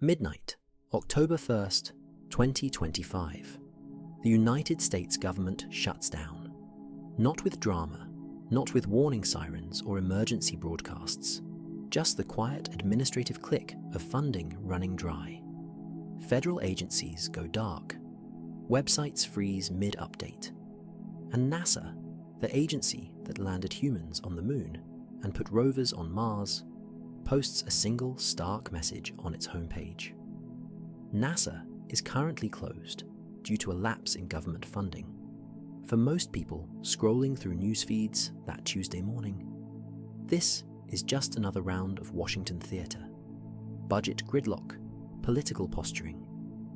Midnight, October 1st, 2025. The United States government shuts down. Not with drama, not with warning sirens or emergency broadcasts, just the quiet administrative click of funding running dry. Federal agencies go dark. Websites freeze mid-update. And NASA, the agency that landed humans on the moon and put rovers on Mars, posts a single stark message on its homepage. NASA is currently closed due to a lapse in government funding. For most people scrolling through news feeds that Tuesday morning, this is just another round of Washington theatre. Budget gridlock, political posturing,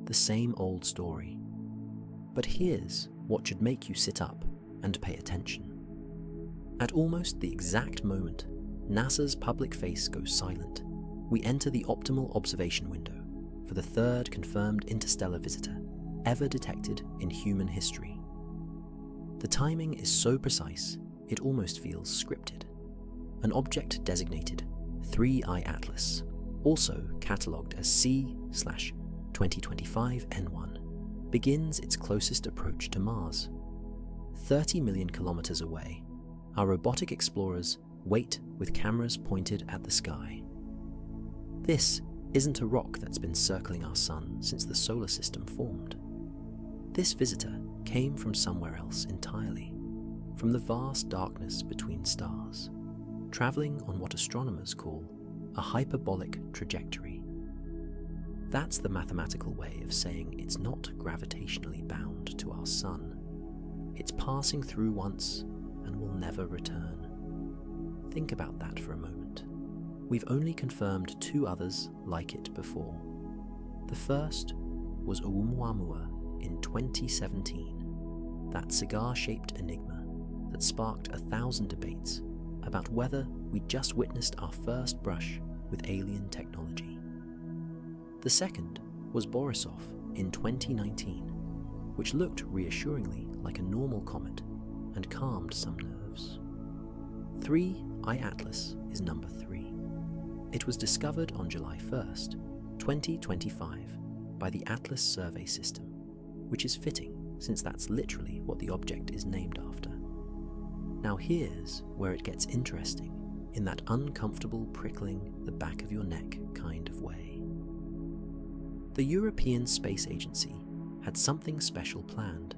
the same old story. But here's what should make you sit up and pay attention. At almost the exact moment NASA's public face goes silent, we enter the optimal observation window for the third confirmed interstellar visitor ever detected in human history. The timing is so precise, it almost feels scripted. An object designated 3I Atlas, also catalogued as C/2025N1, begins its closest approach to Mars. 30 million kilometers away, our robotic explorers wait with cameras pointed at the sky. This isn't a rock that's been circling our sun since the solar system formed. This visitor came from somewhere else entirely, from the vast darkness between stars, traveling on what astronomers call a hyperbolic trajectory. That's the mathematical way of saying it's not gravitationally bound to our sun. It's passing through once and will never return. Think about that for a moment. We've only confirmed 2 others like it before. The first was Oumuamua in 2017, that cigar-shaped enigma that sparked 1,000 debates about whether we'd just witnessed our first brush with alien technology. The second was Borisov in 2019, which looked reassuringly like a normal comet and calmed some nerves. 3I Atlas is number 3. It was discovered on July 1st, 2025 by the Atlas Survey System, which is fitting since that's literally what the object is named after. Now here's where it gets interesting in that uncomfortable prickling the back of your neck kind of way. The European Space Agency had something special planned.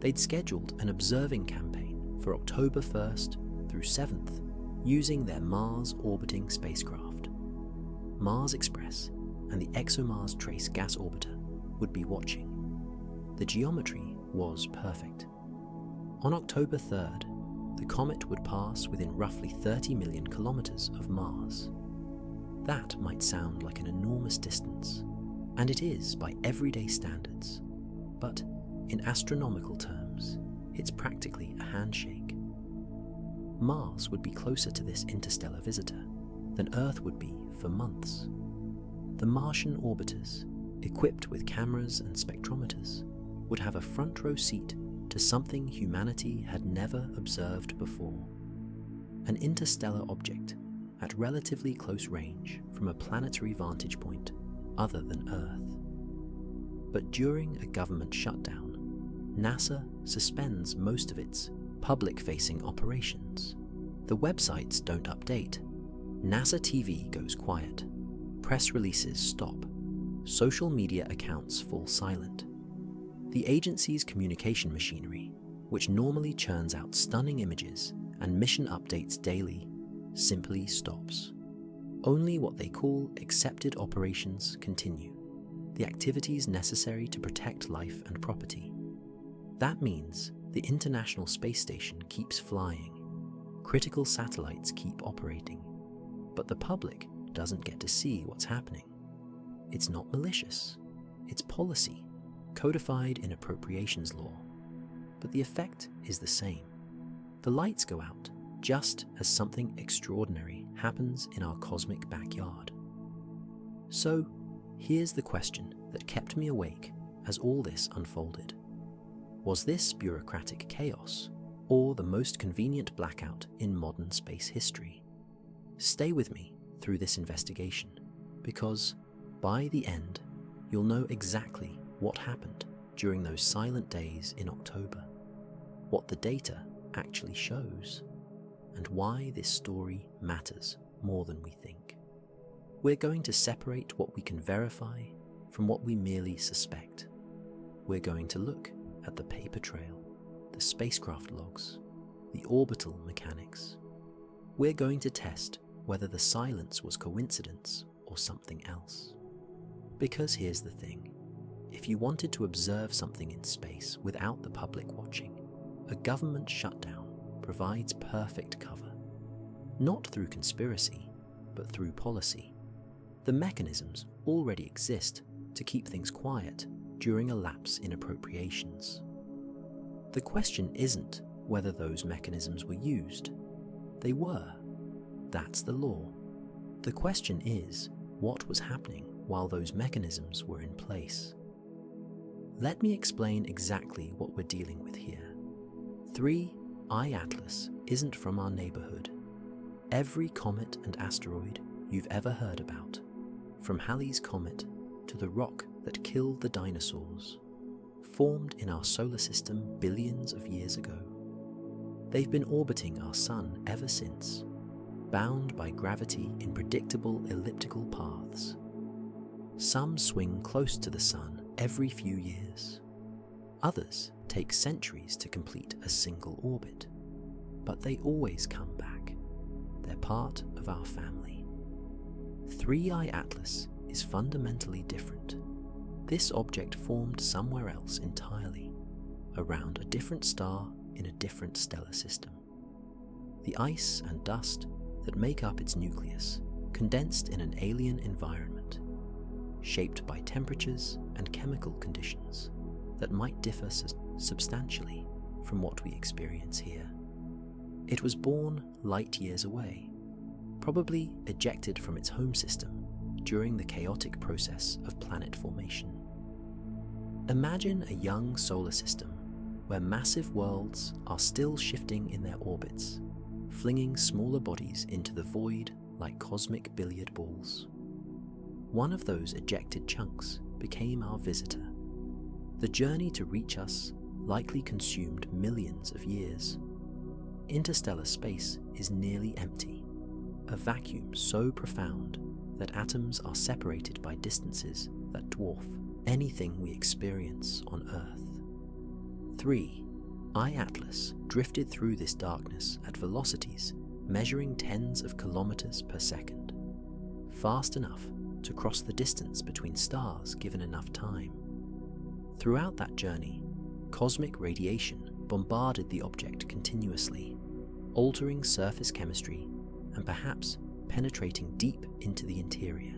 They'd scheduled an observing campaign for October 1st through 7th using their Mars-orbiting spacecraft. Mars Express and the ExoMars Trace gas orbiter would be watching. The geometry was perfect. On October 3rd, the comet would pass within roughly 30 million kilometers of Mars. That might sound like an enormous distance, and it is by everyday standards, but in astronomical terms, it's practically a handshake. Mars would be closer to this interstellar visitor than Earth would be for months. The Martian orbiters, equipped with cameras and spectrometers, would have a front row seat to something humanity had never observed before. An interstellar object at relatively close range from a planetary vantage point other than Earth. But during a government shutdown, NASA suspends most of its public-facing operations. The websites don't update. NASA TV goes quiet. Press releases stop. Social media accounts fall silent. The agency's communication machinery, which normally churns out stunning images and mission updates daily, simply stops. Only what they call accepted operations continue, the activities necessary to protect life and property. That means the International Space Station keeps flying, critical satellites keep operating, but the public doesn't get to see what's happening. It's not malicious, it's policy, codified in appropriations law, but the effect is the same. The lights go out just as something extraordinary happens in our cosmic backyard. So, here's the question that kept me awake as all this unfolded. Was this bureaucratic chaos, or the most convenient blackout in modern space history? Stay with me through this investigation, because By the end, you'll know exactly what happened during those silent days in October, what the data actually shows, and why this story matters more than we think. We're going to separate what we can verify from what we merely suspect. We're going to look at the paper trail, the spacecraft logs, the orbital mechanics. We're going to test whether the silence was coincidence or something else. Because here's the thing, if you wanted to observe something in space without the public watching, a government shutdown provides perfect cover. Not through conspiracy, but through policy. The mechanisms already exist to keep things quiet during a lapse in appropriations. The question isn't whether those mechanisms were used. They were. That's the law. The question is what was happening while those mechanisms were in place. Let me explain exactly what we're dealing with here. 3I Atlas isn't from our neighborhood. Every comet and asteroid you've ever heard about, from Halley's Comet to the rock that killed the dinosaurs, formed in our solar system billions of years ago. They've been orbiting our sun ever since, bound by gravity in predictable elliptical paths. Some swing close to the sun every few years. Others take centuries to complete a single orbit, but they always come back. They're part of our family. 3I Atlas is fundamentally different. This object formed somewhere else entirely, around a different star in a different stellar system. The ice and dust that make up its nucleus condensed in an alien environment, shaped by temperatures and chemical conditions that might differ substantially from what we experience here. It was born light years away, probably ejected from its home system during the chaotic process of planet formation. Imagine a young solar system where massive worlds are still shifting in their orbits, flinging smaller bodies into the void like cosmic billiard balls. One of those ejected chunks became our visitor. The journey to reach us likely consumed millions of years. Interstellar space is nearly empty, a vacuum so profound that atoms are separated by distances that dwarf anything we experience on Earth. 3I Atlas drifted through this darkness at velocities measuring tens of kilometers per second, fast enough to cross the distance between stars given enough time. Throughout that journey, cosmic radiation bombarded the object continuously, altering surface chemistry and perhaps penetrating deep into the interior.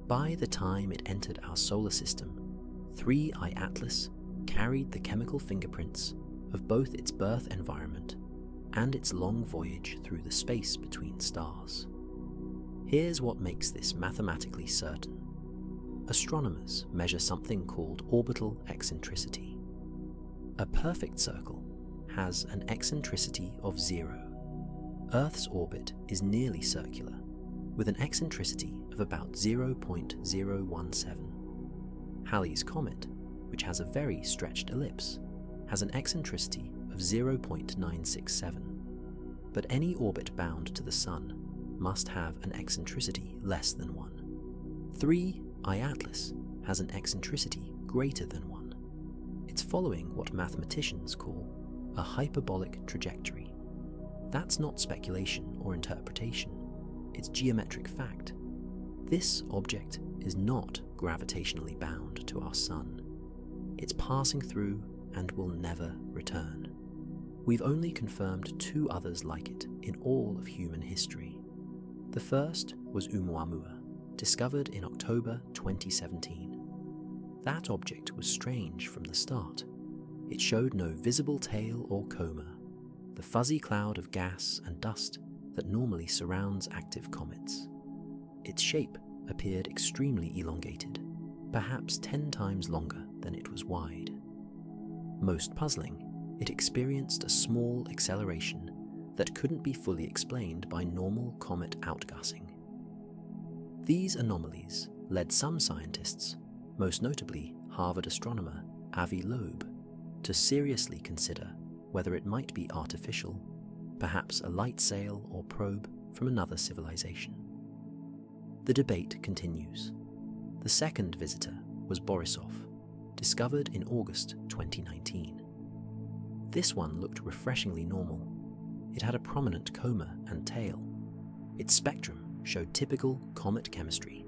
By the time it entered our solar system, 3I Atlas carried the chemical fingerprints of both its birth environment and its long voyage through the space between stars. Here's what makes this mathematically certain. Astronomers measure something called orbital eccentricity. A perfect circle has an eccentricity of 0. Earth's orbit is nearly circular, with an eccentricity of about 0.017. Halley's Comet, which has a very stretched ellipse, has an eccentricity of 0.967. But any orbit bound to the Sun must have an eccentricity less than 1. 3I Atlas has an eccentricity greater than 1. It's following what mathematicians call a hyperbolic trajectory. That's not speculation or interpretation, it's geometric fact. This object is not gravitationally bound to our Sun. It's passing through and will never return. We've only confirmed 2 others like it in all of human history. The first was Oumuamua, discovered in October 2017. That object was strange from the start. It showed no visible tail or coma, the fuzzy cloud of gas and dust that normally surrounds active comets. Its shape appeared extremely elongated, perhaps 10 times longer than it was wide. Most puzzling, it experienced a small acceleration that couldn't be fully explained by normal comet outgassing. These anomalies led some scientists, most notably Harvard astronomer Avi Loeb, to seriously consider whether it might be artificial, perhaps a light sail or probe from another civilization. The debate continues. The second visitor was Borisov, discovered in August 2019. This one looked refreshingly normal. It had a prominent coma and tail. Its spectrum showed typical comet chemistry,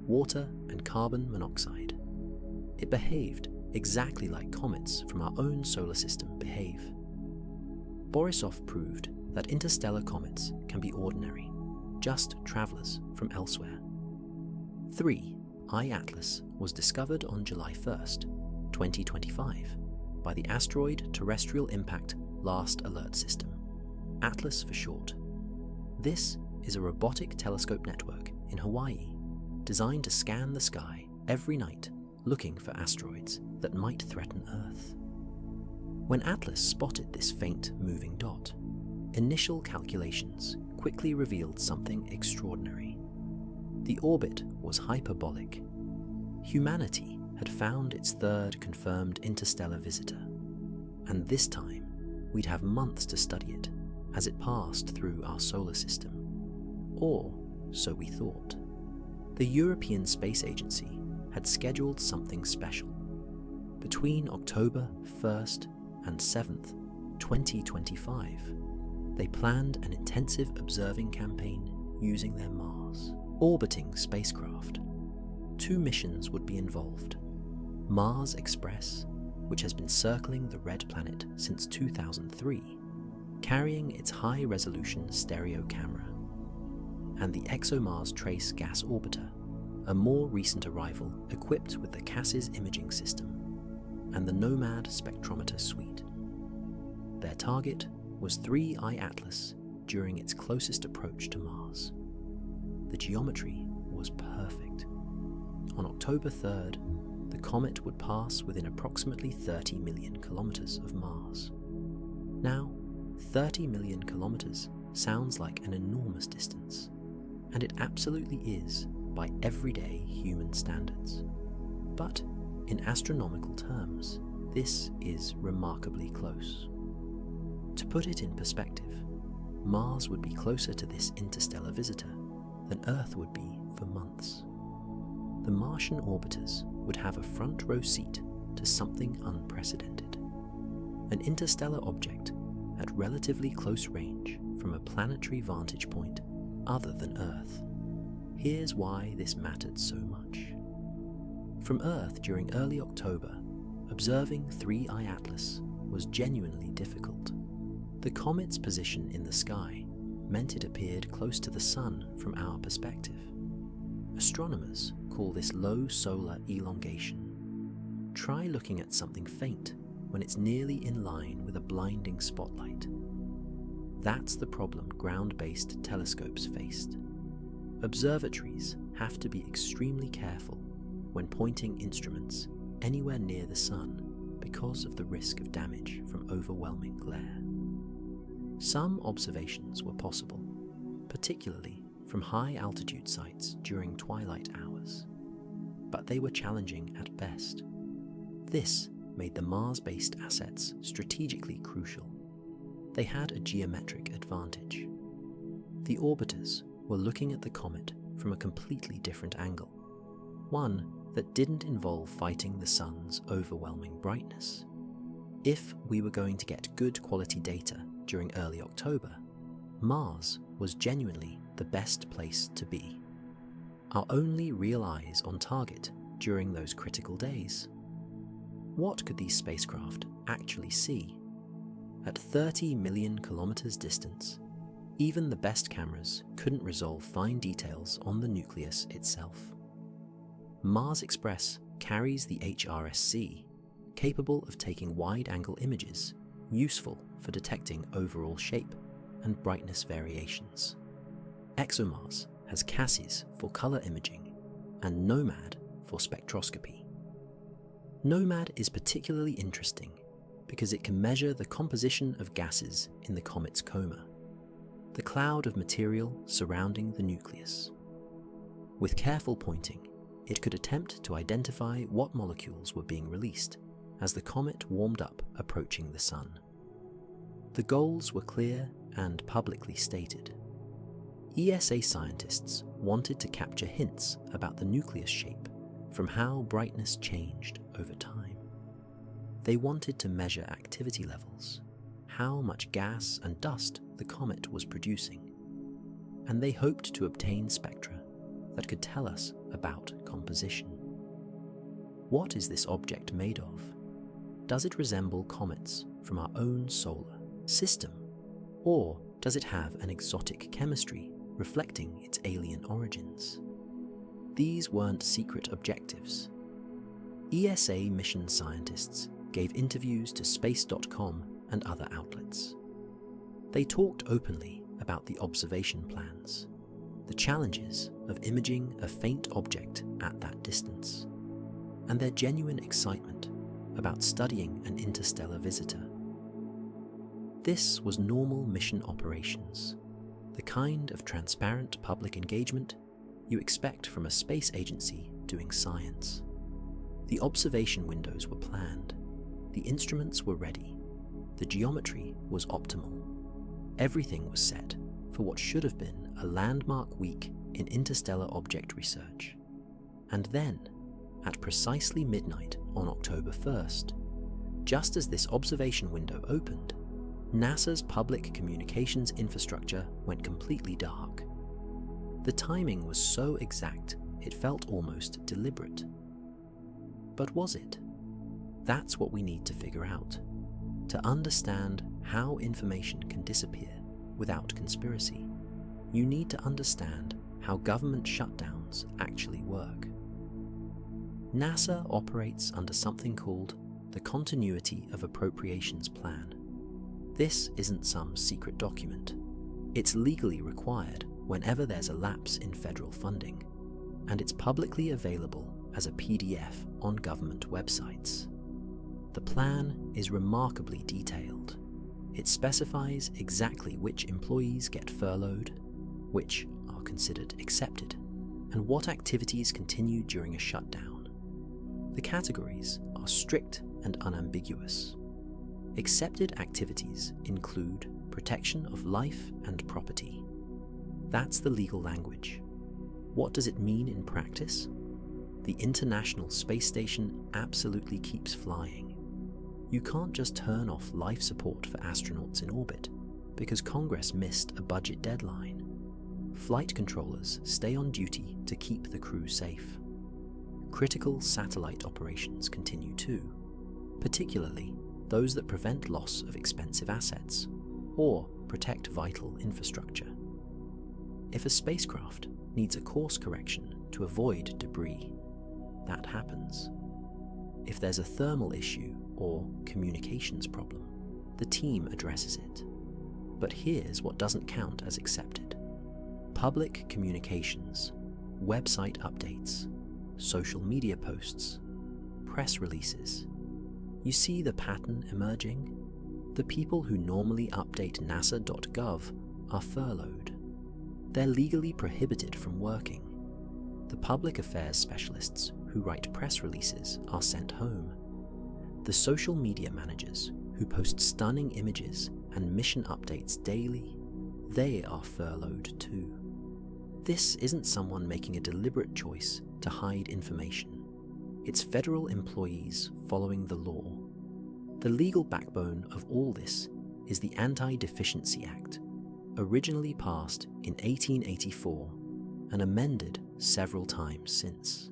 water and carbon monoxide. It behaved exactly like comets from our own solar system behave. Borisov proved that interstellar comets can be ordinary, just travelers from elsewhere. 3. I-Atlas was discovered on July 1st, 2025, by the Asteroid Terrestrial Impact Last Alert System, ATLAS for short. This is a robotic telescope network in Hawaii, designed to scan the sky every night looking for asteroids that might threaten Earth. When ATLAS spotted this faint moving dot, initial calculations quickly revealed something extraordinary. The orbit was hyperbolic. Humanity had found its third confirmed interstellar visitor, and this time we'd have months to study it as it passed through our solar system. Or so we thought. The European Space Agency had scheduled something special. Between October 1st and 7th, 2025, they planned an intensive observing campaign using their Mars orbiting spacecraft. 2 missions would be involved. Mars Express, which has been circling the red planet since 2003, carrying its high-resolution stereo camera, and the ExoMars Trace Gas Orbiter, a more recent arrival equipped with the CASIS imaging system and the Nomad spectrometer suite. Their target was 3 I-Atlas during its closest approach to Mars. The geometry was perfect. On October 3rd, the comet would pass within approximately 30 million kilometers of Mars. Now, 30 million kilometers sounds like an enormous distance, and it absolutely is by everyday human standards. But in astronomical terms, this is remarkably close. To put it in perspective, Mars would be closer to this interstellar visitor than Earth would be for months. The Martian orbiters would have a front row seat to something unprecedented. An interstellar object at relatively close range from a planetary vantage point other than Earth. Here's why this mattered so much. From Earth during early October, observing 3 I-Atlas was genuinely difficult. The comet's position in the sky meant it appeared close to the Sun from our perspective. Astronomers call this low solar elongation. Try looking at something faint when it's nearly in line with a blinding spotlight. That's the problem ground-based telescopes faced. Observatories have to be extremely careful when pointing instruments anywhere near the Sun because of the risk of damage from overwhelming glare. Some observations were possible, particularly from high-altitude sites during twilight hours, but they were challenging at best. This made the Mars-based assets strategically crucial. They had a geometric advantage. The orbiters were looking at the comet from a completely different angle, one that didn't involve fighting the Sun's overwhelming brightness. If we were going to get good quality data during early October, Mars was genuinely the best place to be. Our only real eyes on target during those critical days. What could these spacecraft actually see? At 30 million kilometers distance, even the best cameras couldn't resolve fine details on the nucleus itself. Mars Express carries the HRSC, capable of taking wide-angle images, useful for detecting overall shape and brightness variations. ExoMars has CASIS for color imaging and Nomad for spectroscopy. Nomad is particularly interesting because it can measure the composition of gases in the comet's coma, the cloud of material surrounding the nucleus. With careful pointing, It could attempt to identify what molecules were being released as the comet warmed up approaching the Sun. The goals were clear and publicly stated. ESA scientists wanted to capture hints about the nucleus shape from how brightness changed over time. They wanted to measure activity levels, how much gas and dust the comet was producing, and they hoped to obtain spectra that could tell us about composition. What is this object made of? Does it resemble comets from our own solar system? Or does it have an exotic chemistry reflecting its alien origins? These weren't secret objectives. ESA mission scientists gave interviews to space.com and other outlets. They talked openly about the observation plans, the challenges of imaging a faint object at that distance, and their genuine excitement about studying an interstellar visitor. This was normal mission operations, the kind of transparent public engagement you expect from a space agency doing science. The observation windows were planned, the instruments were ready, the geometry was optimal. Everything was set for what should have been a landmark week in interstellar object research. And then, at precisely midnight on October 1st, just as this observation window opened, NASA's public communications infrastructure went completely dark. The timing was so exact it felt almost deliberate. But was it? That's what we need to figure out, to understand how information can disappear without conspiracy. You need to understand how government shutdowns actually work. NASA operates under something called the Continuity of Appropriations Plan. This isn't some secret document. It's legally required whenever there's a lapse in federal funding, and it's publicly available as a PDF on government websites. The plan is remarkably detailed. It specifies exactly which employees get furloughed, which are considered accepted, and what activities continue during a shutdown. The categories are strict and unambiguous. Accepted activities include protection of life and property. That's the legal language. What does it mean in practice? The International Space Station absolutely keeps flying. You can't just turn off life support for astronauts in orbit because Congress missed a budget deadline. Flight controllers stay on duty to keep the crew safe. Critical satellite operations continue too, particularly those that prevent loss of expensive assets or protect vital infrastructure. If a spacecraft needs a course correction to avoid debris, that happens. If there's a thermal issue or communications problem, the team addresses it. But here's what doesn't count as accepted: public communications, website updates, social media posts, press releases. You see the pattern emerging? The people who normally update nasa.gov are furloughed. They're legally prohibited from working. The public affairs specialists who write press releases are sent home. The social media managers who post stunning images and mission updates daily, they are furloughed too. This isn't someone making a deliberate choice to hide information. It's federal employees following the law. The legal backbone of all this is the Anti-Deficiency Act, originally passed in 1884 and amended several times since.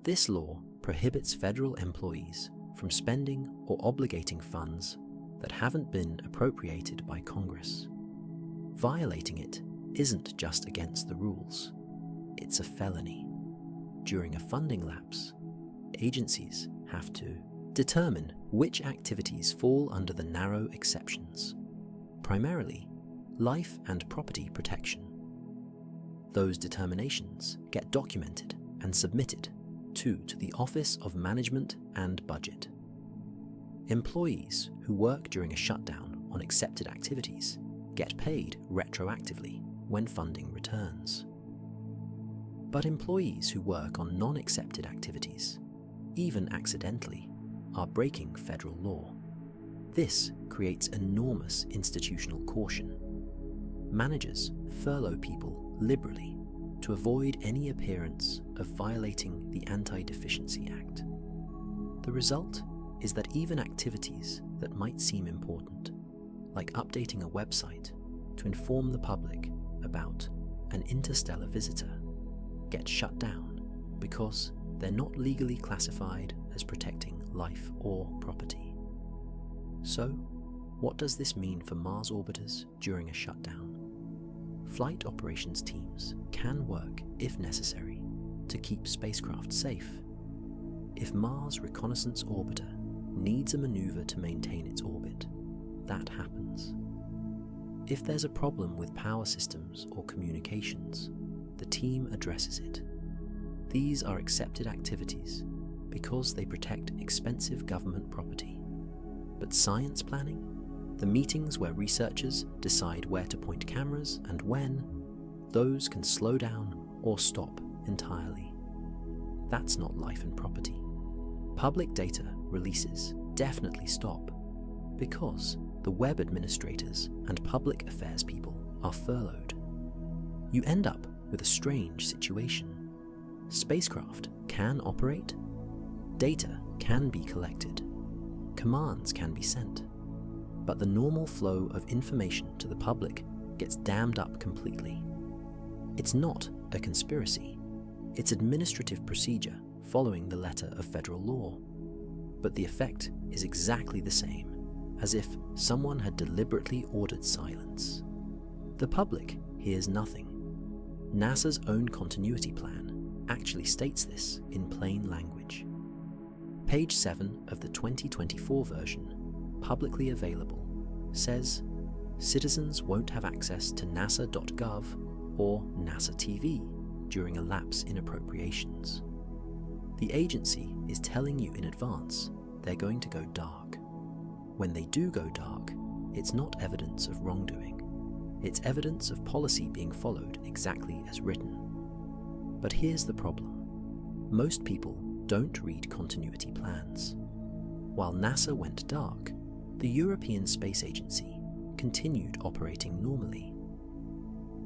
This law prohibits federal employees from spending or obligating funds that haven't been appropriated by Congress. Violating it isn't just against the rules, it's a felony. During a funding lapse, agencies have to determine which activities fall under the narrow exceptions, primarily life and property protection. Those determinations get documented and submitted to the Office of Management and Budget. Employees who work during a shutdown on accepted activities get paid retroactively when funding returns. But employees who work on non-accepted activities, even accidentally, are breaking federal law. This creates enormous institutional caution. Managers furlough people liberally to avoid any appearance of violating the Anti-Deficiency Act. The result is that even activities that might seem important, like updating a website to inform the public about an interstellar visitor, get shut down because they're not legally classified as protecting life or property. So, what does this mean for Mars orbiters during a shutdown? Flight operations teams can work, if necessary, to keep spacecraft safe. If Mars Reconnaissance Orbiter needs a maneuver to maintain its orbit, that happens. If there's a problem with power systems or communications, the team addresses it. These are accepted activities because they protect expensive government property. But science planning, the meetings where researchers decide where to point cameras and when, those can slow down or stop entirely. That's not life and property. Public data releases definitely stop because the web administrators and public affairs people are furloughed. You end up with a strange situation. Spacecraft can operate, data can be collected, commands can be sent, but the normal flow of information to the public gets dammed up completely. It's not a conspiracy, it's administrative procedure following the letter of federal law. But the effect is exactly the same, as if someone had deliberately ordered silence. The public hears nothing. NASA's own continuity plan actually states this in plain language. Page 7 of the 2024 version, publicly available, says citizens won't have access to nasa.gov or NASA TV during a lapse in appropriations. The agency is telling you in advance they're going to go dark. When they do go dark, it's not evidence of wrongdoing. It's evidence of policy being followed exactly as written. But here's the problem. Most people don't read continuity plans. While NASA went dark, the European Space Agency continued operating normally.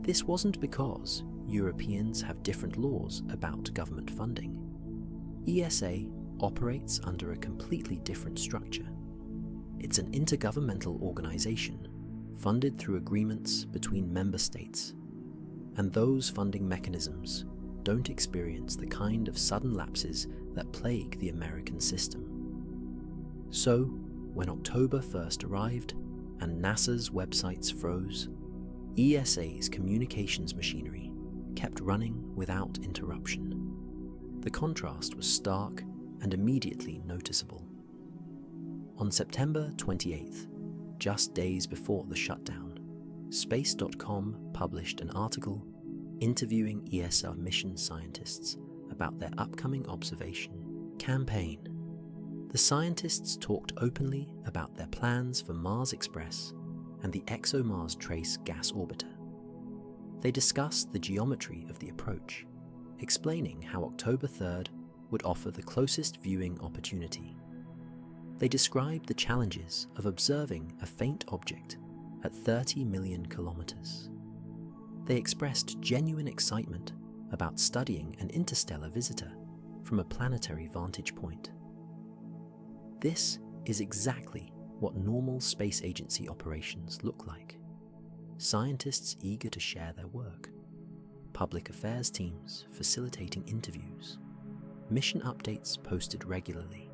This wasn't because Europeans have different laws about government funding. ESA operates under a completely different structure. It's an intergovernmental organization funded through agreements between member states, and those funding mechanisms don't experience the kind of sudden lapses that plague the American system. So, when October 1st arrived and NASA's websites froze, ESA's communications machinery kept running without interruption. The contrast was stark and immediately noticeable. On September 28th, just days before the shutdown, Space.com published an article interviewing ESA mission scientists about their upcoming observation campaign. The scientists talked openly about their plans for Mars Express and the ExoMars Trace gas orbiter. They discussed the geometry of the approach, explaining how October 3rd would offer the closest viewing opportunity. They described the challenges of observing a faint object at 30 million kilometers. They expressed genuine excitement about studying an interstellar visitor from a planetary vantage point. This is exactly what normal space agency operations look like. Scientists eager to share their work, public affairs teams facilitating interviews, mission updates posted regularly.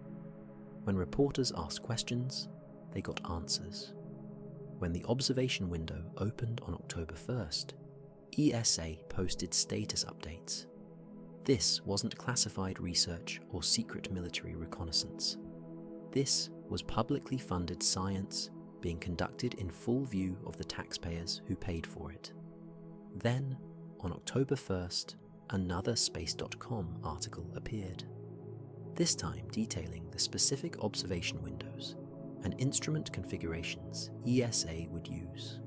When reporters asked questions, they got answers. When the observation window opened on October 1st, ESA posted status updates. This wasn't classified research or secret military reconnaissance. This was publicly funded science being conducted in full view of the taxpayers who paid for it. Then, on October 1st, another Space.com article appeared, this time detailing the specific observation windows and instrument configurations ESA would use.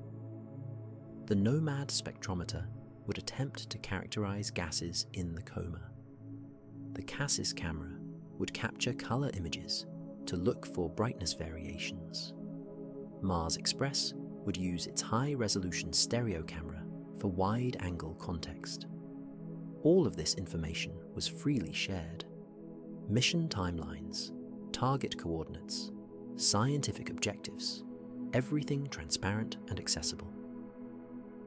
The Nomad spectrometer would attempt to characterize gases in the coma. The CASIS camera would capture color images to look for brightness variations. Mars Express would use its high-resolution stereo camera for wide-angle context. All of this information was freely shared. Mission timelines, target coordinates, scientific objectives, everything transparent and accessible.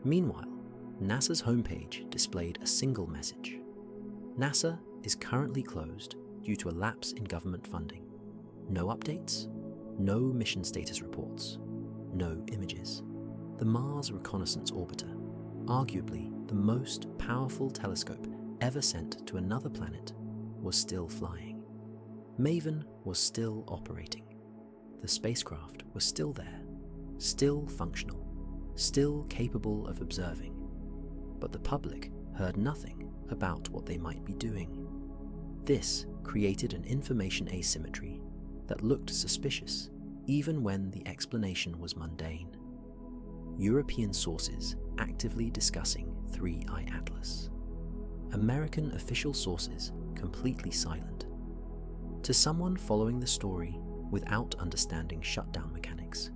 Meanwhile, NASA's homepage displayed a single message. NASA is currently closed due to a lapse in government funding. No updates, no mission status reports, no images. The Mars Reconnaissance Orbiter, arguably the most powerful telescope ever sent to another planet, was still flying. MAVEN was still operating. The spacecraft was still there, still functional, still capable of observing. But the public heard nothing about what they might be doing. This created an information asymmetry that looked suspicious even when the explanation was mundane. European sources actively discussing 3I Atlas. American official sources completely silent. To someone following the story without understanding shutdown mechanics,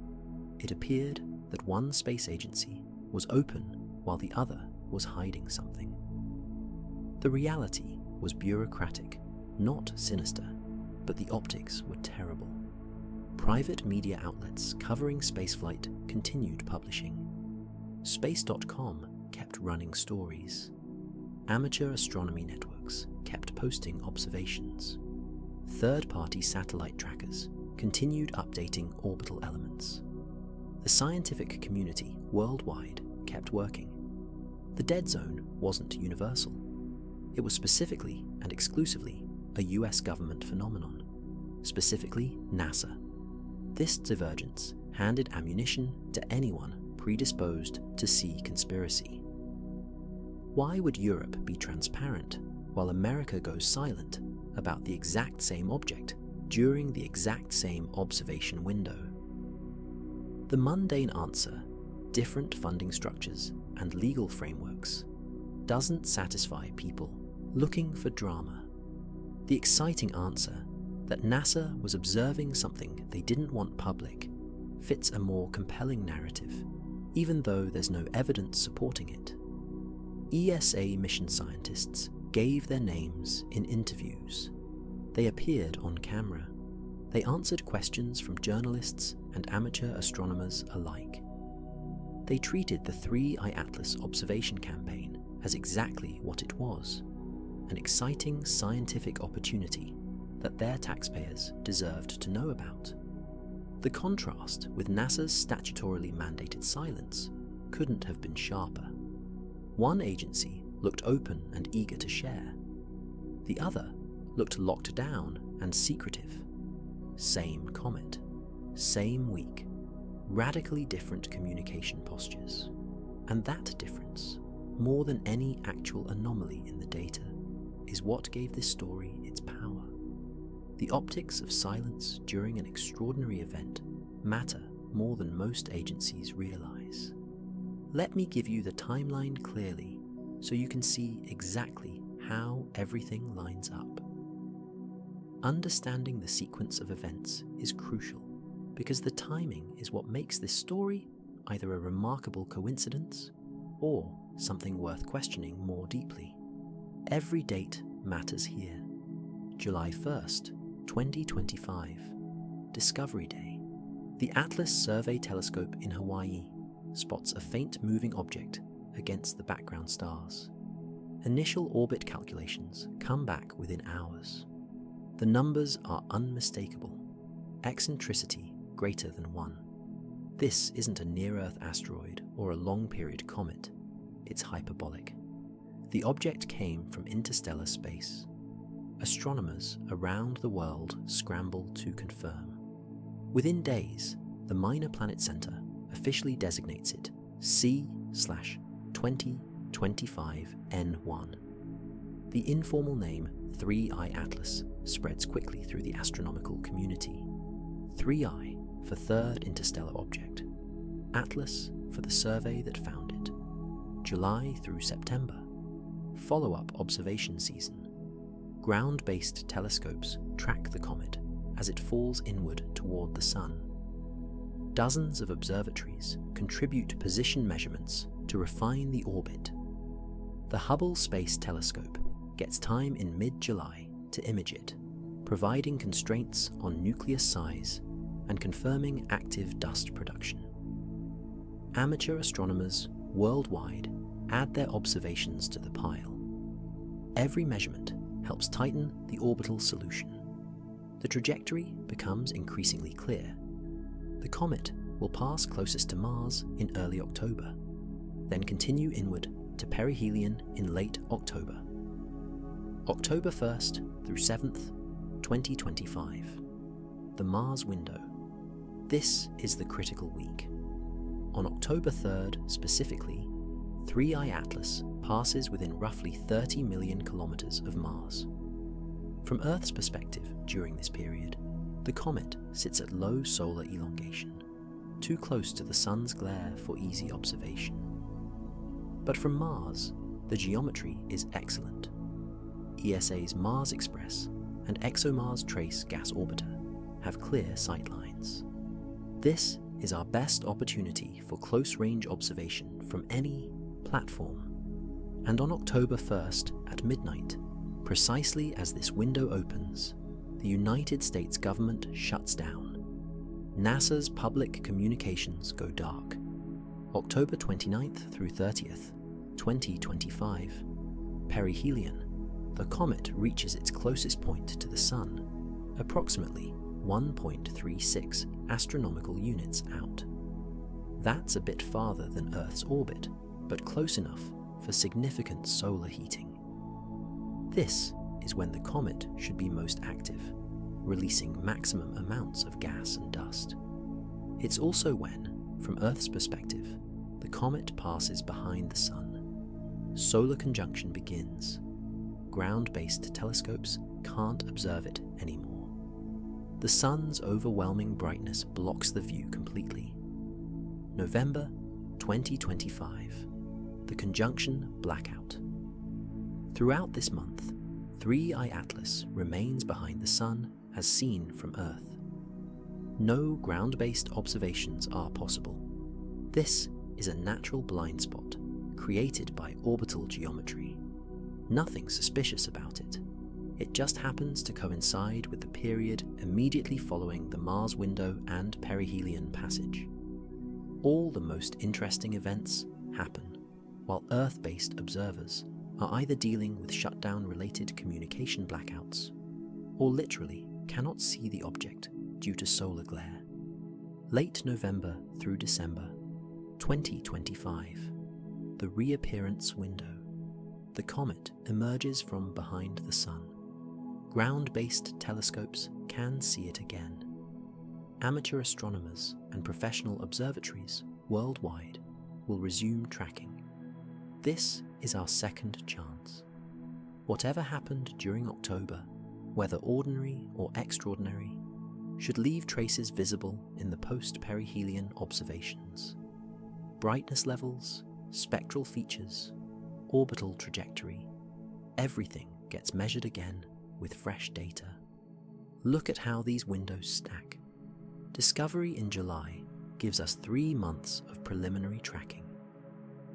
it appeared that one space agency was open while the other was hiding something. The reality was bureaucratic, not sinister, but the optics were terrible. Private media outlets covering spaceflight continued publishing. Space.com kept running stories. Amateur astronomy networks kept posting observations. Third-party satellite trackers continued updating orbital elements. The scientific community worldwide kept working. The dead zone wasn't universal. It was specifically and exclusively a US government phenomenon, specifically NASA. This divergence handed ammunition to anyone predisposed to see conspiracy. Why would Europe be transparent while America goes silent about the exact same object during the exact same observation window? The mundane answer, different funding structures and legal frameworks, doesn't satisfy people looking for drama. The exciting answer, that NASA was observing something they didn't want public, fits a more compelling narrative, even though there's no evidence supporting it. ESA mission scientists gave their names in interviews. They appeared on camera. They answered questions from journalists and amateur astronomers alike. They treated the 3I Atlas observation campaign as exactly what it was, an exciting scientific opportunity that their taxpayers deserved to know about. The contrast with NASA's statutorily mandated silence couldn't have been sharper. One agency looked open and eager to share. The other looked locked down and secretive. Same comet, same week, radically different communication postures. And that difference, more than any actual anomaly in the data, is what gave this story its power. The optics of silence during an extraordinary event matter more than most agencies realize. Let me give you the timeline clearly so you can see exactly how everything lines up. Understanding the sequence of events is crucial because the timing is what makes this story either a remarkable coincidence or something worth questioning more deeply. Every date matters here. July 1st, 2025, Discovery Day. The Atlas Survey Telescope in Hawaii spots a faint moving object against the background stars. Initial orbit calculations come back within hours. The numbers are unmistakable. Eccentricity greater than 1. This isn't a near-Earth asteroid or a long-period comet. It's hyperbolic. The object came from interstellar space. Astronomers around the world scramble to confirm. Within days, the Minor Planet Center officially designates it C/2025N1. The informal name 3I Atlas spreads quickly through the astronomical community. 3I for Third Interstellar Object, Atlas for the survey that found it. July through September. Follow-up observation season. Ground-based telescopes track the comet as it falls inward toward the Sun. Dozens of observatories contribute position measurements to refine the orbit. The Hubble Space Telescope gets time in mid-July to image it, providing constraints on nucleus size and confirming active dust production. Amateur astronomers worldwide add their observations to the pile. Every measurement helps tighten the orbital solution. The trajectory becomes increasingly clear. The comet will pass closest to Mars in early October, then continue inward to perihelion in late October. October 1st through 7th, 2025. The Mars window. This is the critical week. On October 3rd specifically, 3I Atlas passes within roughly 30 million kilometers of Mars. From Earth's perspective during this period, the comet sits at low solar elongation, too close to the Sun's glare for easy observation. But from Mars, the geometry is excellent. ESA's Mars Express and ExoMars Trace gas orbiter have clear sightlines. This is our best opportunity for close-range observation from any platform. And on October 1st at midnight, precisely as this window opens, the United States government shuts down. NASA's public communications go dark. October 29th through 30th, 2025. Perihelion. The comet reaches its closest point to the Sun, approximately 1.36 astronomical units out. That's a bit farther than Earth's orbit, but close enough for significant solar heating. This is when the comet should be most active, releasing maximum amounts of gas and dust. It's also when, from Earth's perspective, the comet passes behind the Sun. Solar conjunction begins. Ground-based telescopes can't observe it anymore. The Sun's overwhelming brightness blocks the view completely. November 2025. The conjunction blackout. Throughout this month, 3I Atlas remains behind the Sun as seen from Earth. No ground-based observations are possible. This is a natural blind spot created by orbital geometry. Nothing suspicious about it. It just happens to coincide with the period immediately following the Mars window and perihelion passage. All the most interesting events happen while Earth-based observers are either dealing with shutdown-related communication blackouts or literally cannot see the object due to solar glare. Late November through December 2025. The reappearance window. The comet emerges from behind the Sun. Ground-based telescopes can see it again. Amateur astronomers and professional observatories worldwide will resume tracking. This is our second chance. Whatever happened during October, whether ordinary or extraordinary, should leave traces visible in the post-perihelion observations. Brightness levels, spectral features, orbital trajectory, everything gets measured again with fresh data. Look at how these windows stack. Discovery in July gives us 3 months of preliminary tracking.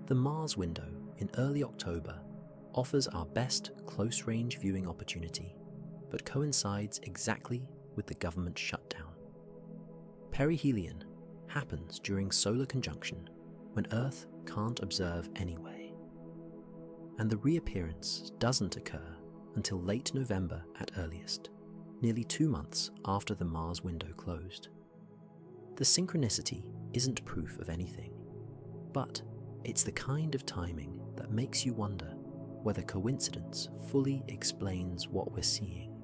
The Mars window in early October offers our best close-range viewing opportunity, but coincides exactly with the government shutdown. Perihelion happens during solar conjunction when Earth can't observe anyway. And the reappearance doesn't occur until late November at earliest, nearly 2 months after the Mars window closed. The synchronicity isn't proof of anything, but it's the kind of timing that makes you wonder whether coincidence fully explains what we're seeing.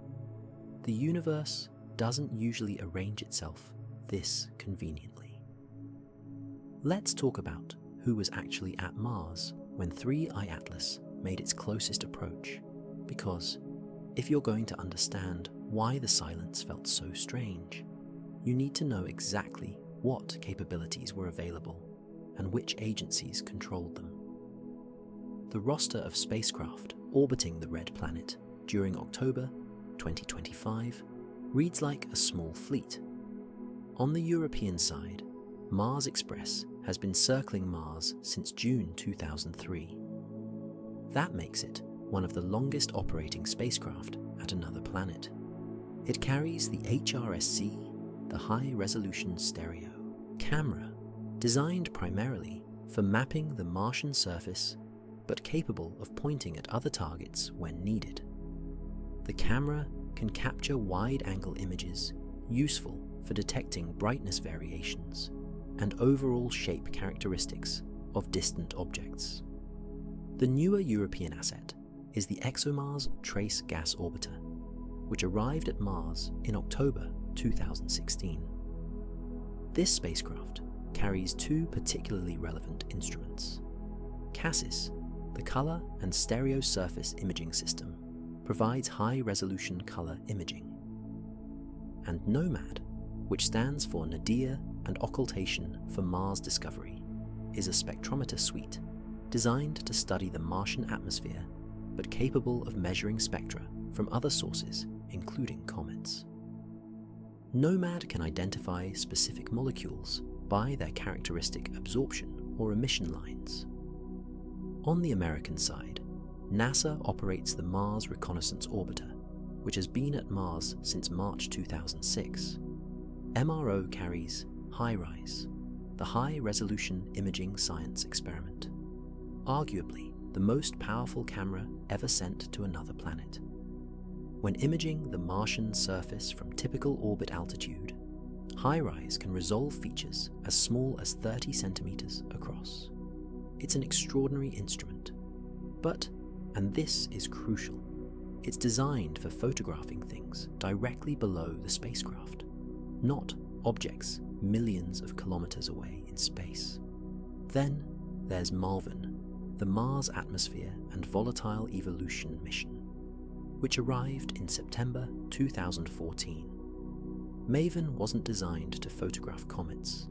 The universe doesn't usually arrange itself this conveniently. Let's talk about who was actually at Mars when 3I Atlas made its closest approach, because if you're going to understand why the silence felt so strange, you need to know exactly what capabilities were available and which agencies controlled them. the roster of spacecraft orbiting the red planet during October 2025 reads like a small fleet. On the European side, Mars Express has been circling Mars since June 2003. That makes it one of the longest operating spacecraft at another planet. It carries the HRSC, the High Resolution Stereo camera, designed primarily for mapping the Martian surface, but capable of pointing at other targets when needed. The camera can capture wide-angle images useful for detecting brightness variations and overall shape characteristics of distant objects. The newer European asset is the ExoMars Trace Gas Orbiter, which arrived at Mars in October 2016. This spacecraft carries two particularly relevant instruments. CASIS, the Color and Stereo Surface Imaging System, provides high-resolution color imaging. And NOMAD, which stands for Nadir and Occultation for Mars Discovery, is a spectrometer suite designed to study the Martian atmosphere, but capable of measuring spectra from other sources, including comets. NOMAD can identify specific molecules by their characteristic absorption or emission lines. On the American side, NASA operates the Mars Reconnaissance Orbiter, which has been at Mars since March 2006. MRO carries HiRISE, the High Resolution Imaging Science Experiment, arguably the most powerful camera ever sent to another planet. When imaging the Martian surface from typical orbit altitude, HiRISE can resolve features as small as 30 centimeters across. It's an extraordinary instrument, but, and this is crucial, it's designed for photographing things directly below the spacecraft, not objects millions of kilometers away in space. Then there's MALVIN, the Mars Atmosphere and Volatile Evolution mission, which arrived in September 2014. MAVEN wasn't designed to photograph comets.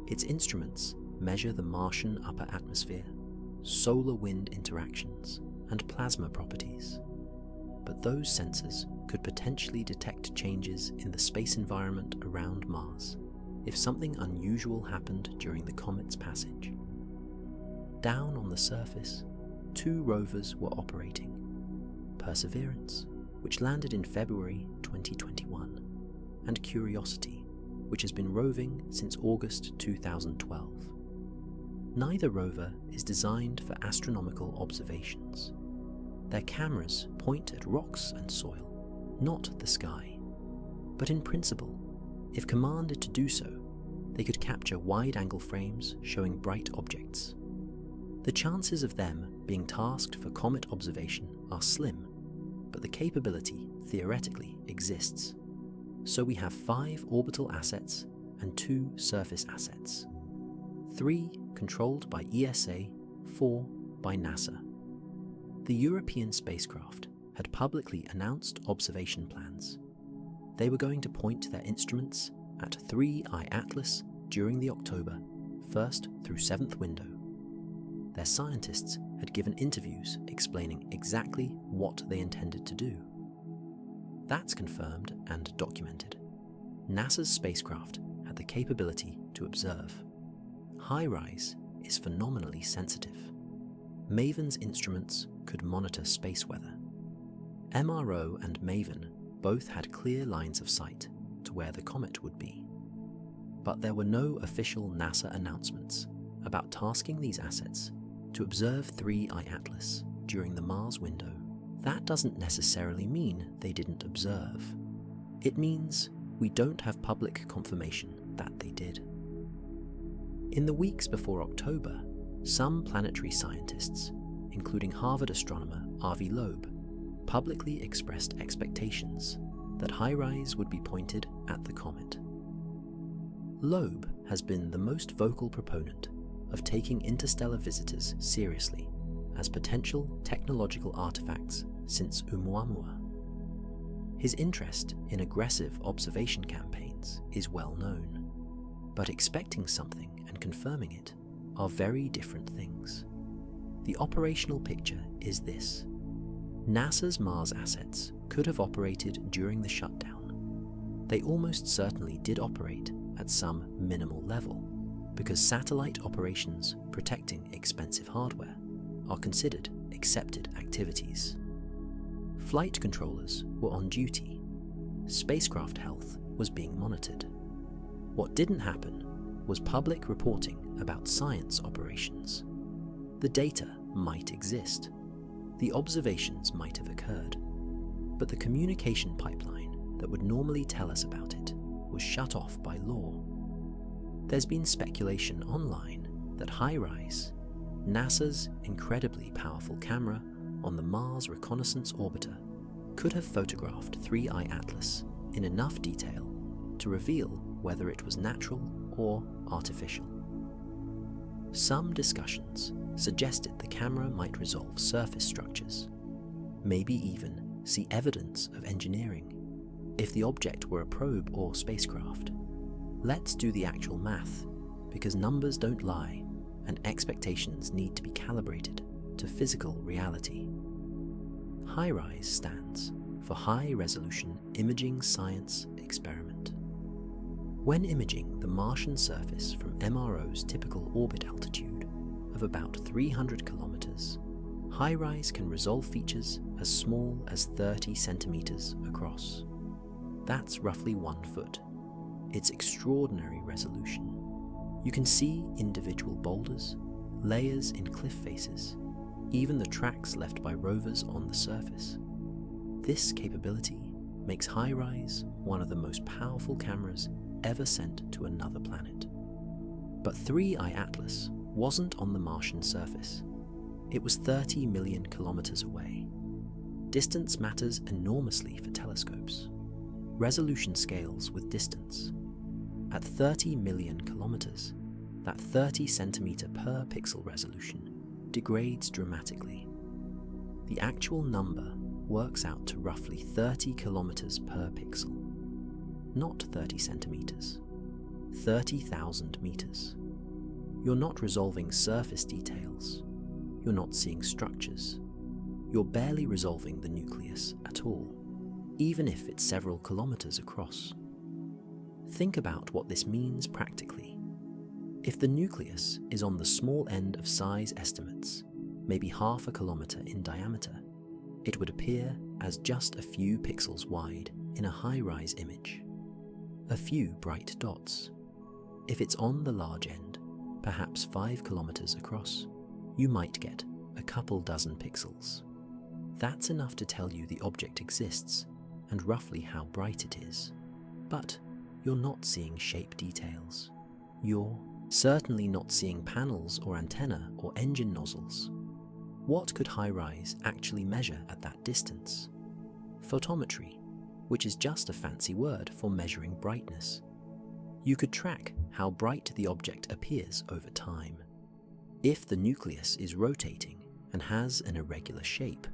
Its instruments measure the Martian upper atmosphere, solar wind interactions, and plasma properties. But those sensors could potentially detect changes in the space environment around Mars if something unusual happened during the comet's passage. Down on the surface, two rovers were operating: Perseverance, which landed in February 2021, and Curiosity, which has been roving since August 2012. Neither rover is designed for astronomical observations. Their cameras point at rocks and soil, not the sky. But in principle, if commanded to do so, they could capture wide-angle frames showing bright objects. The chances of them being tasked for comet observation are slim, but the capability theoretically exists. So we have 5 orbital assets and 2 surface assets. 3 controlled by ESA, 4 by NASA. The European spacecraft had publicly announced observation plans. They were going to point their instruments at 3I Atlas during the October 1st through 7th window. Their scientists had given interviews explaining exactly what they intended to do. That's confirmed and documented. NASA's spacecraft had the capability to observe. HiRISE is phenomenally sensitive. MAVEN's instruments could monitor space weather. MRO and MAVEN both had clear lines of sight to where the comet would be. But there were no official NASA announcements about tasking these assets to observe 3I Atlas during the Mars window. That doesn't necessarily mean they didn't observe. It means we don't have public confirmation that they did. In the weeks before October, some planetary scientists, including Harvard astronomer Avi Loeb, publicly expressed expectations that HiRISE would be pointed at the comet. Loeb has been the most vocal proponent of taking interstellar visitors seriously as potential technological artifacts since Oumuamua. His interest in aggressive observation campaigns is well known, but expecting something and confirming it are very different things. The operational picture is this. NASA's Mars assets could have operated during the shutdown. They almost certainly did operate at some minimal level, because satellite operations protecting expensive hardware are considered accepted activities. Flight controllers were on duty. Spacecraft health was being monitored. What didn't happen was public reporting about science operations. The data might exist. The observations might have occurred. But the communication pipeline that would normally tell us about it was shut off by law. There's been speculation online that HiRISE, NASA's incredibly powerful camera on the Mars Reconnaissance Orbiter, could have photographed 3I Atlas in enough detail to reveal whether it was natural or artificial. Some discussions suggested the camera might resolve surface structures, maybe even see evidence of engineering, if the object were a probe or spacecraft. Let's do the actual math, because numbers don't lie and expectations need to be calibrated to physical reality. HiRISE stands for High Resolution Imaging Science Experiment. When imaging the Martian surface from MRO's typical orbit altitude of about 300 kilometers, HiRISE can resolve features as small as 30 centimeters across. That's roughly 1 foot. It's extraordinary resolution. You can see individual boulders, layers in cliff faces, even the tracks left by rovers on the surface. This capability makes HiRISE one of the most powerful cameras ever sent to another planet. But 3I Atlas wasn't on the Martian surface. It was 30 million kilometers away. Distance matters enormously for telescopes. Resolution scales with distance. At 30 million kilometers, that 30 centimeter per pixel resolution degrades dramatically. The actual number works out to roughly 30 kilometers per pixel. Not 30 centimeters, 30,000 meters. You're not resolving surface details. You're not seeing structures. You're barely resolving the nucleus at all, even if it's several kilometers across. Think about what this means practically. If the nucleus is on the small end of size estimates, maybe half a kilometer in diameter, it would appear as just a few pixels wide in a HiRISE image. A few bright dots. If it's on the large end, perhaps 5 kilometers across, you might get a couple dozen pixels. That's enough to tell you the object exists and roughly how bright it is. But you're not seeing shape details. You're certainly not seeing panels or antenna or engine nozzles. What could HiRISE actually measure at that distance? Photometry, which is just a fancy word for measuring brightness. You could track how bright the object appears over time. If the nucleus is rotating and has an irregular shape,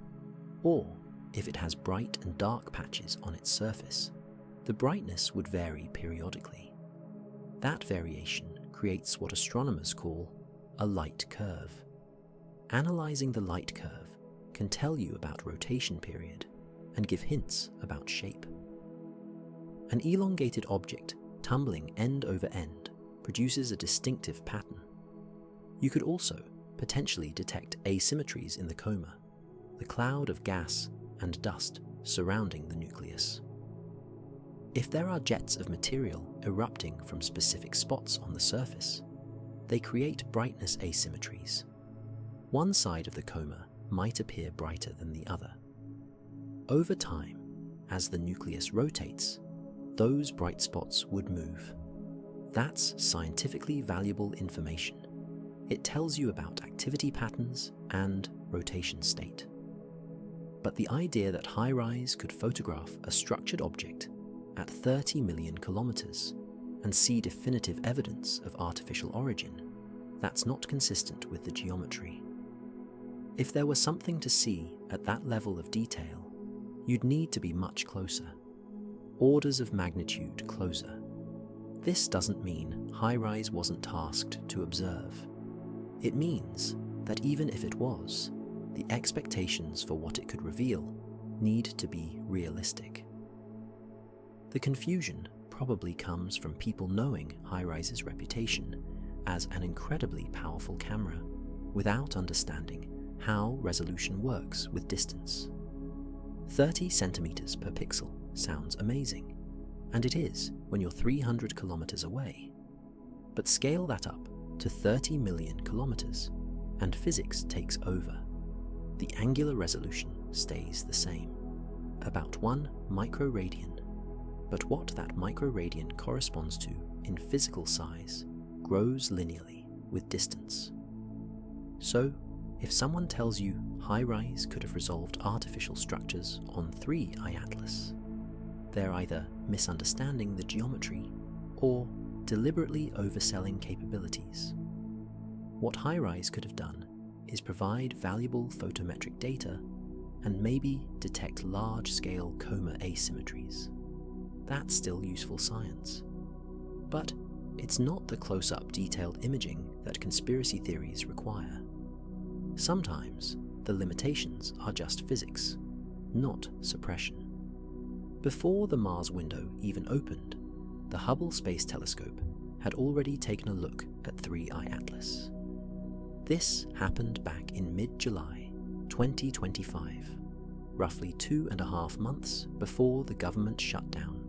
or if it has bright and dark patches on its surface, the brightness would vary periodically. That variation creates what astronomers call a light curve. Analyzing the light curve can tell you about rotation period and give hints about shape. An elongated object tumbling end over end produces a distinctive pattern. You could also potentially detect asymmetries in the coma, the cloud of gas and dust surrounding the nucleus. If there are jets of material erupting from specific spots on the surface, they create brightness asymmetries. One side of the coma might appear brighter than the other. Over time, as the nucleus rotates, those bright spots would move. That's scientifically valuable information. It tells you about activity patterns and rotation state. But the idea that HiRISE could photograph a structured object at 30 million kilometers and see definitive evidence of artificial origin, that's not consistent with the geometry. If there were something to see at that level of detail, you'd need to be much closer, orders of magnitude closer. This doesn't mean HiRISE wasn't tasked to observe. It means that even if it was, the expectations for what it could reveal need to be realistic. The confusion probably comes from people knowing HiRise's reputation as an incredibly powerful camera without understanding how resolution works with distance. 30 centimeters per pixel sounds amazing, and it is when you're 300 kilometers away. But scale that up to 30 million kilometers, and physics takes over. The angular resolution stays the same, about 1 microradian. But what that microradian corresponds to in physical size grows linearly with distance. So, if someone tells you HiRise could have resolved artificial structures on 3I Atlas, they're either misunderstanding the geometry or deliberately overselling capabilities. What HiRise could have done is provide valuable photometric data and maybe detect large-scale coma asymmetries. That's still useful science. But it's not the close-up detailed imaging that conspiracy theories require. Sometimes the limitations are just physics, not suppression. Before the Mars window even opened, the Hubble Space Telescope had already taken a look at 3I Atlas. This happened back in mid-July 2025, roughly 2.5 months before the government shutdown.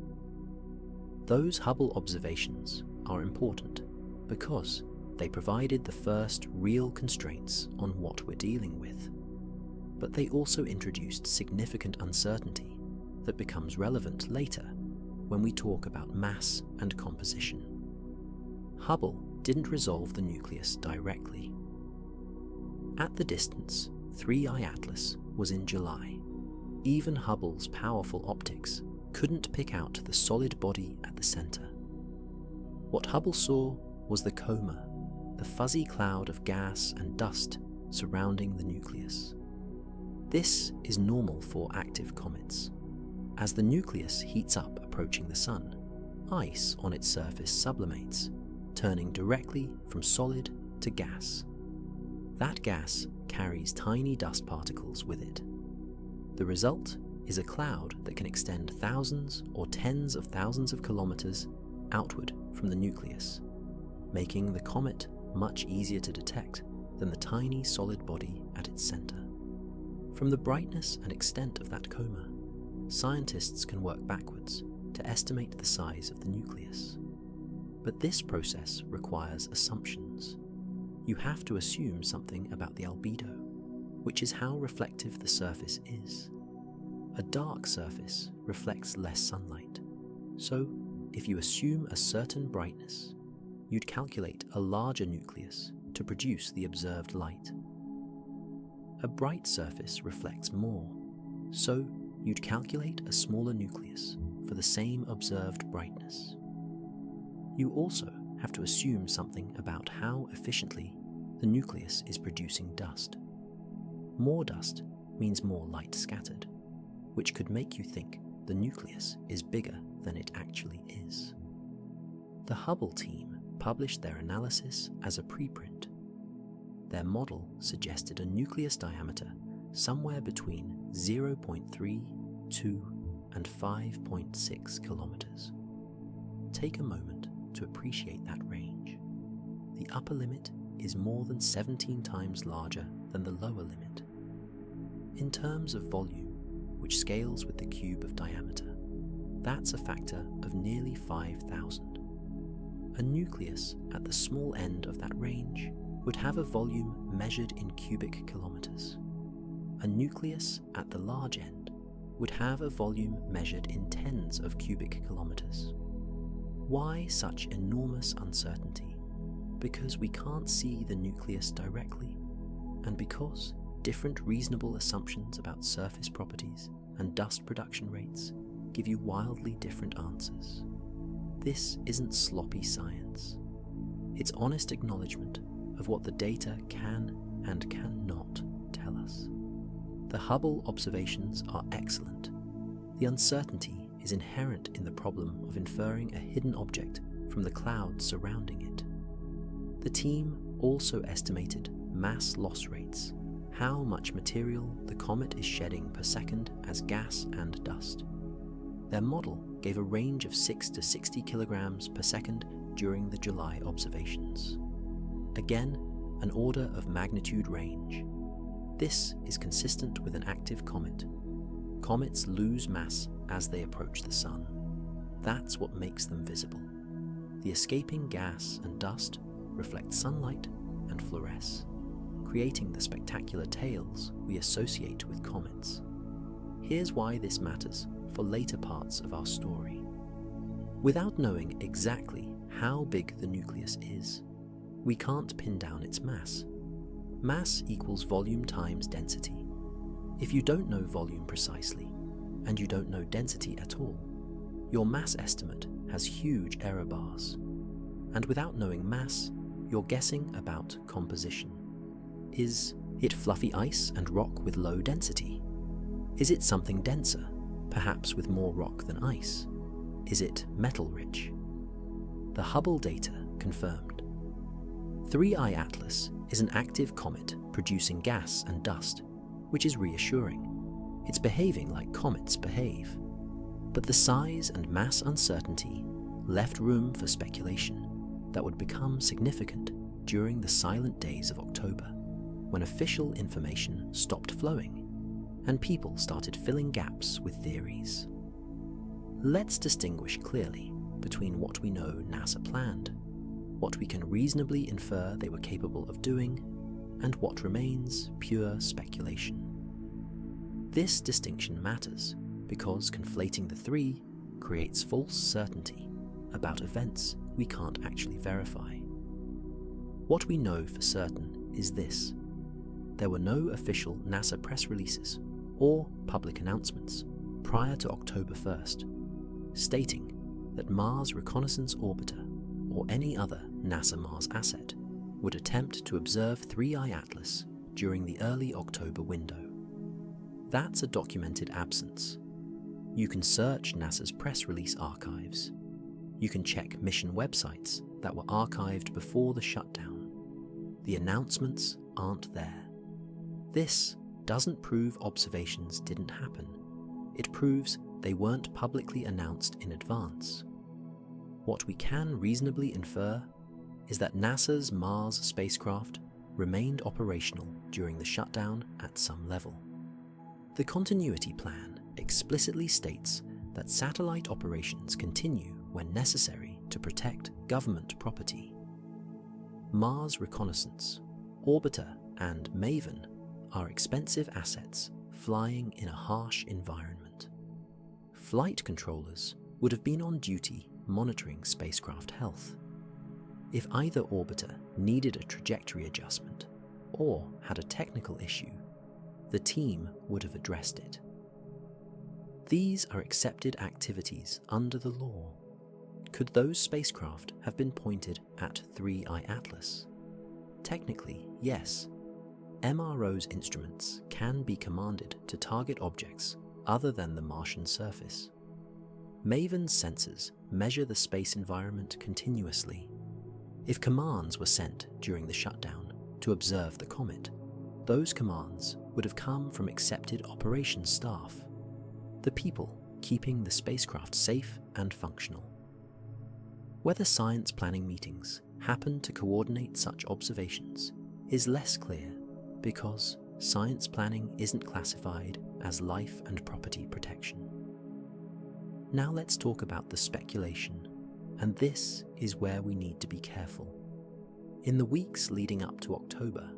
Those Hubble observations are important because they provided the first real constraints on what we're dealing with. But they also introduced significant uncertainty that becomes relevant later when we talk about mass and composition. Hubble didn't resolve the nucleus directly. At the distance 3I Atlas was in July, even Hubble's powerful optics couldn't pick out the solid body at the center. What Hubble saw was the coma, the fuzzy cloud of gas and dust surrounding the nucleus. This is normal for active comets. As the nucleus heats up approaching the Sun, ice on its surface sublimates, turning directly from solid to gas. That gas carries tiny dust particles with it. The result is a cloud that can extend thousands or tens of thousands of kilometers outward from the nucleus, making the comet much easier to detect than the tiny solid body at its center. From the brightness and extent of that coma, scientists can work backwards to estimate the size of the nucleus. But this process requires assumptions. You have to assume something about the albedo, which is how reflective the surface is. A dark surface reflects less sunlight, so if you assume a certain brightness, you'd calculate a larger nucleus to produce the observed light. A bright surface reflects more, so you'd calculate a smaller nucleus for the same observed brightness. You also have to assume something about how efficiently the nucleus is producing dust. More dust means more light scattered, which could make you think the nucleus is bigger than it actually is. The Hubble team published their analysis as a preprint. Their model suggested a nucleus diameter somewhere between 0.3, 2, and 5.6 kilometers. Take a moment to appreciate that range. The upper limit is more than 17 times larger than the lower limit. In terms of volume, which scales with the cube of diameter, that's a factor of nearly 5,000. A nucleus at the small end of that range would have a volume measured in cubic kilometers. A nucleus at the large end would have a volume measured in tens of cubic kilometers. Why such enormous uncertainty? Because we can't see the nucleus directly, and because different reasonable assumptions about surface properties and dust production rates give you wildly different answers. This isn't sloppy science. It's honest acknowledgement of what the data can and cannot tell us. The Hubble observations are excellent. The uncertainty is inherent in the problem of inferring a hidden object from the clouds surrounding it. The team also estimated mass loss rates, how much material the comet is shedding per second as gas and dust. Their model gave a range of 6 to 60 kilograms per second during the July observations. Again, an order of magnitude range. This is consistent with an active comet. Comets lose mass as they approach the Sun. That's what makes them visible. The escaping gas and dust reflect sunlight and fluoresce, creating the spectacular tails we associate with comets. Here's why this matters for later parts of our story. Without knowing exactly how big the nucleus is, we can't pin down its mass. Mass equals volume times density. If you don't know volume precisely, and you don't know density at all, your mass estimate has huge error bars. And without knowing mass, you're guessing about composition. Is it fluffy ice and rock with low density? Is it something denser, perhaps with more rock than ice? Is it metal-rich? The Hubble data confirmed. 3I Atlas is an active comet producing gas and dust, which is reassuring. It's behaving like comets behave. But the size and mass uncertainty left room for speculation that would become significant during the silent days of October, when official information stopped flowing and people started filling gaps with theories. Let's distinguish clearly between what we know NASA planned, what we can reasonably infer they were capable of doing, and what remains pure speculation. This distinction matters because conflating the three creates false certainty about events we can't actually verify. What we know for certain is this: there were no official NASA press releases or public announcements prior to October 1st, stating that Mars Reconnaissance Orbiter or any other NASA Mars asset would attempt to observe 3I Atlas during the early October window. That's a documented absence. You can search NASA's press release archives. You can check mission websites that were archived before the shutdown. The announcements aren't there. This doesn't prove observations didn't happen. It proves they weren't publicly announced in advance. What we can reasonably infer is that NASA's Mars spacecraft remained operational during the shutdown at some level. The continuity plan explicitly states that satellite operations continue when necessary to protect government property. Mars Reconnaissance, Orbiter, and Maven are expensive assets flying in a harsh environment. Flight controllers would have been on duty monitoring spacecraft health. If either orbiter needed a trajectory adjustment or had a technical issue, the team would have addressed it. These are accepted activities under the law. Could those spacecraft have been pointed at 3I Atlas? Technically, yes. MRO's instruments can be commanded to target objects other than the Martian surface. Maven's sensors measure the space environment continuously. If commands were sent during the shutdown to observe the comet, those commands would have come from accepted operations staff, the people keeping the spacecraft safe and functional. Whether science planning meetings happen to coordinate such observations is less clear because science planning isn't classified as life and property protection. Now let's talk about the speculation, and this is where we need to be careful. In the weeks leading up to October,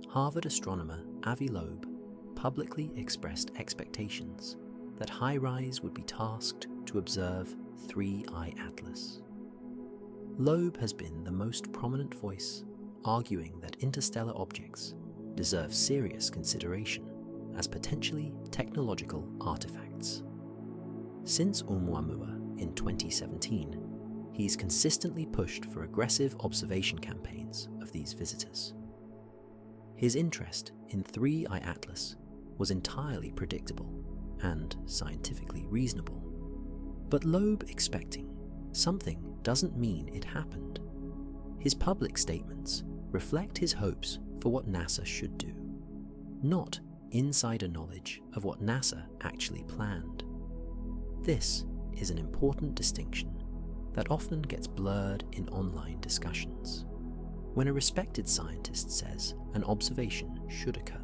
Harvard astronomer Avi Loeb publicly expressed expectations that HiRISE would be tasked to observe 3I Atlas. Loeb has been the most prominent voice arguing that interstellar objects deserve serious consideration as potentially technological artifacts. Since Oumuamua in 2017, he's consistently pushed for aggressive observation campaigns of these visitors. His interest in 3I Atlas was entirely predictable and scientifically reasonable. But Loeb expecting something doesn't mean it happened. His public statements reflect his hopes for what NASA should do, not insider knowledge of what NASA actually planned. This is an important distinction that often gets blurred in online discussions. When a respected scientist says an observation should occur,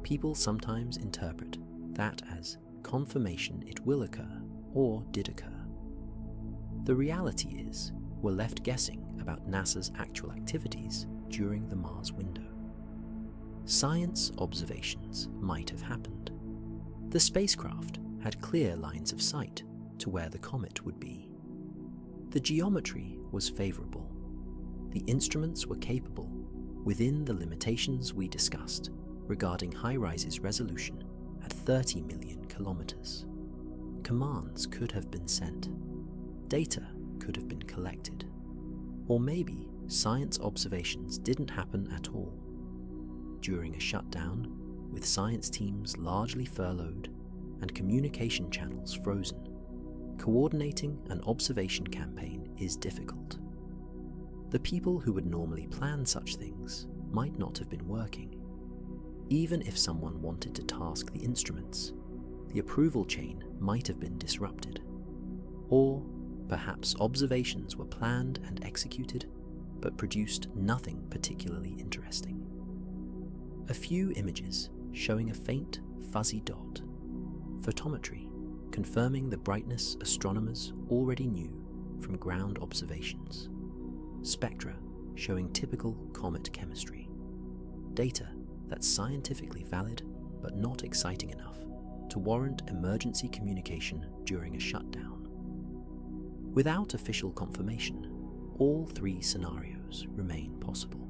people sometimes interpret that as confirmation it will occur or did occur. The reality is, we're left guessing about NASA's actual activities during the Mars window. Science observations might have happened. The spacecraft had clear lines of sight to where the comet would be. The geometry was favorable. The instruments were capable within the limitations we discussed regarding HiRISE's resolution at 30 million kilometers. Commands could have been sent. Data could have been collected. Or maybe science observations didn't happen at all. During a shutdown, with science teams largely furloughed and communication channels frozen, coordinating an observation campaign is difficult. The people who would normally plan such things might not have been working. Even if someone wanted to task the instruments, the approval chain might have been disrupted. Or perhaps observations were planned and executed, but produced nothing particularly interesting. A few images showing a faint, fuzzy dot. Photometry, confirming the brightness astronomers already knew from ground observations. Spectra, showing typical comet chemistry. Data that's scientifically valid, but not exciting enough to warrant emergency communication during a shutdown. Without official confirmation, all three scenarios remain possible.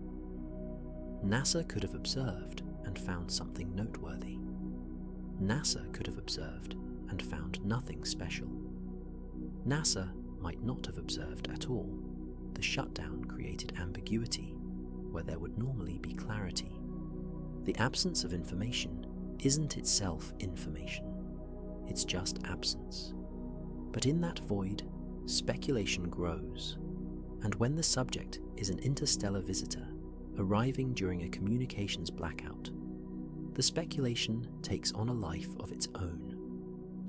NASA could have observed and found something noteworthy. NASA could have observed and found nothing special. NASA might not have observed at all. The shutdown created ambiguity where there would normally be clarity. The absence of information isn't itself information. It's just absence. But in that void, speculation grows. And when the subject is an interstellar visitor arriving during a communications blackout, the speculation takes on a life of its own.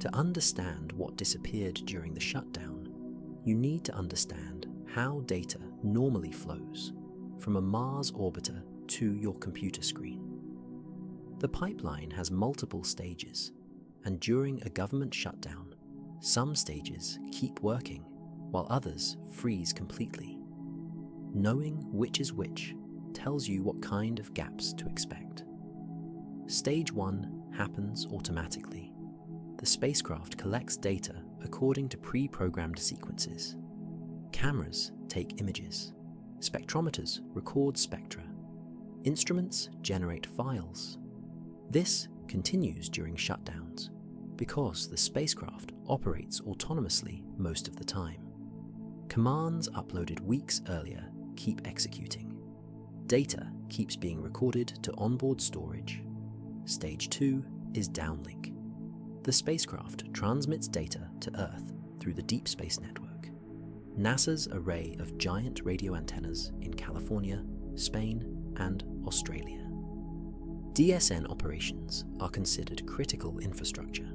To understand what disappeared during the shutdown, you need to understand how data normally flows from a Mars orbiter to your computer screen. The pipeline has multiple stages, and during a government shutdown, some stages keep working while others freeze completely. Knowing which is which tells you what kind of gaps to expect. Stage 1 happens automatically. The spacecraft collects data according to pre-programmed sequences. Cameras take images. Spectrometers record spectra. Instruments generate files. This continues during shutdowns because the spacecraft operates autonomously most of the time. Commands uploaded weeks earlier keep executing. Data keeps being recorded to onboard storage. Stage 2 is downlink. The spacecraft transmits data to Earth through the Deep Space Network, NASA's array of giant radio antennas in California, Spain, and Australia. DSN operations are considered critical infrastructure.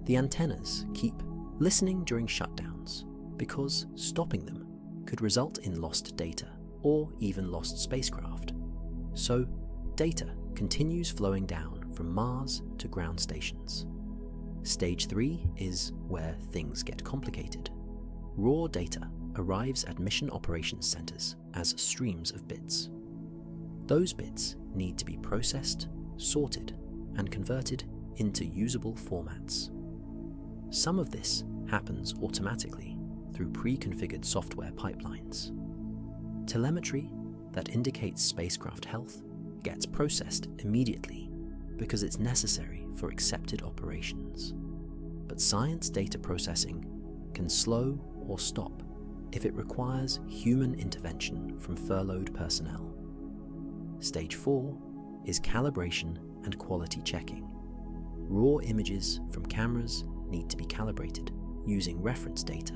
The antennas keep listening during shutdowns because stopping them could result in lost data or even lost spacecraft. So, data continues flowing down from Mars to ground stations. Stage 3 is where things get complicated. Raw data arrives at mission operations centers as streams of bits. Those bits need to be processed, sorted, and converted into usable formats. Some of this happens automatically through pre-configured software pipelines. Telemetry that indicates spacecraft health gets processed immediately because it's necessary for accepted operations. But science data processing can slow or stop if it requires human intervention from furloughed personnel. Stage 4 is calibration and quality checking. Raw images from cameras need to be calibrated using reference data.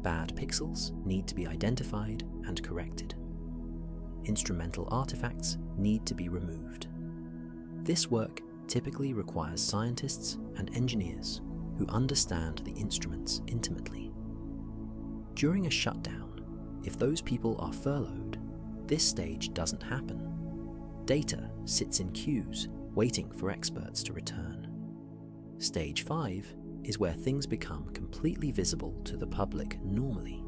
Bad pixels need to be identified and corrected. instrumental artifacts need to be removed. This work typically requires scientists and engineers who understand the instruments intimately. During a shutdown, if those people are furloughed, this stage doesn't happen. Data sits in queues, waiting for experts to return. Stage 5 is where things become completely visible to the public normally.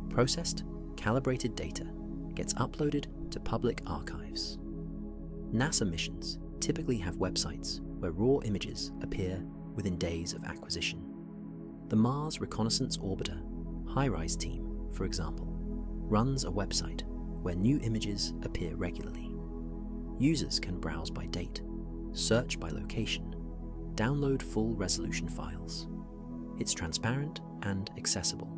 Processed, calibrated data gets uploaded to public archives. NASA missions typically have websites where raw images appear within days of acquisition. The Mars Reconnaissance Orbiter HiRISE team, for example, runs a website where new images appear regularly. Users can browse by date, search by location, download full resolution files. It's transparent and accessible.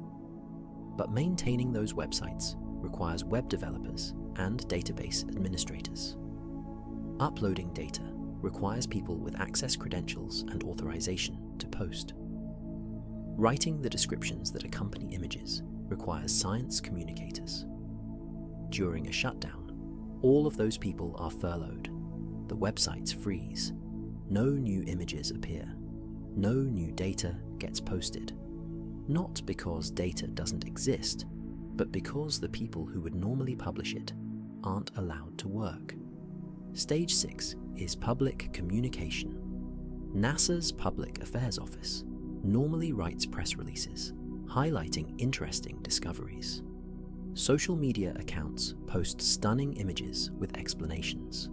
But maintaining those websites requires web developers and database administrators. Uploading data requires people with access credentials and authorization to post. Writing the descriptions that accompany images requires science communicators. During a shutdown, all of those people are furloughed. The websites freeze. No new images appear. No new data gets posted. Not because data doesn't exist, but because the people who would normally publish it aren't allowed to work. Stage 6 is public communication. NASA's Public Affairs Office normally writes press releases highlighting interesting discoveries. Social media accounts post stunning images with explanations.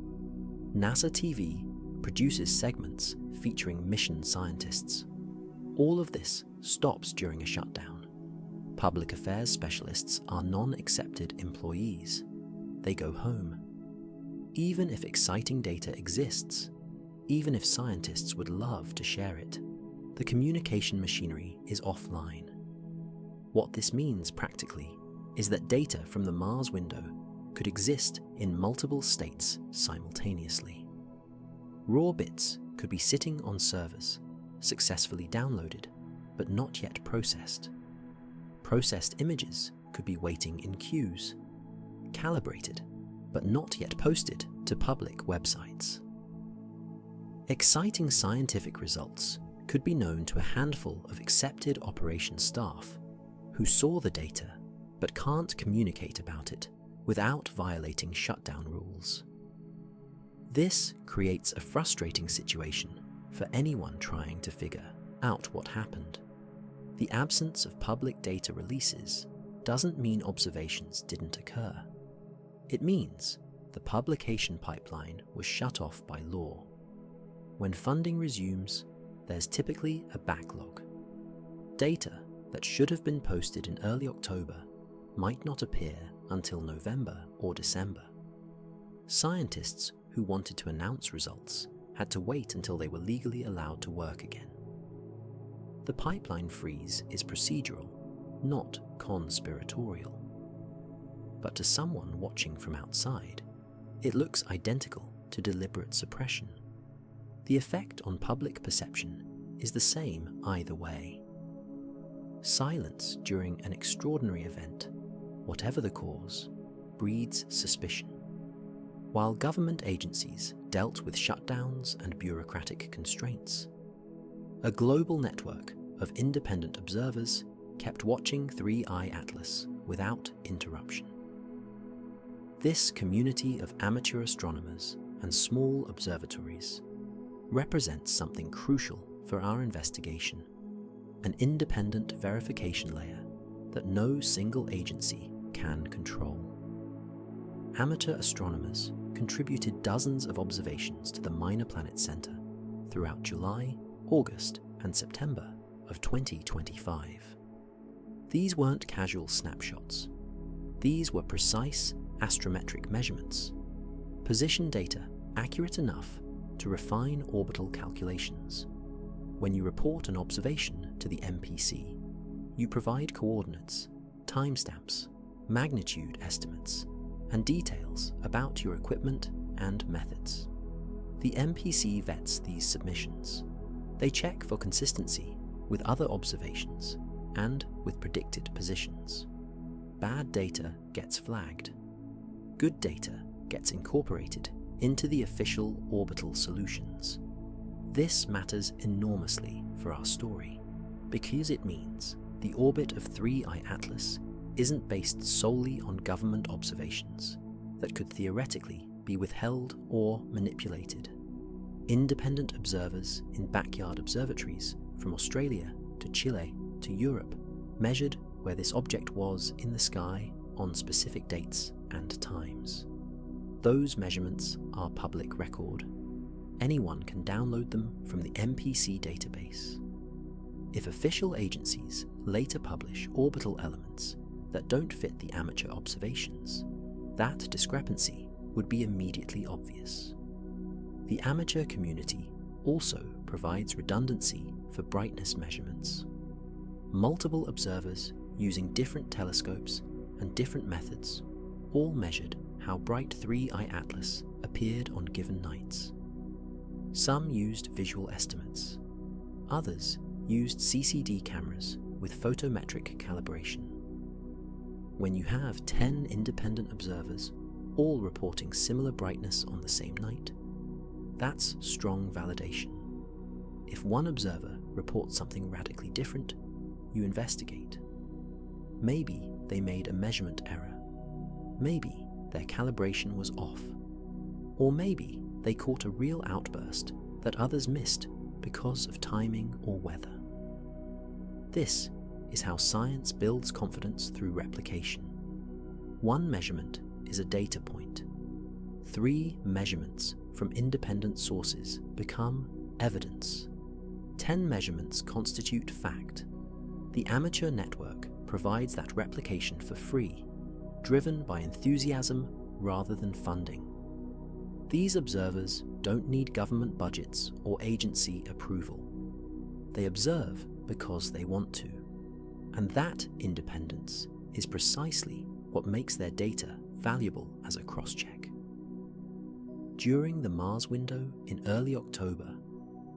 NASA TV produces segments featuring mission scientists. All of this stops during a shutdown. Public affairs specialists are non-accepted employees. They go home. Even if exciting data exists, even if scientists would love to share it, the communication machinery is offline. What this means practically is that data from the Mars window could exist in multiple states simultaneously. Raw bits could be sitting on servers, successfully downloaded, but not yet processed. Processed images could be waiting in queues, calibrated, but not yet posted to public websites. Exciting scientific results could be known to a handful of accepted operations staff who saw the data but can't communicate about it without violating shutdown rules. This creates a frustrating situation for anyone trying to figure out what happened. The absence of public data releases doesn't mean observations didn't occur. It means the publication pipeline was shut off by law. When funding resumes, there's typically a backlog. Data that should have been posted in early October might not appear until November or December. Scientists who wanted to announce results had to wait until they were legally allowed to work again. The pipeline freeze is procedural, not conspiratorial. But to someone watching from outside, it looks identical to deliberate suppression. The effect on public perception is the same either way. Silence during an extraordinary event, whatever the cause, breeds suspicion. While government agencies dealt with shutdowns and bureaucratic constraints, a global network of independent observers kept watching 3i Atlas without interruption. This community of amateur astronomers and small observatories represents something crucial for our investigation, an independent verification layer that no single agency can control. Amateur astronomers contributed dozens of observations to the Minor Planet Center throughout July, August, and September of 2025. These weren't casual snapshots. These were precise astrometric measurements, position data accurate enough to refine orbital calculations. When you report an observation to the MPC, you provide coordinates, timestamps, magnitude estimates, and details about your equipment and methods. The MPC vets these submissions. They check for consistency with other observations and with predicted positions. Bad data gets flagged. good data gets incorporated into the official orbital solutions. This matters enormously for our story, because it means the orbit of 3I Atlas isn't based solely on government observations that could theoretically be withheld or manipulated. Independent observers in backyard observatories from Australia to Chile to Europe measured where this object was in the sky on specific dates and times. Those measurements are public record. Anyone can download them from the MPC database. If official agencies later publish orbital elements that don't fit the amateur observations, that discrepancy would be immediately obvious. The amateur community also provides redundancy for brightness measurements. Multiple observers using different telescopes and different methods all measured how bright 3I Atlas appeared on given nights. Some used visual estimates. Others used CCD cameras with photometric calibration. When you have 10 independent observers all reporting similar brightness on the same night, that's strong validation. If one observer reports something radically different, you investigate. Maybe they made a measurement error. Maybe their calibration was off. Or maybe they caught a real outburst that others missed because of timing or weather. This is how science builds confidence through replication. One measurement is a data point. 3 measurements from independent sources become evidence. 10 measurements constitute fact. The amateur network provides that replication for free, driven by enthusiasm rather than funding. These observers don't need government budgets or agency approval. They observe because they want to. And that independence is precisely what makes their data valuable as a cross-check. During the Mars window in early October,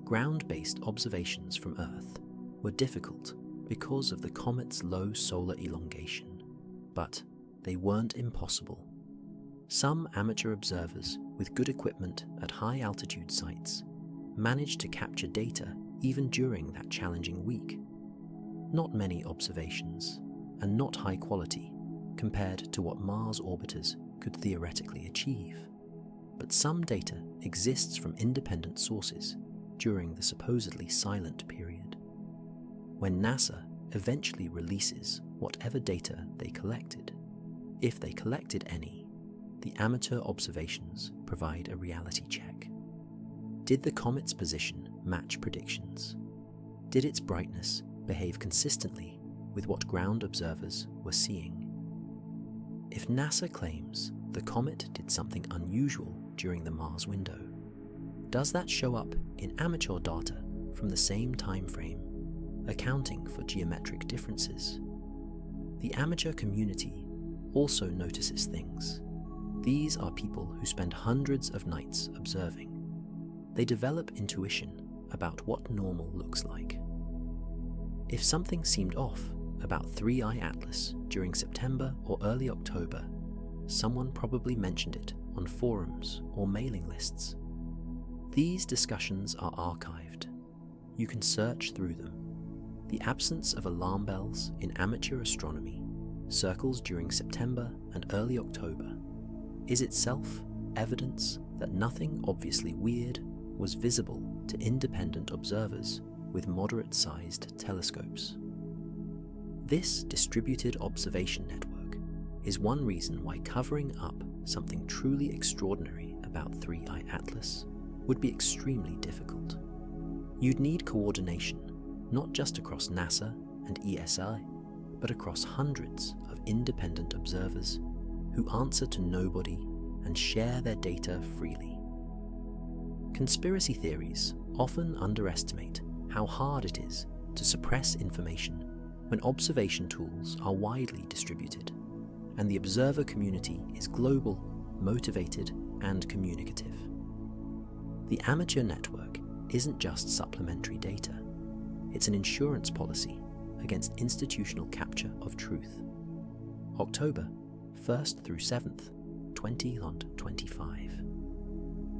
ground-based observations from Earth were difficult because of the comet's low solar elongation, but they weren't impossible. Some amateur observers with good equipment at high-altitude sites managed to capture data even during that challenging week. Not many observations, and not high quality compared to what Mars orbiters could theoretically achieve. But some data exists from independent sources during the supposedly silent period. When NASA eventually releases whatever data they collected, if they collected any, the amateur observations provide a reality check. Did the comet's position match predictions? Did its brightness behave consistently with what ground observers were seeing? If NASA claims the comet did something unusual during the Mars window, does that show up in amateur data from the same time frame, accounting for geometric differences? The amateur community also notices things. These are people who spend hundreds of nights observing. They develop intuition about what normal looks like. If something seemed off about 3I Atlas during September or early October, someone probably mentioned it on forums or mailing lists. These discussions are archived. You can search through them. The absence of alarm bells in amateur astronomy, circles during September and early October, is itself evidence that nothing obviously weird was visible to independent observers with moderate-sized telescopes. This distributed observation network is one reason why covering up something truly extraordinary about 3I Atlas would be extremely difficult. You'd need coordination, not just across NASA and ESI, but across hundreds of independent observers who answer to nobody and share their data freely. Conspiracy theories often underestimate how hard it is to suppress information when observation tools are widely distributed, and the observer community is global, motivated, and communicative. The amateur network isn't just supplementary data, it's an insurance policy against institutional capture of truth. October 1st through 7th, 2025.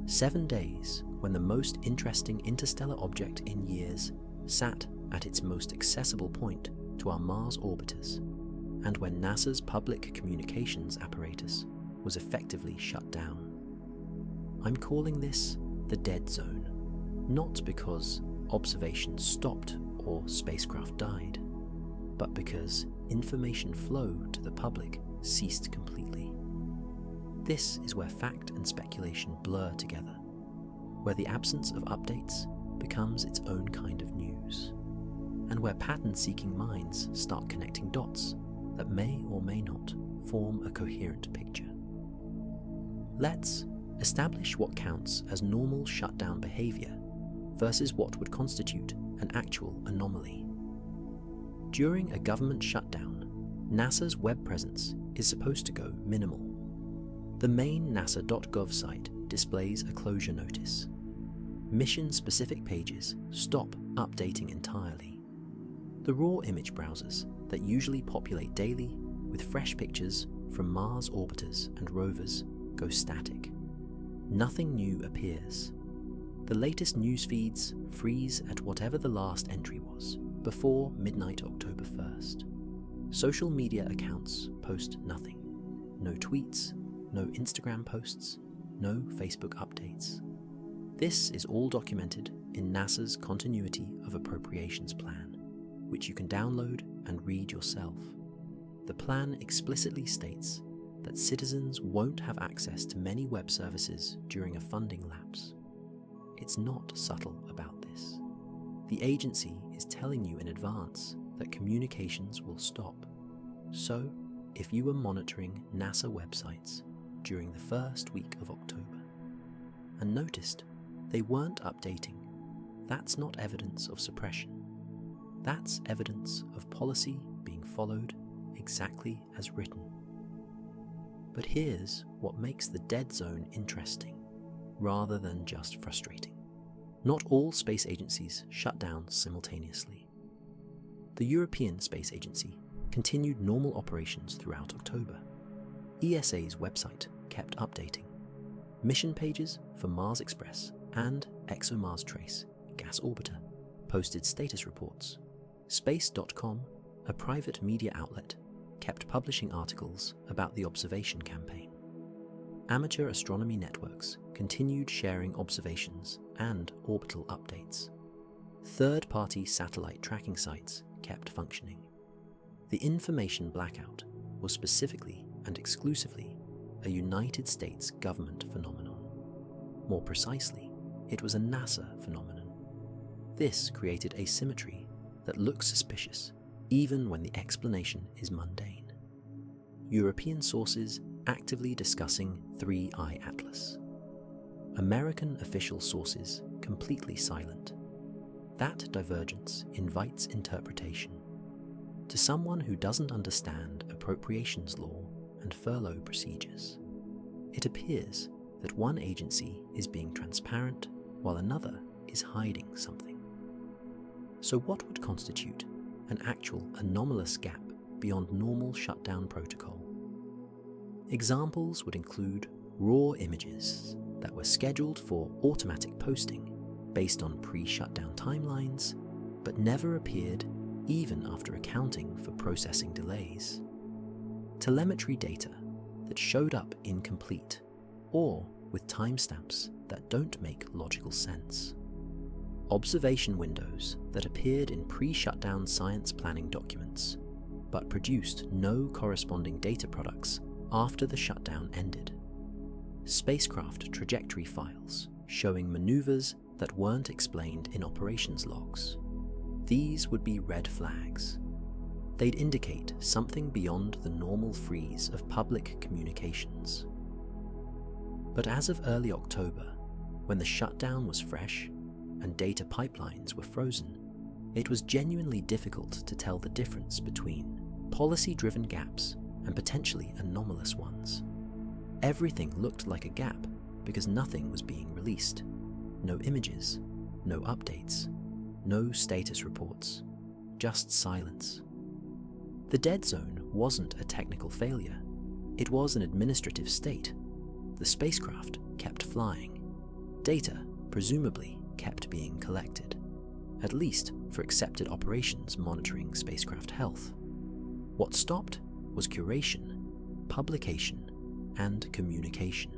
7 days when the most interesting interstellar object in years sat at its most accessible point to our Mars orbiters, and when NASA's public communications apparatus was effectively shut down. I'm calling this the dead zone, not because observations stopped or spacecraft died, but because information flow to the public ceased completely. This is where fact and speculation blur together, where the absence of updates becomes its own kind of news, and where pattern-seeking minds start connecting dots that may or may not form a coherent picture. Let's establish what counts as normal shutdown behavior versus what would constitute an actual anomaly. During a government shutdown, NASA's web presence is supposed to go minimal. The main nasa.gov site displays a closure notice. Mission-specific pages stop updating entirely. The raw image browsers that usually populate daily with fresh pictures from Mars orbiters and rovers go static. Nothing new appears. The latest news feeds freeze at whatever the last entry was, before midnight October 1st. Social media accounts post nothing. No tweets, no Instagram posts, no Facebook updates. This is all documented in NASA's Continuity of Appropriations Plan, which you can download and read yourself. The plan explicitly states that citizens won't have access to many web services during a funding lapse. It's not subtle about this. The agency is telling you in advance that communications will stop. So, if you were monitoring NASA websites during the first week of October and noticed they weren't updating, that's not evidence of suppression. That's evidence of policy being followed exactly as written. But here's what makes the dead zone interesting, rather than just frustrating. Not all space agencies shut down simultaneously. The European Space Agency continued normal operations throughout October. ESA's website kept updating. Mission pages for Mars Express and ExoMars Trace gas orbiter posted status reports. Space.com, a private media outlet, kept publishing articles about the observation campaign. Amateur astronomy networks continued sharing observations and orbital updates. Third-party satellite tracking sites kept functioning. The information blackout was specifically and exclusively a United States government phenomenon. More precisely, it was a NASA phenomenon. This created asymmetry that looks suspicious even when the explanation is mundane. European sources actively discussing 3i Atlas. American official sources completely silent. That divergence invites interpretation. To someone who doesn't understand appropriations law and furlough procedures, it appears that one agency is being transparent while another is hiding something. So what would constitute an actual anomalous gap beyond normal shutdown protocol? Examples would include raw images that were scheduled for automatic posting based on pre-shutdown timelines, but never appeared even after accounting for processing delays. Telemetry data that showed up incomplete or with timestamps that don't make logical sense. Observation windows that appeared in pre-shutdown science planning documents, but produced no corresponding data products after the shutdown ended. Spacecraft trajectory files showing maneuvers that weren't explained in operations logs. These would be red flags. They'd indicate something beyond the normal freeze of public communications. But as of early October, when the shutdown was fresh and data pipelines were frozen, it was genuinely difficult to tell the difference between policy-driven gaps and potentially anomalous ones. Everything looked like a gap because nothing was being released. No images, no updates, no status reports, just silence. The dead zone wasn't a technical failure. It was an administrative state the spacecraft kept flying. Data presumably kept being collected, at least for accepted operations monitoring spacecraft health. What stopped was curation, publication, and communication.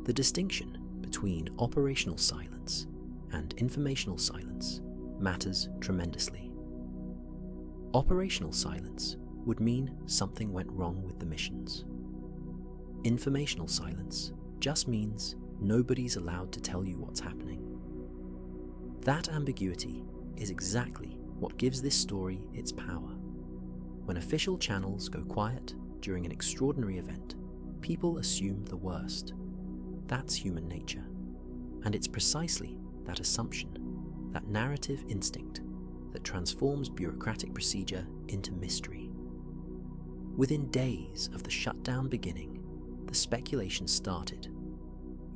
The distinction between operational silence and informational silence matters tremendously. Operational silence would mean something went wrong with the missions. Informational silence just means nobody's allowed to tell you what's happening. That ambiguity is exactly what gives this story its power. When official channels go quiet during an extraordinary event, people assume the worst. That's human nature. And it's precisely that assumption, that narrative instinct, that transforms bureaucratic procedure into mystery. Within days of the shutdown beginning, the speculation started.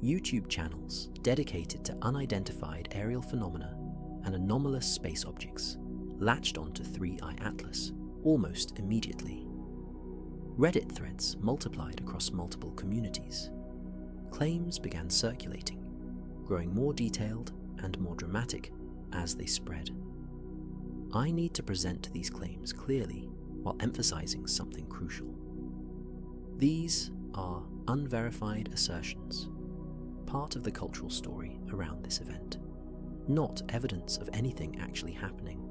YouTube channels dedicated to unidentified aerial phenomena and anomalous space objects latched onto 3i Atlas almost immediately. Reddit threads multiplied across multiple communities. Claims began circulating, growing more detailed and more dramatic as they spread. I need to present these claims clearly while emphasizing something crucial. These are unverified assertions, part of the cultural story around this event, not evidence of anything actually happening.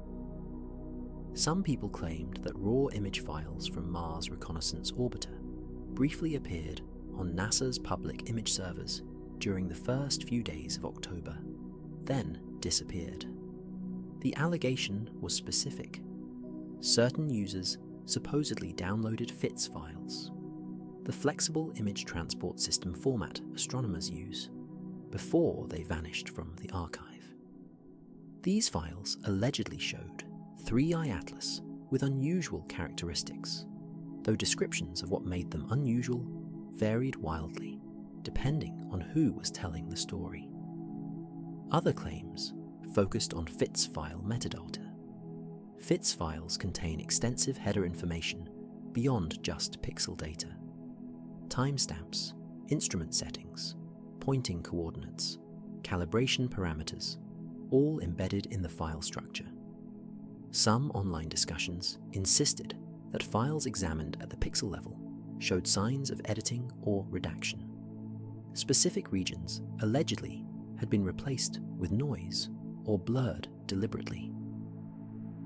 Some people claimed that raw image files from Mars Reconnaissance Orbiter briefly appeared on NASA's public image servers during the first few days of October, then disappeared. The allegation was specific. Certain users supposedly downloaded FITS files, the flexible image transport system format astronomers use, before they vanished from the archive. These files allegedly showed 3i Atlas with unusual characteristics, though descriptions of what made them unusual varied wildly, depending on who was telling the story. Other claims focused on FITS file metadata. FITS files contain extensive header information beyond just pixel data. Timestamps, instrument settings, pointing coordinates, calibration parameters, all embedded in the file structure. Some online discussions insisted that files examined at the pixel level showed signs of editing or redaction. Specific regions allegedly had been replaced with noise or blurred deliberately.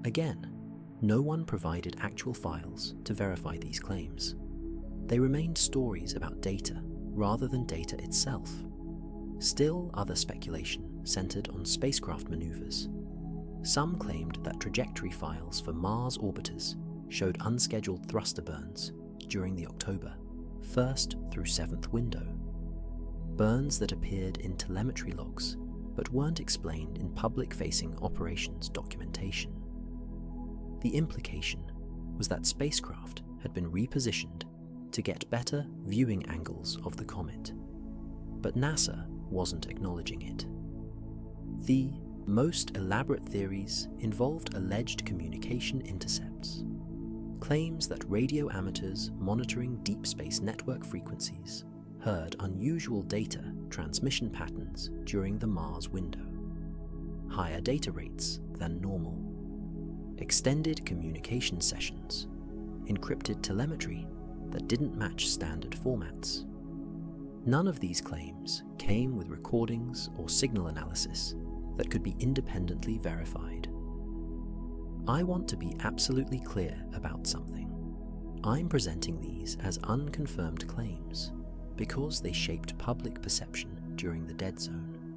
Again, no one provided actual files to verify these claims. They remained stories about data rather than data itself. Still, other speculation centered on spacecraft maneuvers. Some claimed that trajectory files for Mars orbiters showed unscheduled thruster burns during the October 1st through 7th window. Burns that appeared in telemetry logs but weren't explained in public-facing operations documentation. The implication was that spacecraft had been repositioned to get better viewing angles of the comet, but NASA wasn't acknowledging it. The most elaborate theories involved alleged communication intercepts, claims that radio amateurs monitoring deep space network frequencies heard unusual data transmission patterns during the Mars window, higher data rates than normal, extended communication sessions, encrypted telemetry that didn't match standard formats. None of these claims came with recordings or signal analysis that could be independently verified. I want to be absolutely clear about something. I'm presenting these as unconfirmed claims because they shaped public perception during the dead zone.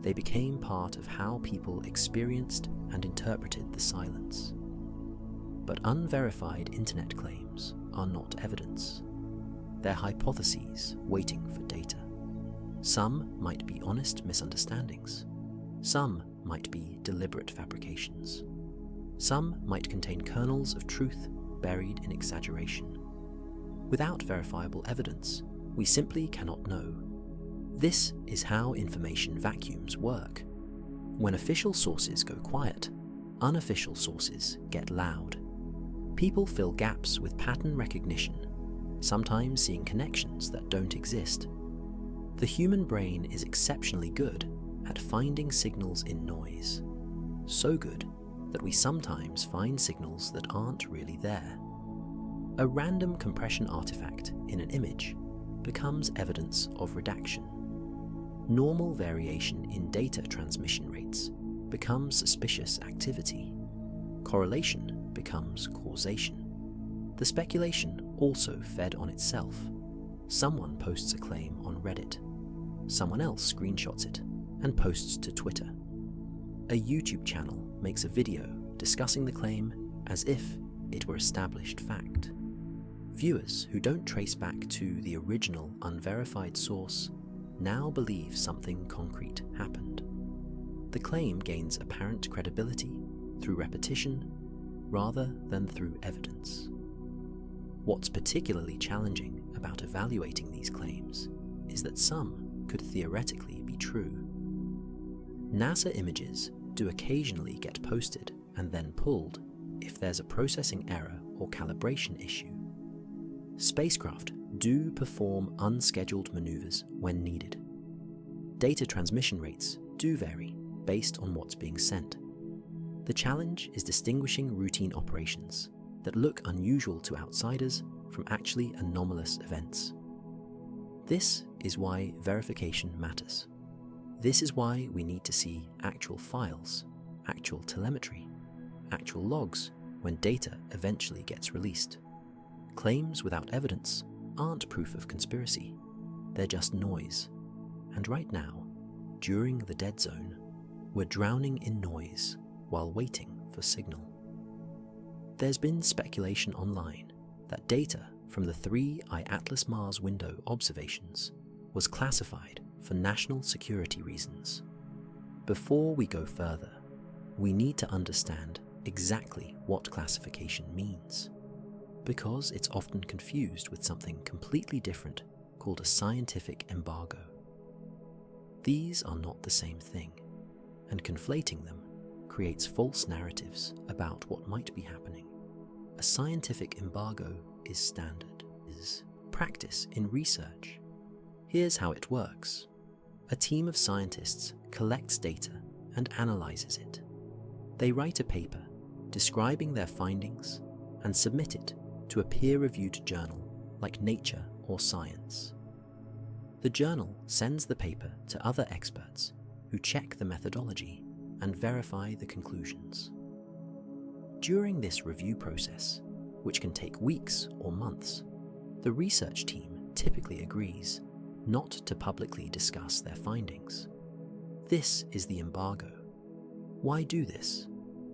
They became part of how people experienced and interpreted the silence. But unverified internet claims are not evidence. They're hypotheses waiting for data. Some might be honest misunderstandings. Some might be deliberate fabrications. Some might contain kernels of truth buried in exaggeration. Without verifiable evidence, we simply cannot know. This is how information vacuums work. When official sources go quiet, unofficial sources get loud. People fill gaps with pattern recognition, sometimes seeing connections that don't exist, The human brain is exceptionally good at finding signals in noise. So good that we sometimes find signals that aren't really there. A random compression artifact in an image becomes evidence of redaction. Normal variation in data transmission rates becomes suspicious activity. Correlation becomes causation. The speculation also fed on itself. Someone posts a claim on Reddit. Someone else screenshots it and posts to Twitter. A YouTube channel makes a video discussing the claim as if it were established fact. Viewers who don't trace back to the original unverified source now believe something concrete happened. The claim gains apparent credibility through repetition rather than through evidence. What's particularly challenging about evaluating these claims is that some could theoretically be true. NASA images do occasionally get posted and then pulled if there's a processing error or calibration issue. Spacecraft do perform unscheduled maneuvers when needed. Data transmission rates do vary based on what's being sent. The challenge is distinguishing routine operations that look unusual to outsiders from actually anomalous events. This is why verification matters. This is why we need to see actual files, actual telemetry, actual logs when data eventually gets released. Claims without evidence aren't proof of conspiracy, they're just noise. And right now, during the dead zone, we're drowning in noise while waiting for signal. There's been speculation online that data from the 3 iAtlas Mars window observations was classified for national security reasons. Before we go further, we need to understand exactly what classification means, because it's often confused with something completely different called a scientific embargo. These are not the same thing, and conflating them creates false narratives about what might be happening. A scientific embargo is standard, is practice in research. Here's how it works. A team of scientists collects data and analyzes it. They write a paper describing their findings and submit it to a peer-reviewed journal like Nature or Science. The journal sends the paper to other experts who check the methodology and verify the conclusions. During this review process, which can take weeks or months, the research team typically agrees not to publicly discuss their findings. This is the embargo. Why do this?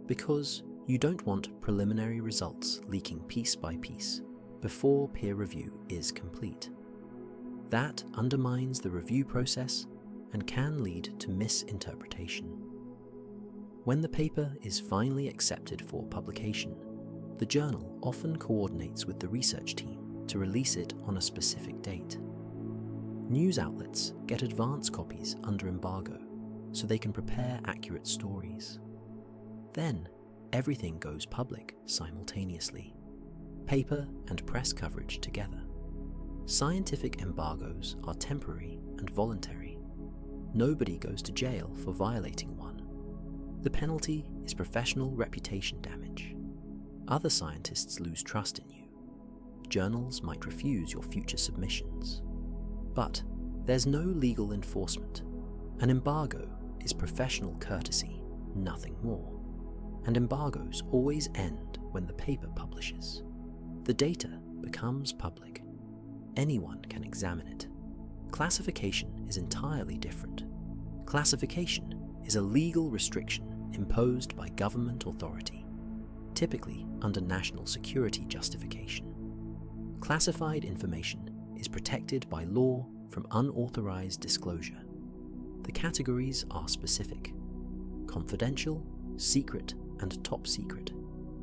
Because you don't want preliminary results leaking piece by piece before peer review is complete. That undermines the review process and can lead to misinterpretation. When the paper is finally accepted for publication, the journal often coordinates with the research team to release it on a specific date. News outlets get advance copies under embargo so they can prepare accurate stories. Then, everything goes public simultaneously, paper and press coverage together. Scientific embargoes are temporary and voluntary. Nobody goes to jail for violating one. The penalty is professional reputation damage. Other scientists lose trust in you. Journals might refuse your future submissions. But there's no legal enforcement. An embargo is professional courtesy, nothing more. And embargoes always end when the paper publishes. The data becomes public. Anyone can examine it. Classification is entirely different. Classification is a legal restriction imposed by government authority, typically under national security justification. Classified information is protected by law from unauthorized disclosure. The categories are specific: confidential, secret, and top secret,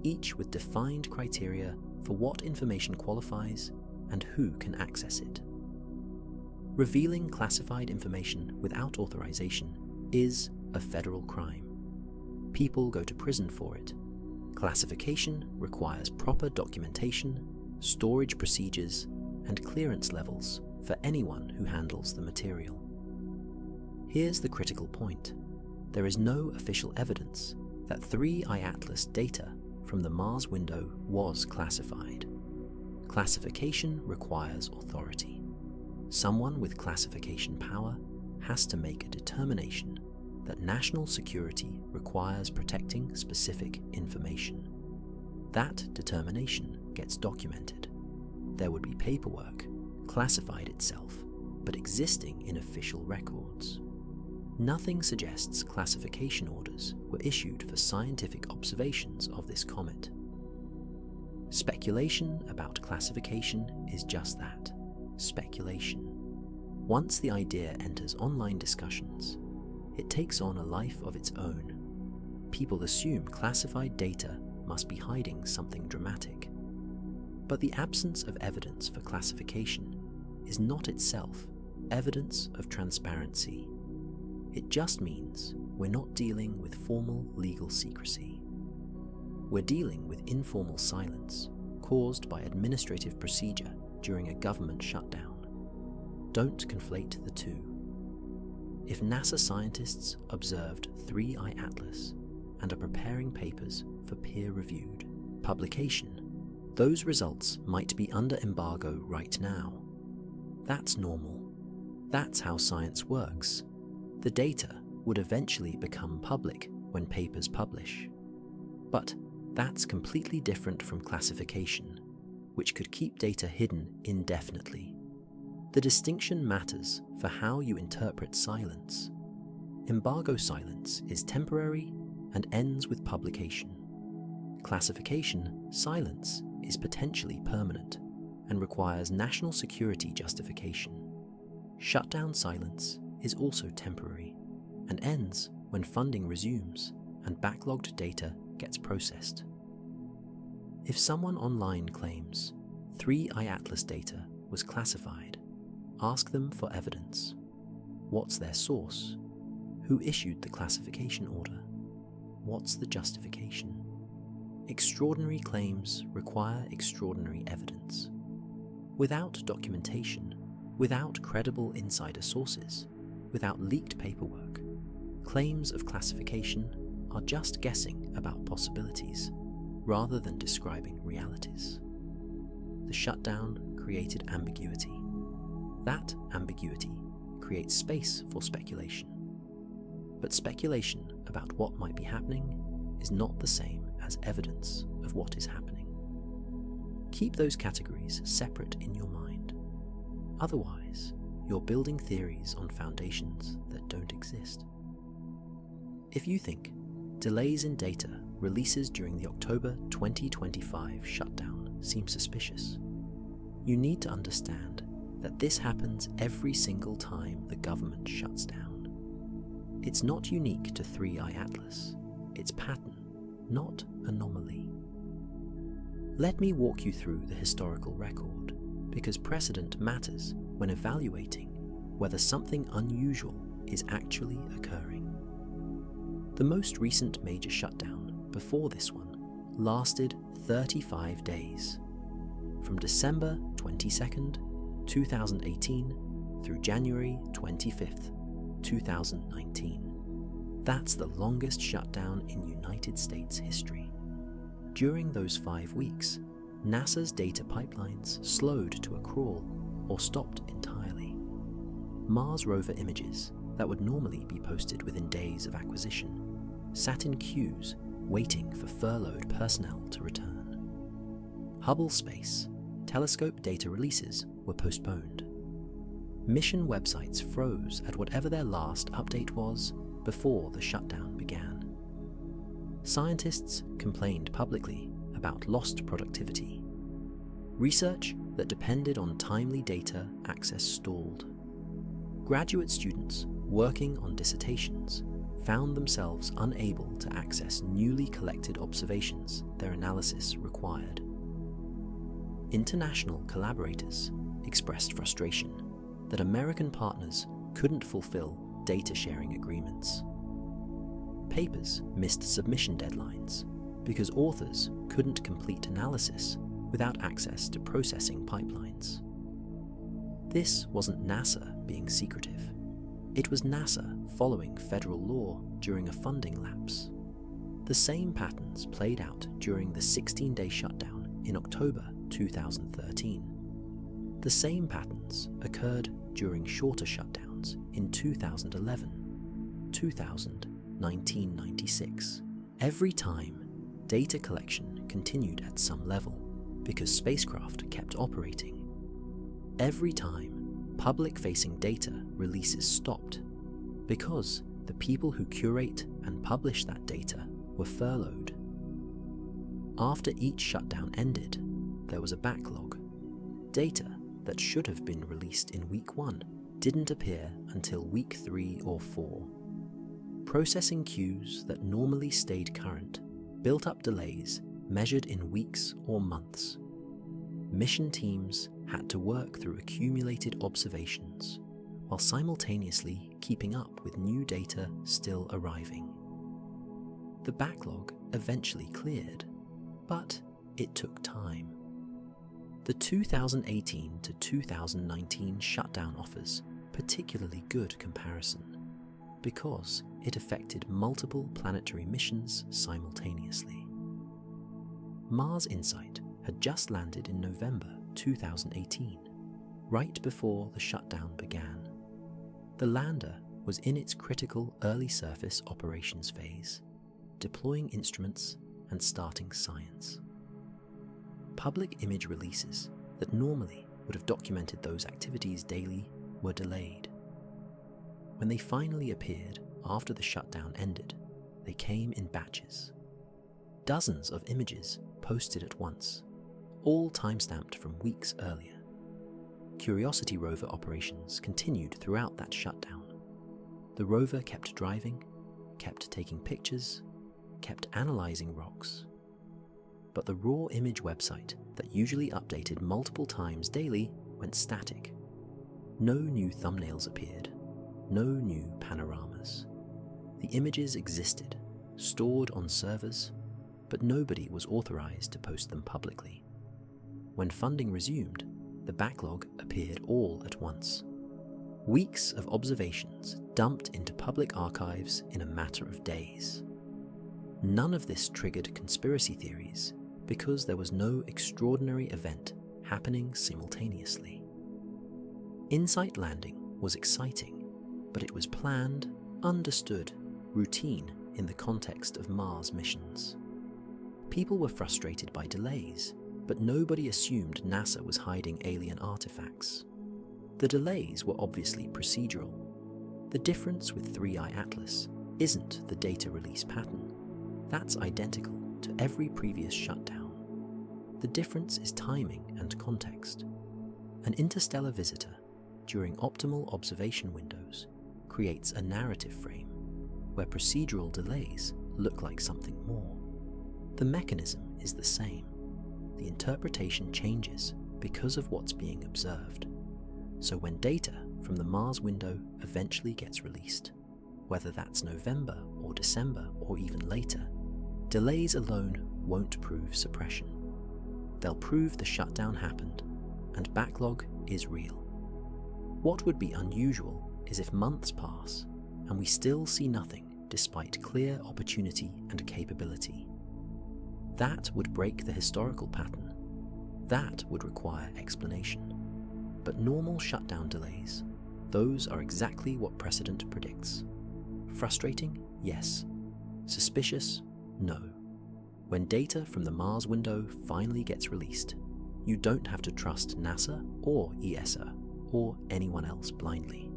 each with defined criteria for what information qualifies and who can access it. Revealing classified information without authorization is a federal crime. People go to prison for it. Classification requires proper documentation, storage procedures, and clearance levels for anyone who handles the material. Here's the critical point. There is no official evidence that 3I Atlas data from the Mars window was classified. Classification requires authority. Someone with classification power has to make a determination that national security requires protecting specific information. That determination gets documented. There would be paperwork, classified itself, but existing in official records. Nothing suggests classification orders were issued for scientific observations of this comet. Speculation about classification is just that, speculation. Once the idea enters online discussions, it takes on a life of its own. People assume classified data must be hiding something dramatic. But the absence of evidence for classification is not itself evidence of transparency. It just means we're not dealing with formal legal secrecy. We're dealing with informal silence caused by administrative procedure during a government shutdown. Don't conflate the two. If NASA scientists observed 3I Atlas and are preparing papers for peer-reviewed publication, those results might be under embargo right now. That's normal. That's how science works. The data would eventually become public when papers publish. But that's completely different from classification, which could keep data hidden indefinitely. The distinction matters for how you interpret silence. Embargo silence is temporary and ends with publication. Classification silence is potentially permanent and requires national security justification. Shutdown silence is also temporary and ends when funding resumes and backlogged data gets processed. If someone online claims 3I Atlas data was classified, ask them for evidence. What's their source? Who issued the classification order? What's the justification? Extraordinary claims require extraordinary evidence. Without documentation, without credible insider sources, without leaked paperwork, claims of classification are just guessing about possibilities rather than describing realities. The shutdown created ambiguity. That ambiguity creates space for speculation. But speculation about what might be happening is not the same as evidence of what is happening. Keep those categories separate in your mind. Otherwise, you're building theories on foundations that don't exist. If you think delays in data releases during the October 2025 shutdown seem suspicious, you need to understand that this happens every single time the government shuts down. It's not unique to 3I Atlas. It's pattern, not anomaly. Let me walk you through the historical record, because precedent matters when evaluating whether something unusual is actually occurring. The most recent major shutdown before this one lasted 35 days, from December 22nd, 2018 through January 25th, 2019. That's the longest shutdown in United States history. During those 5 weeks, NASA's data pipelines slowed to a crawl or stopped entirely. Mars rover images that would normally be posted within days of acquisition sat in queues waiting for furloughed personnel to return. Hubble Space telescope data releases were postponed. Mission websites froze at whatever their last update was before the shutdown began. Scientists complained publicly about lost productivity. Research that depended on timely data access stalled. Graduate students working on dissertations found themselves unable to access newly collected observations their analysis required. International collaborators expressed frustration that American partners couldn't fulfill data sharing agreements. Papers missed submission deadlines because authors couldn't complete analysis without access to processing pipelines. This wasn't NASA being secretive. It was NASA following federal law during a funding lapse. The same patterns played out during the 16-day shutdown in October 2013. The same patterns occurred during shorter shutdowns in 2011, 2000, 1996. Every time, data collection continued at some level because spacecraft kept operating. Every time, public-facing data releases stopped because the people who curate and publish that data were furloughed. After each shutdown ended, there was a backlog. Data that should have been released in week 1 didn't appear until week 3 or 4. Processing queues that normally stayed current built up delays measured in weeks or months. Mission teams had to work through accumulated observations while simultaneously keeping up with new data still arriving. The backlog eventually cleared, but it took time. The 2018 to 2019 shutdown offers particularly good comparison because it affected multiple planetary missions simultaneously. Mars Insight had just landed in November 2018, right before the shutdown began. The lander was in its critical early surface operations phase, deploying instruments and starting science. Public image releases that normally would have documented those activities daily were delayed. When they finally appeared after the shutdown ended, they came in batches. Dozens of images posted at once, all timestamped from weeks earlier. Curiosity rover operations continued throughout that shutdown. The rover kept driving, kept taking pictures, kept analyzing rocks. But the raw image website that usually updated multiple times daily went static. No new thumbnails appeared, no new panoramas. The images existed, stored on servers, but nobody was authorized to post them publicly. When funding resumed, the backlog appeared all at once. Weeks of observations dumped into public archives in a matter of days. None of this triggered conspiracy theories because there was no extraordinary event happening simultaneously. InSight landing was exciting, but it was planned, understood, routine in the context of Mars missions. People were frustrated by delays, but nobody assumed NASA was hiding alien artifacts. The delays were obviously procedural. The difference with 3i Atlas isn't the data release pattern. That's identical to every previous shutdown. The difference is timing and context. An interstellar visitor, during optimal observation windows, creates a narrative frame where procedural delays look like something more. The mechanism is the same. The interpretation changes because of what's being observed. So when data from the Mars window eventually gets released, whether that's November or December or even later, delays alone won't prove suppression. They'll prove the shutdown happened, and backlog is real. What would be unusual is if months pass and we still see nothing despite clear opportunity and capability. That would break the historical pattern. That would require explanation. But normal shutdown delays, those are exactly what precedent predicts. Frustrating? Yes. Suspicious? No. When data from the Mars window finally gets released, you don't have to trust NASA or ESA or anyone else blindly.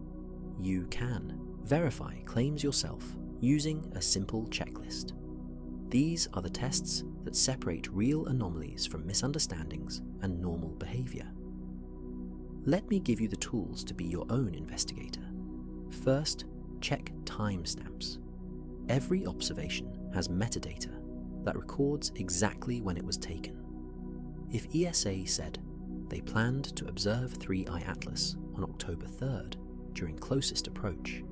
You can verify claims yourself using a simple checklist. These are the tests that separate real anomalies from misunderstandings and normal behavior. Let me give you the tools to be your own investigator. First, check timestamps. Every observation has metadata that records exactly when it was taken. If ESA said they planned to observe 3i Atlas on October 3rd during closest approach,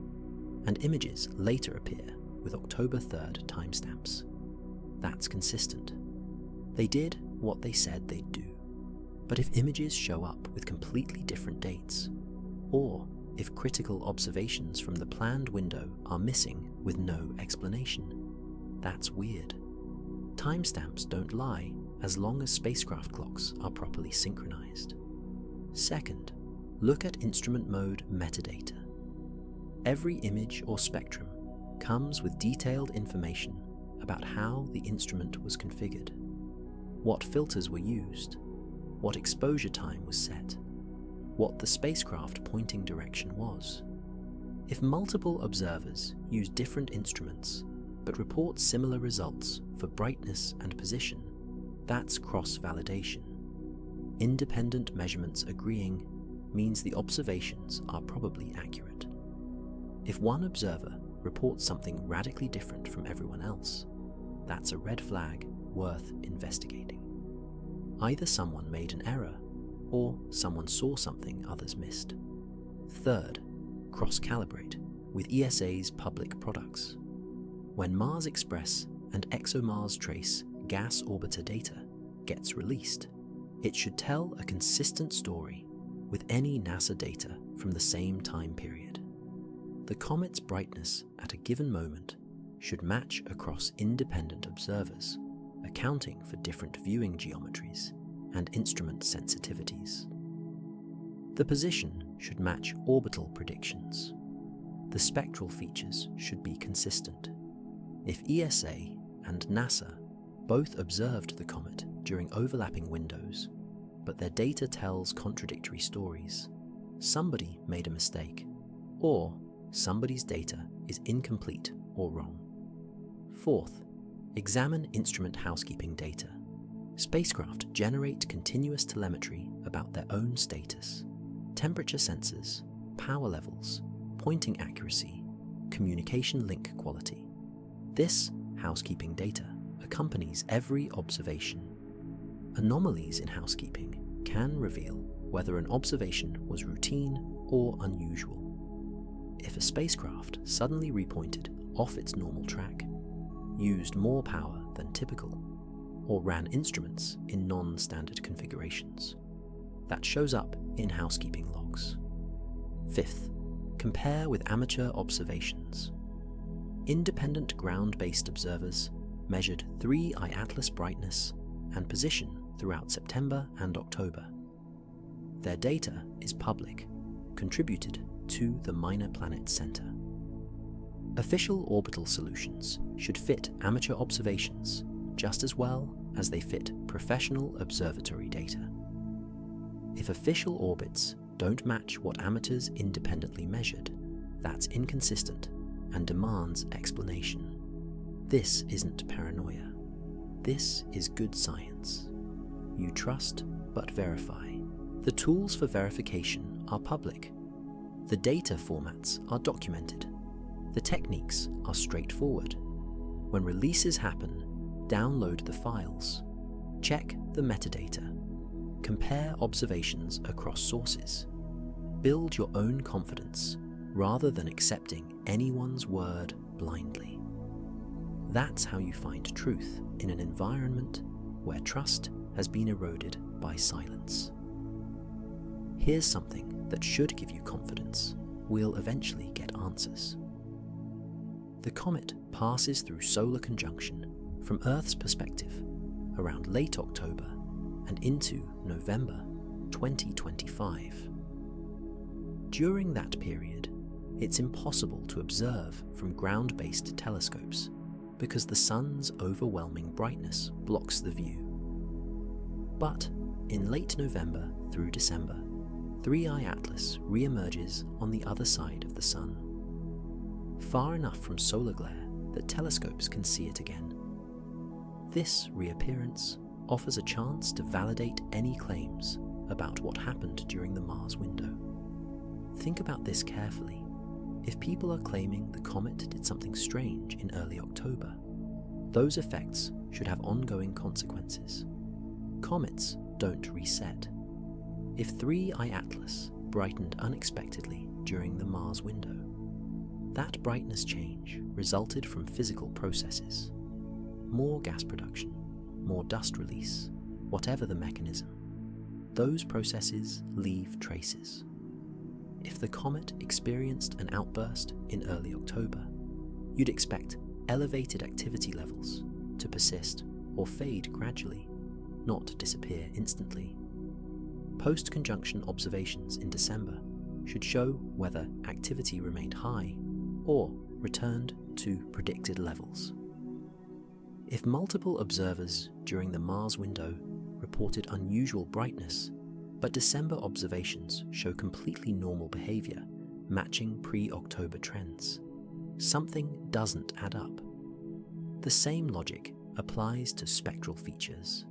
and images later appear with October 3rd timestamps, that's consistent. They did what they said they'd do. But if images show up with completely different dates, or if critical observations from the planned window are missing with no explanation, that's weird. Timestamps don't lie as long as spacecraft clocks are properly synchronized. Second, look at instrument mode metadata. Every image or spectrum comes with detailed information about how the instrument was configured, what filters were used, what exposure time was set, what the spacecraft pointing direction was. If multiple observers use different instruments but report similar results for brightness and position, that's cross-validation. Independent measurements agreeing means the observations are probably accurate. If one observer reports something radically different from everyone else, that's a red flag worth investigating. Either someone made an error, or someone saw something others missed. Third, cross-calibrate with ESA's public products. When Mars Express and ExoMars Trace gas orbiter data gets released, it should tell a consistent story with any NASA data from the same time period. The comet's brightness at a given moment should match across independent observers, accounting for different viewing geometries and instrument sensitivities. The position should match orbital predictions. The spectral features should be consistent. If ESA and NASA both observed the comet during overlapping windows, but their data tells contradictory stories, somebody made a mistake, or somebody's data is incomplete or wrong. Fourth, examine instrument housekeeping data. Spacecraft generate continuous telemetry about their own status, temperature sensors, power levels, pointing accuracy, communication link quality. This housekeeping data accompanies every observation. Anomalies in housekeeping can reveal whether an observation was routine or unusual. If a spacecraft suddenly repointed off its normal track, used more power than typical, or ran instruments in non-standard configurations, that shows up in housekeeping logs. Fifth, compare with amateur observations. Independent ground-based observers measured 3I Atlas brightness and position throughout September and October. Their data is public, contributed to the Minor Planet Center. Official orbital solutions should fit amateur observations just as well as they fit professional observatory data. If official orbits don't match what amateurs independently measured, that's inconsistent and demands explanation. This isn't paranoia. This is good science. You trust but verify. The tools for verification are public. The data formats are documented. The techniques are straightforward. When releases happen, download the files. Check the metadata. Compare observations across sources. Build your own confidence rather than accepting anyone's word blindly. That's how you find truth in an environment where trust has been eroded by silence. Here's something that should give you confidence. We'll eventually get answers. The comet passes through solar conjunction from Earth's perspective around late October and into November 2025. During that period, it's impossible to observe from ground-based telescopes because the sun's overwhelming brightness blocks the view. But in late November through December, 3I Atlas re-emerges on the other side of the sun, far enough from solar glare that telescopes can see it again. This reappearance offers a chance to validate any claims about what happened during the Mars window. Think about this carefully. If people are claiming the comet did something strange in early October, those effects should have ongoing consequences. Comets don't reset. If 3I Atlas brightened unexpectedly during the Mars window, that brightness change resulted from physical processes. More gas production, more dust release, whatever the mechanism. those processes leave traces. If the comet experienced an outburst in early October, you'd expect elevated activity levels to persist or fade gradually, not disappear instantly. Post-conjunction observations in December should show whether activity remained high or returned to predicted levels. If multiple observers during the Mars window reported unusual brightness, but December observations show completely normal behavior matching pre-October trends, something doesn't add up. The same logic applies to spectral features.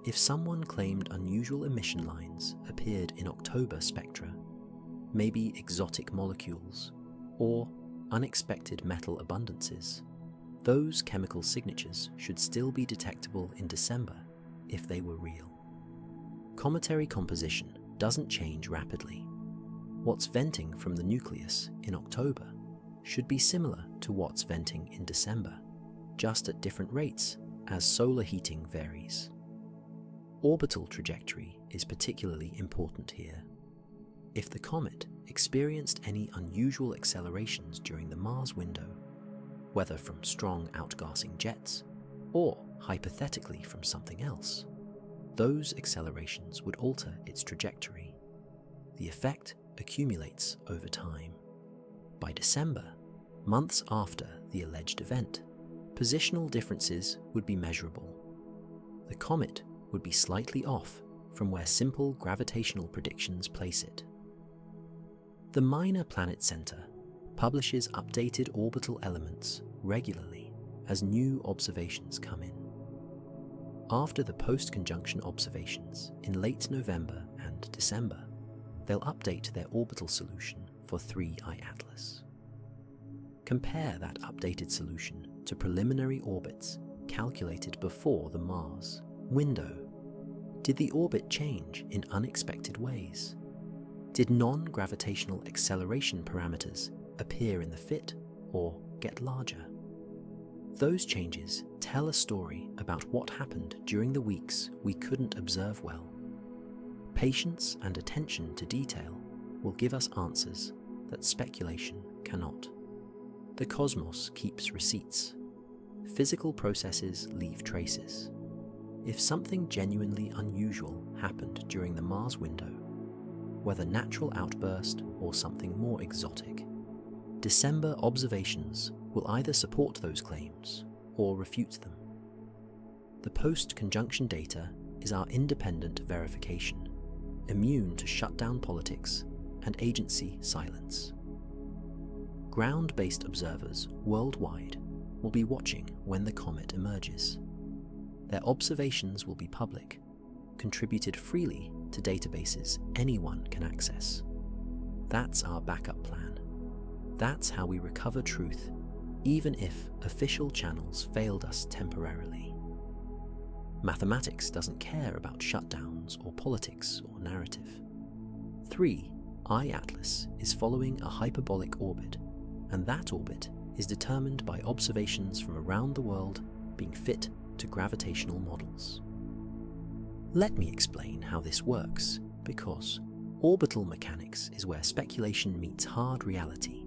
If someone claimed unusual emission lines appeared in October spectra, maybe exotic molecules or unexpected metal abundances, those chemical signatures should still be detectable in December if they were real. Cometary composition doesn't change rapidly. What's venting from the nucleus in October should be similar to what's venting in December, just at different rates as solar heating varies. Orbital trajectory is particularly important here. If the comet experienced any unusual accelerations during the Mars window, whether from strong outgassing jets or hypothetically from something else, those accelerations would alter its trajectory. The effect accumulates over time. By December, months after the alleged event, positional differences would be measurable. The comet would be slightly off from where simple gravitational predictions place it. The Minor Planet Center publishes updated orbital elements regularly as new observations come in. After the post-conjunction observations in late November and December, they'll update their orbital solution for 3I Atlas. Compare that updated solution to preliminary orbits calculated before the Mars window. Did the orbit change in unexpected ways? Did non-gravitational acceleration parameters appear in the fit or get larger? Those changes tell a story about what happened during the weeks we couldn't observe well. Patience and attention to detail will give us answers that speculation cannot. The cosmos keeps receipts. Physical processes leave traces. If something genuinely unusual happened during the Mars window, whether natural outburst or something more exotic, December observations will either support those claims or refute them. The post-conjunction data is our independent verification, immune to shutdown politics and agency silence. Ground-based observers worldwide will be watching when the comet emerges. Their observations will be public, contributed freely to databases anyone can access. That's our backup plan. That's how we recover truth, even if official channels failed us temporarily. Mathematics doesn't care about shutdowns or politics or narrative. 3I Atlas is following a hyperbolic orbit, and that orbit is determined by observations from around the world being fit to gravitational models. Let me explain how this works, because orbital mechanics is where speculation meets hard reality.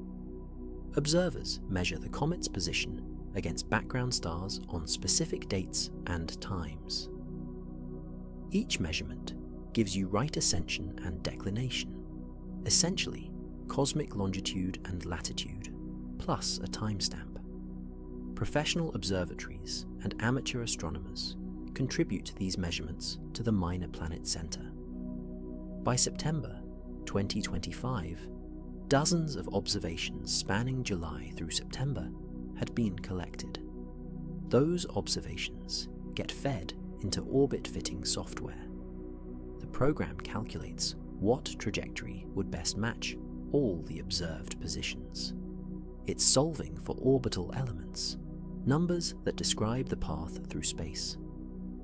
Observers measure the comet's position against background stars on specific dates and times. Each measurement gives you right ascension and declination, essentially cosmic longitude and latitude, plus a timestamp. Professional observatories and amateur astronomers contribute these measurements to the Minor Planet Center. By September 2025, dozens of observations spanning July through September had been collected. Those observations get fed into orbit-fitting software. The program calculates what trajectory would best match all the observed positions. It's solving for orbital elements, numbers that describe the path through space.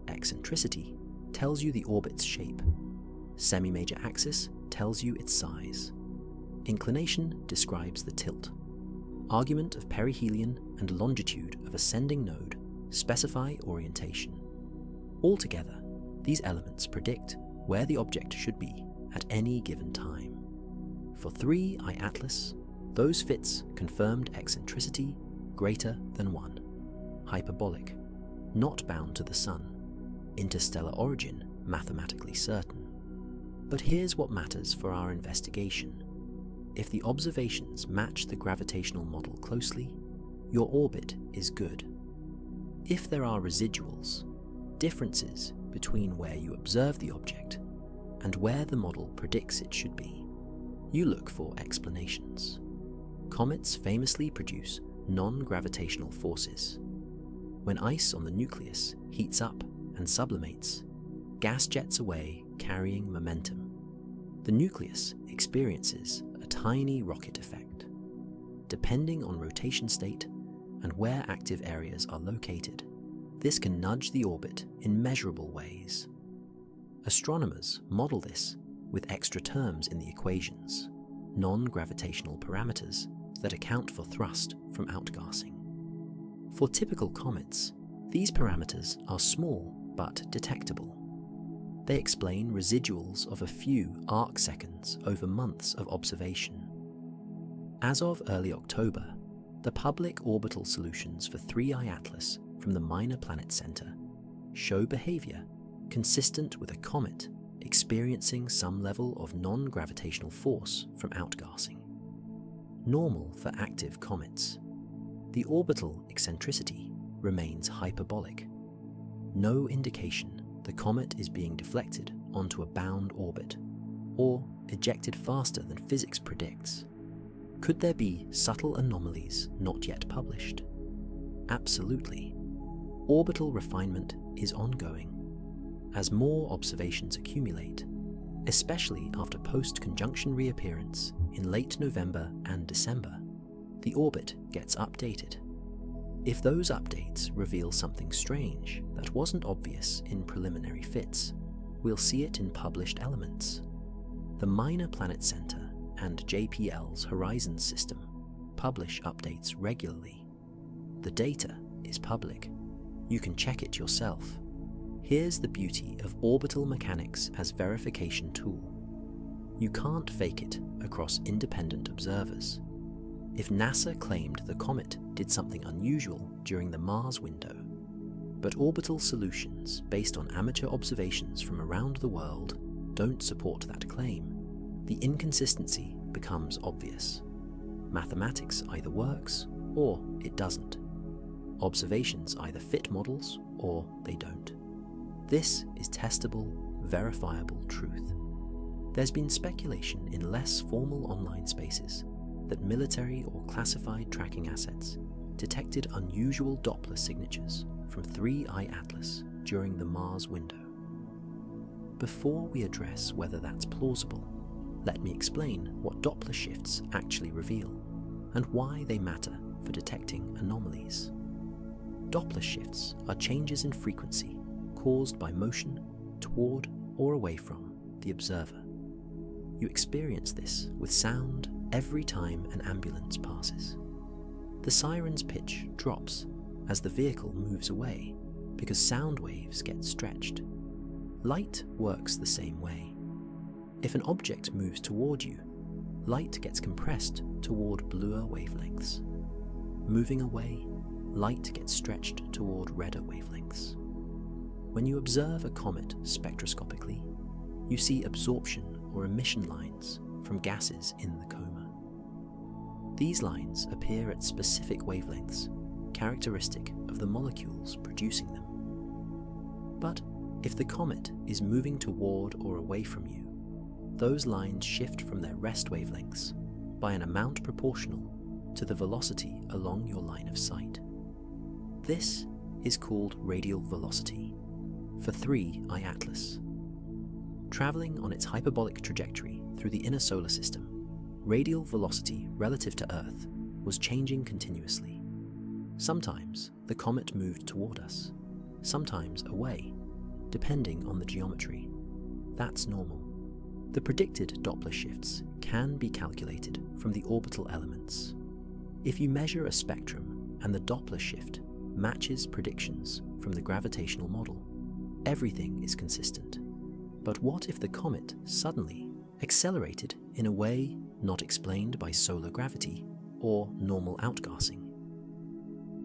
Eccentricity tells you the orbit's shape. Semi-major axis tells you its size. Inclination describes the tilt. Argument of perihelion and longitude of ascending node specify orientation. Altogether, these elements predict where the object should be at any given time. For 3I Atlas, those fits confirmed eccentricity greater than 1, hyperbolic, not bound to the Sun, interstellar origin mathematically certain. But here's what matters for our investigation. If the observations match the gravitational model closely, your orbit is good. If there are residuals, differences between where you observe the object and where the model predicts it should be, you look for explanations. Comets famously produce non-gravitational forces. When ice on the nucleus heats up and sublimates, gas jets away carrying momentum. The nucleus experiences a tiny rocket effect. Depending on rotation state and where active areas are located, this can nudge the orbit in measurable ways. Astronomers model this with extra terms in the equations, non-gravitational parameters that account for thrust from outgassing. For typical comets, these parameters are small but detectable. They explain residuals of a few arc seconds over months of observation. As of early October, the public orbital solutions for 3I Atlas from the Minor Planet Center show behavior consistent with a comet experiencing some level of non-gravitational force from outgassing. Normal for active comets. The orbital eccentricity remains hyperbolic. No indication the comet is being deflected onto a bound orbit or ejected faster than physics predicts. Could there be subtle anomalies not yet published? Absolutely. Orbital refinement is ongoing. As more observations accumulate, especially after post-conjunction reappearance in late November and December, the orbit gets updated. If those updates reveal something strange that wasn't obvious in preliminary fits, we'll see it in published elements. The Minor Planet Center and JPL's Horizons system publish updates regularly. The data is public. You can check it yourself. Here's the beauty of orbital mechanics as verification tool. You can't fake it across independent observers. If NASA claimed the comet did something unusual during the Mars window, but orbital solutions based on amateur observations from around the world don't support that claim, the inconsistency becomes obvious. Mathematics either works or it doesn't. Observations either fit models or they don't. This is testable, verifiable truth. There's been speculation in less formal online spaces that military or classified tracking assets detected unusual Doppler signatures from 3I Atlas during the Mars window. Before we address whether that's plausible, let me explain what Doppler shifts actually reveal and why they matter for detecting anomalies. Doppler shifts are changes in frequency caused by motion toward or away from the observer. You experience this with sound every time an ambulance passes. The siren's pitch drops as the vehicle moves away because sound waves get stretched. Light works the same way. If an object moves toward you, light gets compressed toward bluer wavelengths. Moving away, light gets stretched toward redder wavelengths. When you observe a comet spectroscopically, you see absorption or emission lines from gases in the coma. These lines appear at specific wavelengths, characteristic of the molecules producing them. But if the comet is moving toward or away from you, those lines shift from their rest wavelengths by an amount proportional to the velocity along your line of sight. This is called radial velocity for 3I Atlas. Traveling on its hyperbolic trajectory through the inner solar system, radial velocity relative to Earth was changing continuously. Sometimes the comet moved toward us, sometimes away, depending on the geometry. That's normal. The predicted Doppler shifts can be calculated from the orbital elements. If you measure a spectrum and the Doppler shift matches predictions from the gravitational model, everything is consistent. But what if the comet suddenly accelerated in a way not explained by solar gravity or normal outgassing?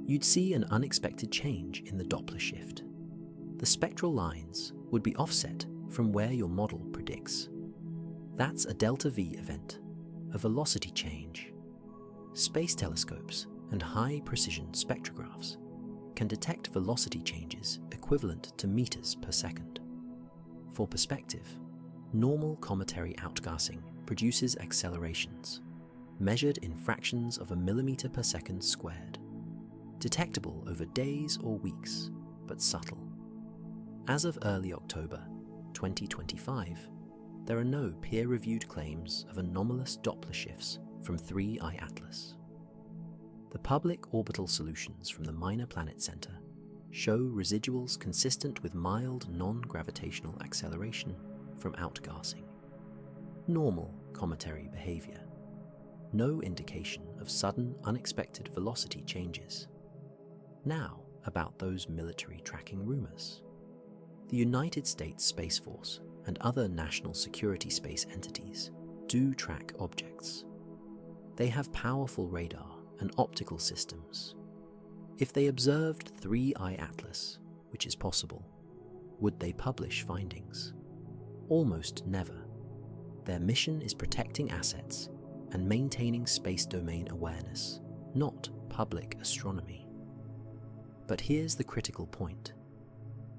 You'd see an unexpected change in the Doppler shift. The spectral lines would be offset from where your model predicts. That's a delta V event, a velocity change. Space telescopes and high-precision spectrographs can detect velocity changes equivalent to meters per second. For perspective, normal cometary outgassing produces accelerations, measured in fractions of a millimeter per second squared, detectable over days or weeks, but subtle. As of early October 2025, there are no peer-reviewed claims of anomalous Doppler shifts from 3I Atlas. The public orbital solutions from the Minor Planet Center show residuals consistent with mild non-gravitational acceleration from outgassing. Normal cometary behavior. No indication of sudden, unexpected velocity changes. Now, about those military tracking rumors. The United States Space Force and other national security space entities do track objects. They have powerful radar and optical systems. If they observed 3I Atlas, which is possible, would they publish findings? Almost never. Their mission is protecting assets and maintaining space domain awareness, not public astronomy. But here's the critical point.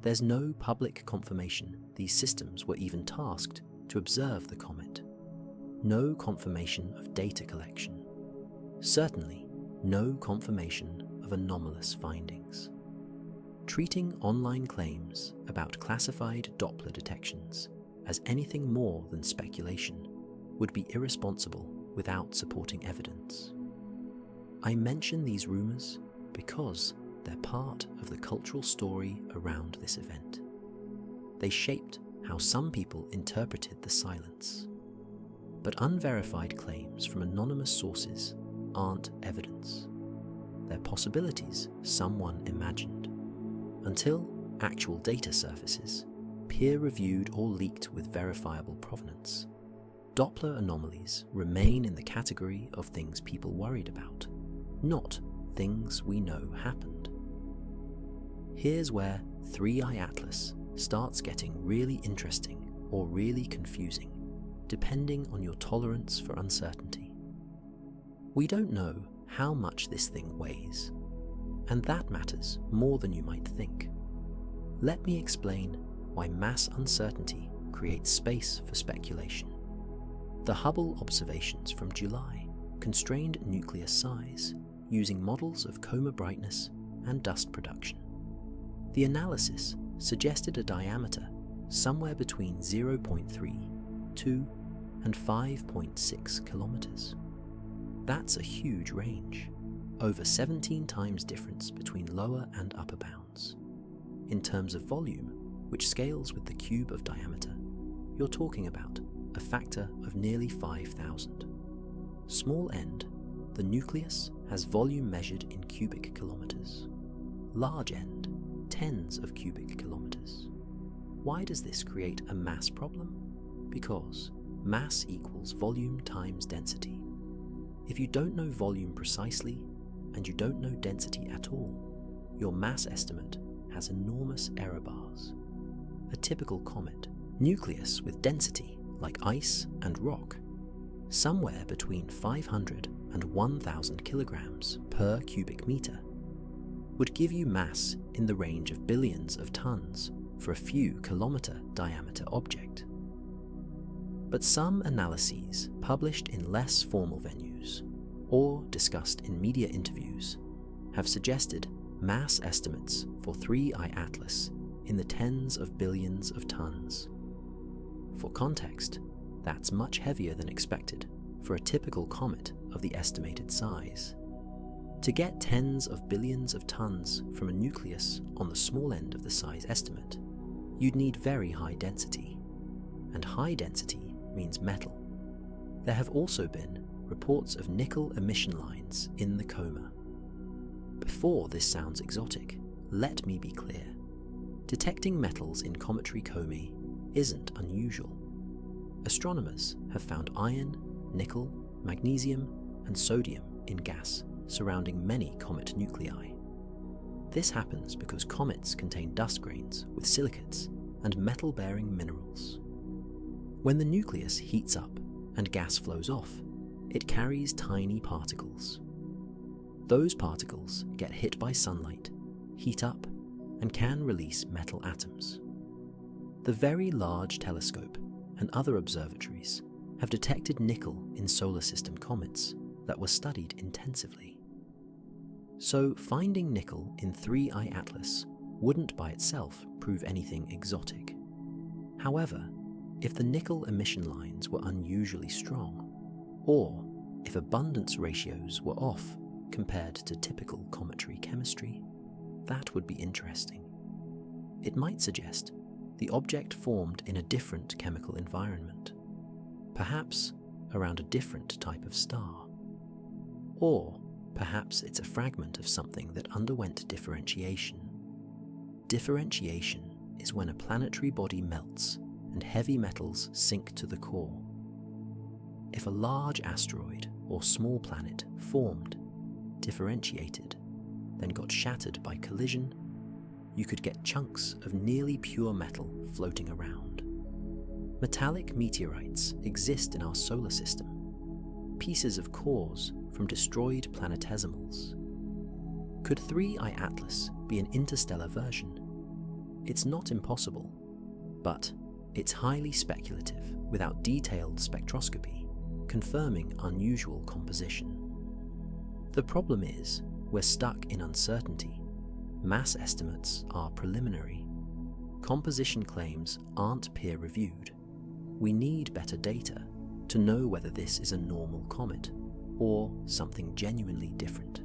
There's no public confirmation these systems were even tasked to observe the comet. No confirmation of data collection. Certainly, no confirmation of anomalous findings. Treating online claims about classified Doppler detections as anything more than speculation would be irresponsible without supporting evidence. I mention these rumors because they're part of the cultural story around this event. They shaped how some people interpreted the silence. But unverified claims from anonymous sources aren't evidence. They're possibilities someone imagined. Until actual data surfaces, peer-reviewed or leaked with verifiable provenance, Doppler anomalies remain in the category of things people worried about, not things we know happened. Here's where 3I Atlas starts getting really interesting or really confusing, depending on your tolerance for uncertainty. We don't know how much this thing weighs, and that matters more than you might think. Let me explain why mass uncertainty creates space for speculation. The Hubble observations from July constrained nucleus size using models of coma brightness and dust production. The analysis suggested a diameter somewhere between 0.3, 2, and 5.6 kilometers. That's a huge range, over 17 times difference between lower and upper bounds. In terms of volume, which scales with the cube of diameter, you're talking about a factor of nearly 5,000. Small end, the nucleus has volume measured in cubic kilometers. Large end, tens of cubic kilometers. Why does this create a mass problem? Because mass equals volume times density. If you don't know volume precisely, and you don't know density at all, your mass estimate has enormous error bars. A typical comet, nucleus with density like ice and rock, somewhere between 500 and 1,000 kilograms per cubic meter, would give you mass in the range of billions of tons for a few kilometer diameter object. But some analyses published in less formal venues or discussed in media interviews have suggested mass estimates for 3I Atlas in the tens of billions of tons. For context, that's much heavier than expected for a typical comet of the estimated size. To get tens of billions of tons from a nucleus on the small end of the size estimate, you'd need very high density. And high density means metal. There have also been reports of nickel emission lines in the coma. Before this sounds exotic, let me be clear. Detecting metals in cometary comae isn't unusual. Astronomers have found iron, nickel, magnesium, and sodium in gas surrounding many comet nuclei. This happens because comets contain dust grains with silicates and metal-bearing minerals. When the nucleus heats up and gas flows off, it carries tiny particles. Those particles get hit by sunlight, heat up, and can release metal atoms. The Very Large Telescope and other observatories have detected nickel in solar system comets that were studied intensively. So finding nickel in 3I Atlas wouldn't by itself prove anything exotic. However, if the nickel emission lines were unusually strong, or if abundance ratios were off compared to typical cometary chemistry, that would be interesting. It might suggest the object formed in a different chemical environment, perhaps around a different type of star. Or perhaps it's a fragment of something that underwent differentiation. Differentiation is when a planetary body melts and heavy metals sink to the core. If a large asteroid or small planet formed, differentiated, then got shattered by collision, you could get chunks of nearly pure metal floating around. Metallic meteorites exist in our solar system, pieces of cores from destroyed planetesimals. Could 3I Atlas be an interstellar version? It's not impossible, but it's highly speculative without detailed spectroscopy confirming unusual composition. The problem is, we're stuck in uncertainty. Mass estimates are preliminary. Composition claims aren't peer-reviewed. We need better data to know whether this is a normal comet or something genuinely different.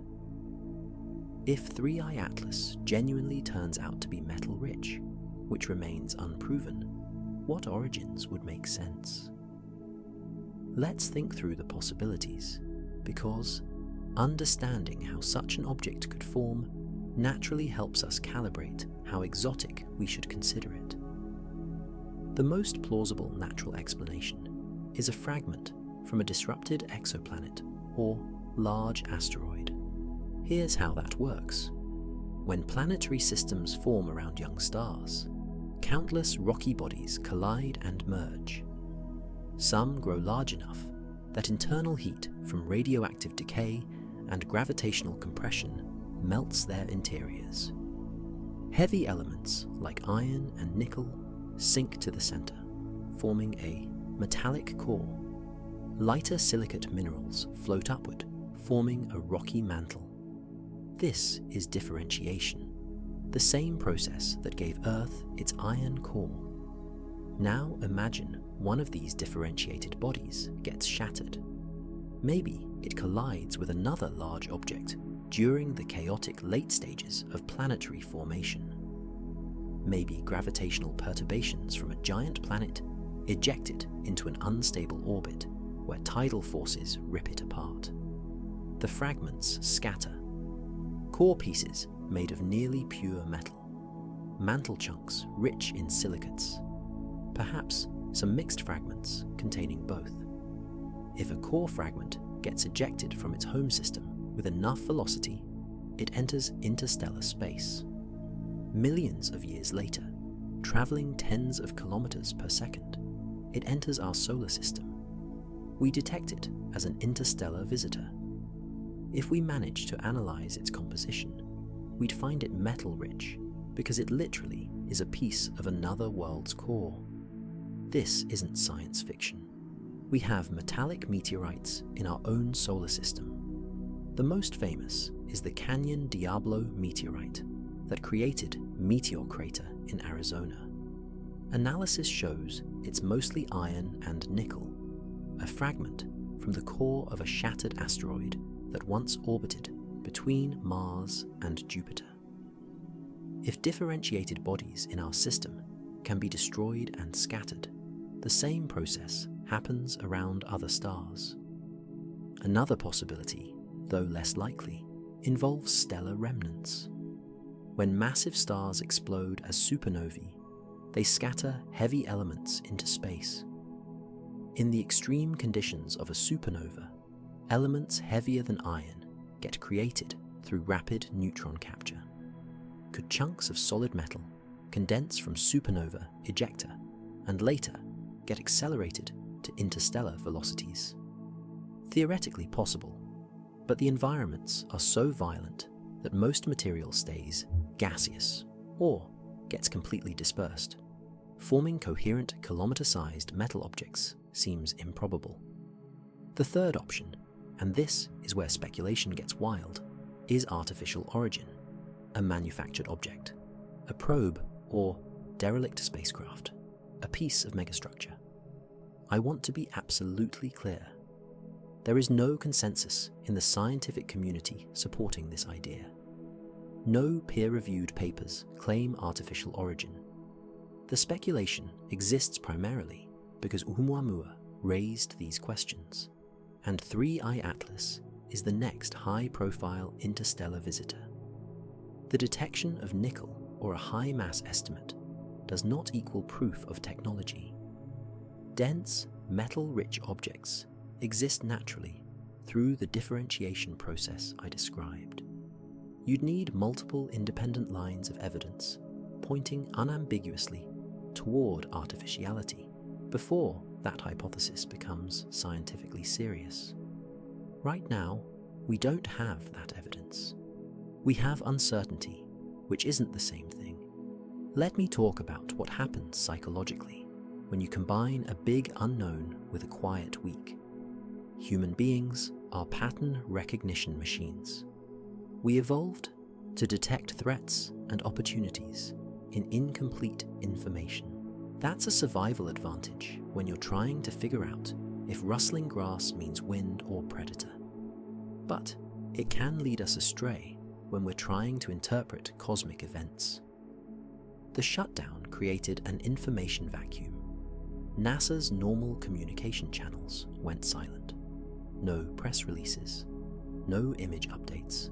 If 3I Atlas genuinely turns out to be metal-rich, which remains unproven, what origins would make sense? Let's think through the possibilities, because understanding how such an object could form naturally helps us calibrate how exotic we should consider it. The most plausible natural explanation is a fragment from a disrupted exoplanet or large asteroid. Here's how that works. When planetary systems form around young stars, countless rocky bodies collide and merge. Some grow large enough that internal heat from radioactive decay and gravitational compression melts their interiors. Heavy elements like iron and nickel sink to the center, forming a metallic core. Lighter silicate minerals float upward, forming a rocky mantle. This is differentiation, the same process that gave Earth its iron core. Now imagine one of these differentiated bodies gets shattered. Maybe it collides with another large object during the chaotic late stages of planetary formation. Maybe gravitational perturbations from a giant planet eject it into an unstable orbit where tidal forces rip it apart. The fragments scatter. Core pieces made of nearly pure metal. Mantle chunks rich in silicates. Perhaps some mixed fragments containing both. If a core fragment gets ejected from its home system with enough velocity, it enters interstellar space. Millions of years later, traveling tens of kilometers per second, it enters our solar system. We detect it as an interstellar visitor. If we manage to analyze its composition, we'd find it metal-rich because it literally is a piece of another world's core. This isn't science fiction. We have metallic meteorites in our own solar system. The most famous is the Canyon Diablo meteorite that created Meteor Crater in Arizona. Analysis shows it's mostly iron and nickel, a fragment from the core of a shattered asteroid that once orbited between Mars and Jupiter. If differentiated bodies in our system can be destroyed and scattered, the same process happens around other stars. Another possibility, though less likely, involves stellar remnants. When massive stars explode as supernovae, They scatter heavy elements into space. In the extreme conditions of a supernova, elements heavier than iron get created through rapid neutron capture. Could chunks of solid metal condense from supernova ejecta and later get accelerated to interstellar velocities? Theoretically possible, but the environments are so violent that most material stays gaseous or gets completely dispersed. Forming coherent kilometer-sized metal objects seems improbable. The third option, and this is where speculation gets wild, is artificial origin, a manufactured object, a probe or derelict spacecraft, a piece of megastructure. I want to be absolutely clear. There is no consensus in the scientific community supporting this idea. No peer-reviewed papers claim artificial origin. The speculation exists primarily because Oumuamua raised these questions, and 3I Atlas is the next high-profile interstellar visitor. The detection of nickel or a high mass estimate does not equal proof of technology. Dense, metal-rich objects exist naturally through the differentiation process I described. You'd need multiple independent lines of evidence pointing unambiguously toward artificiality before that hypothesis becomes scientifically serious. Right now, we don't have that evidence. We have uncertainty, which isn't the same thing. Let me talk about what happens psychologically when you combine a big unknown with a quiet weak. Human beings are pattern recognition machines. We evolved to detect threats and opportunities in incomplete information. That's a survival advantage when you're trying to figure out if rustling grass means wind or predator. But it can lead us astray when we're trying to interpret cosmic events. The shutdown created an information vacuum. NASA's normal communication channels went silent. No press releases, no image updates,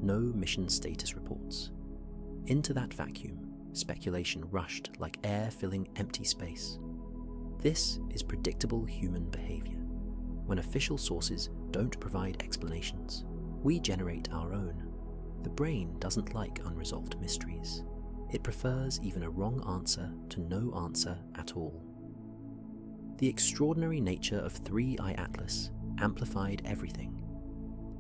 no mission status reports. Into that vacuum, speculation rushed like air filling empty space. This is predictable human behavior. When official sources don't provide explanations, we generate our own. The brain doesn't like unresolved mysteries. It prefers even a wrong answer to no answer at all. The extraordinary nature of 3I Atlas amplified everything.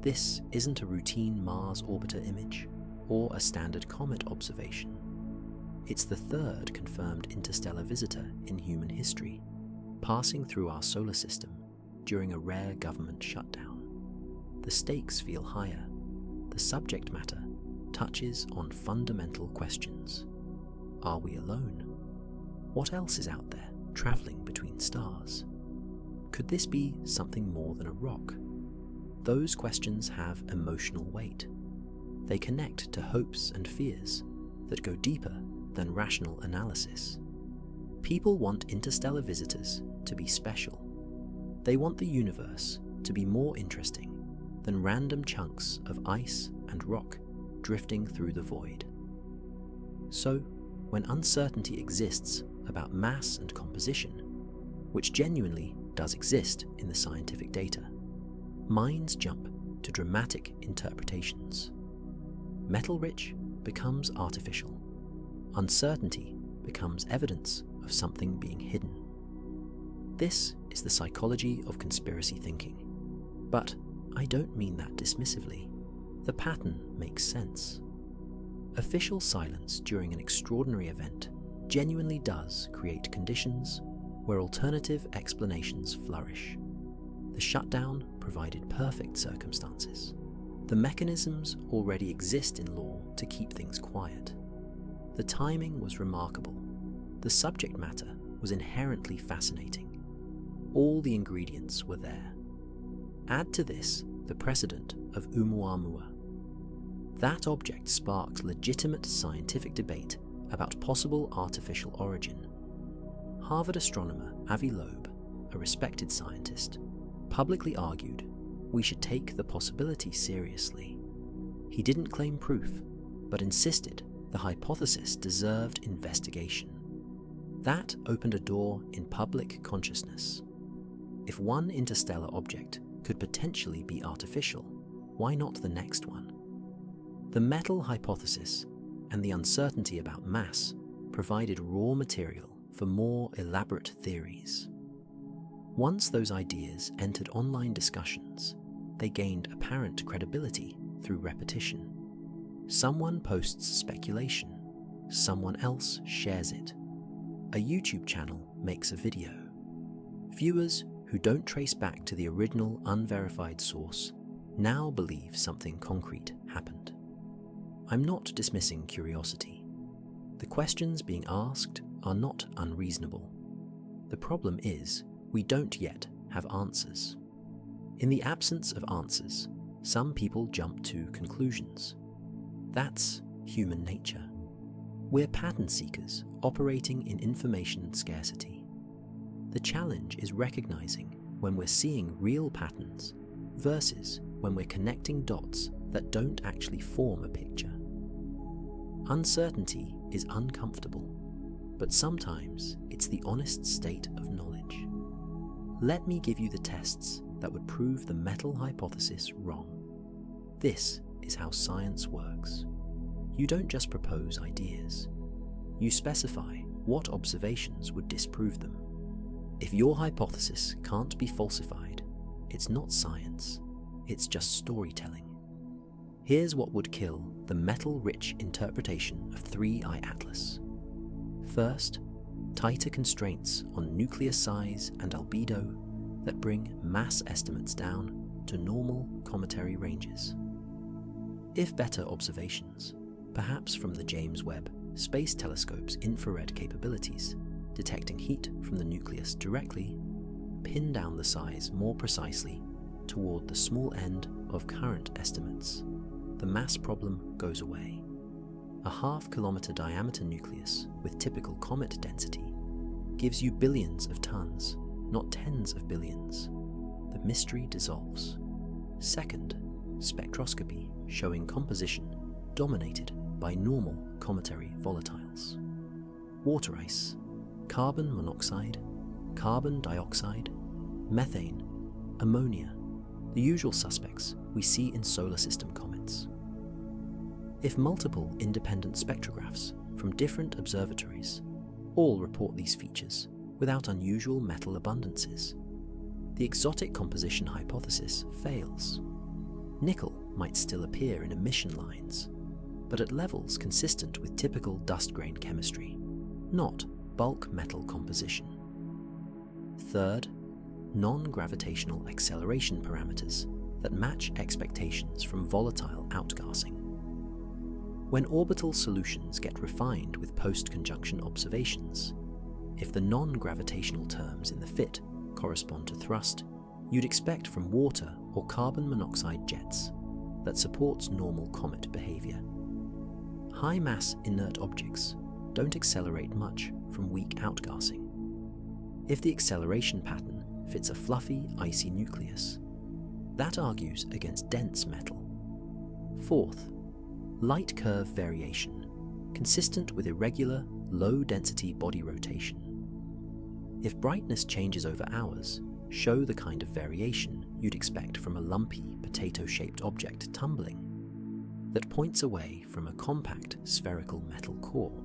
This isn't a routine Mars orbiter image or a standard comet observation. It's the third confirmed interstellar visitor in human history, passing through our solar system during a rare government shutdown. The stakes feel higher. The subject matter touches on fundamental questions. Are we alone? What else is out there, traveling between stars? Could this be something more than a rock? Those questions have emotional weight. They connect to hopes and fears that go deeper than rational analysis. People want interstellar visitors to be special. They want the universe to be more interesting than random chunks of ice and rock drifting through the void. So, when uncertainty exists about mass and composition, which genuinely does exist in the scientific data, minds jump to dramatic interpretations. Metal-rich becomes artificial. Uncertainty becomes evidence of something being hidden. This is the psychology of conspiracy thinking. But I don't mean that dismissively. The pattern makes sense. Official silence during an extraordinary event genuinely does create conditions where alternative explanations flourish. The shutdown provided perfect circumstances. The mechanisms already exist in law to keep things quiet. The timing was remarkable. The subject matter was inherently fascinating. All the ingredients were there. Add to this the precedent of Oumuamua. That object sparks legitimate scientific debate about possible artificial origin. Harvard astronomer Avi Loeb, a respected scientist, publicly argued we should take the possibility seriously. He didn't claim proof, but insisted the hypothesis deserved investigation. That opened a door in public consciousness. If one interstellar object could potentially be artificial, why not the next one? The metal hypothesis and the uncertainty about mass provided raw material for more elaborate theories. Once those ideas entered online discussions, they gained apparent credibility through repetition. Someone posts speculation, someone else shares it. A YouTube channel makes a video. Viewers who don't trace back to the original unverified source now believe something concrete happened. I'm not dismissing curiosity. The questions being asked are not unreasonable. The problem is, we don't yet have answers. In the absence of answers, some people jump to conclusions. That's human nature. We're pattern seekers operating in information scarcity. The challenge is recognizing when we're seeing real patterns versus when we're connecting dots that don't actually form a picture. Uncertainty is uncomfortable, but sometimes it's the honest state of knowledge. Let me give you the tests that would prove the metal hypothesis wrong. This is how science works. You don't just propose ideas. You specify what observations would disprove them. If your hypothesis can't be falsified, it's not science, it's just storytelling. Here's what would kill the metal-rich interpretation of 3I Atlas. First, tighter constraints on nucleus size and albedo that bring mass estimates down to normal cometary ranges. If better observations, perhaps from the James Webb Space Telescope's infrared capabilities, detecting heat from the nucleus directly, pin down the size more precisely toward the small end of current estimates, the mass problem goes away. A half-kilometer diameter nucleus with typical comet density gives you billions of tons, not tens of billions. The mystery dissolves. Second, spectroscopy showing composition dominated by normal cometary volatiles. Water ice, carbon monoxide, carbon dioxide, methane, ammonia, the usual suspects we see in solar system comets. If multiple independent spectrographs from different observatories all report these features without unusual metal abundances, the exotic composition hypothesis fails. Nickel might still appear in emission lines, but at levels consistent with typical dust grain chemistry, not bulk metal composition. Third, non-gravitational acceleration parameters that match expectations from volatile outgassing. When orbital solutions get refined with post-conjunction observations, if the non-gravitational terms in the fit correspond to thrust, you'd expect from water or carbon monoxide jets that supports normal comet behavior. High-mass inert objects don't accelerate much from weak outgassing. If the acceleration pattern fits a fluffy, icy nucleus, that argues against dense metal. Fourth, light curve variation, consistent with irregular, low-density body rotation. If brightness changes over hours, show the kind of variation you'd expect from a lumpy, potato-shaped object tumbling that points away from a compact, spherical metal core.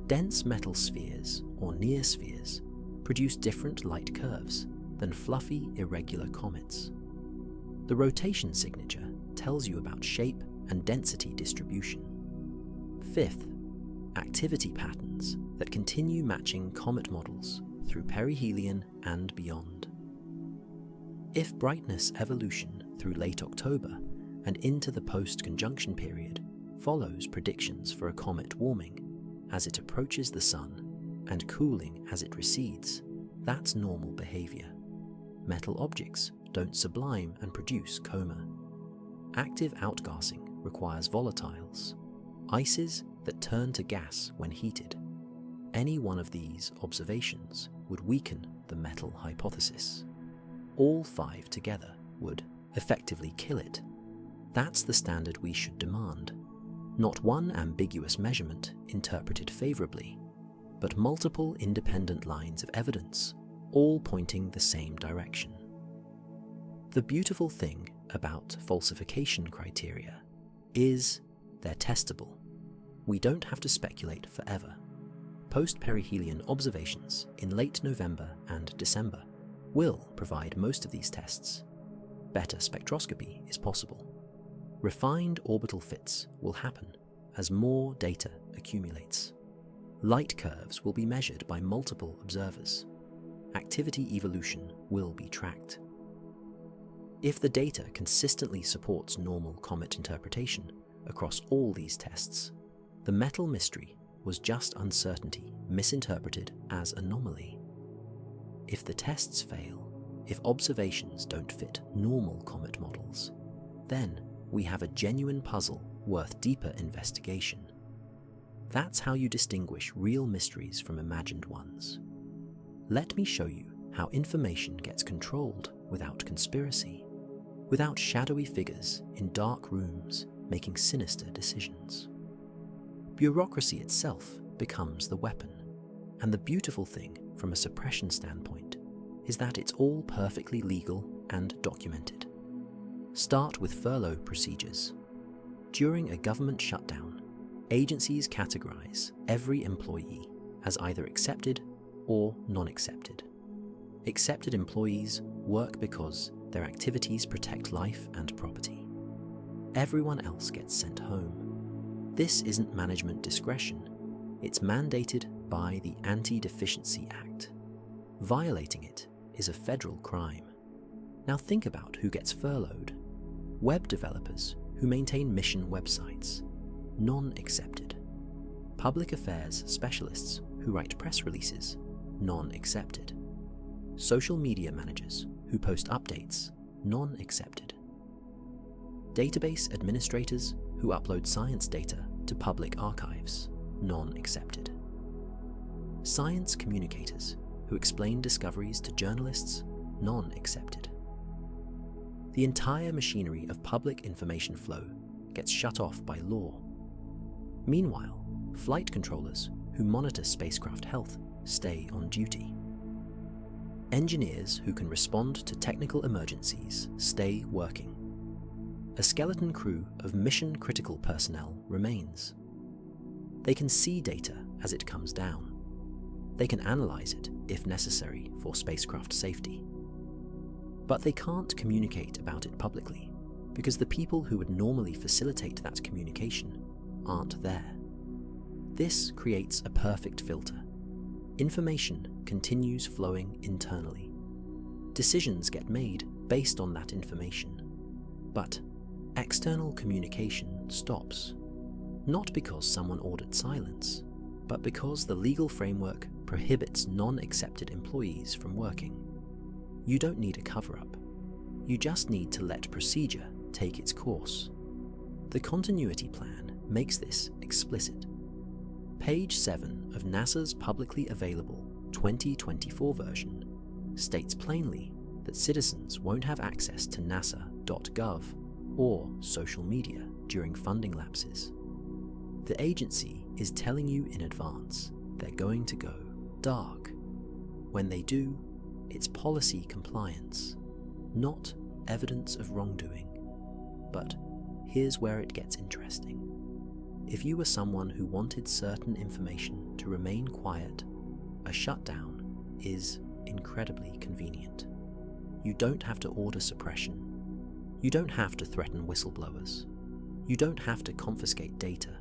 Dense metal spheres, or near spheres, produce different light curves than fluffy, irregular comets. The rotation signature tells you about shape and density distribution. Fifth, activity patterns that continue matching comet models through perihelion and beyond. If brightness evolution through late October and into the post-conjunction period follows predictions for a comet warming as it approaches the sun and cooling as it recedes, that's normal behavior. Metal objects don't sublime and produce coma. Active outgassing requires volatiles, ices that turn to gas when heated. Any one of these observations would weaken the metal hypothesis. All five together would effectively kill it. That's the standard we should demand. Not one ambiguous measurement interpreted favorably, but multiple independent lines of evidence, all pointing the same direction. The beautiful thing about falsification criteria is they're testable. We don't have to speculate forever. Post-perihelion observations in late November and December will provide most of these tests. Better spectroscopy is possible. Refined orbital fits will happen as more data accumulates. Light curves will be measured by multiple observers. Activity evolution will be tracked. If the data consistently supports normal comet interpretation across all these tests, the metal mystery was just uncertainty misinterpreted as anomaly. If the tests fail, if observations don't fit normal comet models, then we have a genuine puzzle worth deeper investigation. That's how you distinguish real mysteries from imagined ones. Let me show you how information gets controlled without conspiracy, without shadowy figures in dark rooms making sinister decisions. Bureaucracy itself becomes the weapon, and the beautiful thing from a suppression standpoint is that it's all perfectly legal and documented. Start with furlough procedures. During a government shutdown, agencies categorize every employee as either accepted or non-accepted. Accepted employees work because their activities protect life and property. Everyone else gets sent home. This isn't management discretion. It's mandated by the Anti-Deficiency Act. Violating it is a federal crime. Now think about who gets furloughed. Web developers who maintain mission websites, non-accepted. Public affairs specialists who write press releases, non-accepted. Social media managers who post updates, non-accepted. Database administrators who upload science data to public archives, non-accepted. Science communicators who explain discoveries to journalists, non-accepted. The entire machinery of public information flow gets shut off by law. Meanwhile, flight controllers who monitor spacecraft health stay on duty. Engineers who can respond to technical emergencies stay working. A skeleton crew of mission-critical personnel remains. They can see data as it comes down. They can analyze it if necessary for spacecraft safety. But they can't communicate about it publicly because the people who would normally facilitate that communication aren't there. This creates a perfect filter. Information continues flowing internally. Decisions get made based on that information. But external communication stops. Not because someone ordered silence, but because the legal framework prohibits non-accepted employees from working. You don't need a cover-up. You just need to let procedure take its course. The continuity plan makes this explicit. Page 7 of NASA's publicly available 2024 version states plainly that citizens won't have access to nasa.gov or social media during funding lapses. The agency is telling you in advance they're going to go dark. When they do, it's policy compliance, not evidence of wrongdoing. But here's where it gets interesting. If you were someone who wanted certain information to remain quiet, a shutdown is incredibly convenient. You don't have to order suppression. You don't have to threaten whistleblowers. You don't have to confiscate data.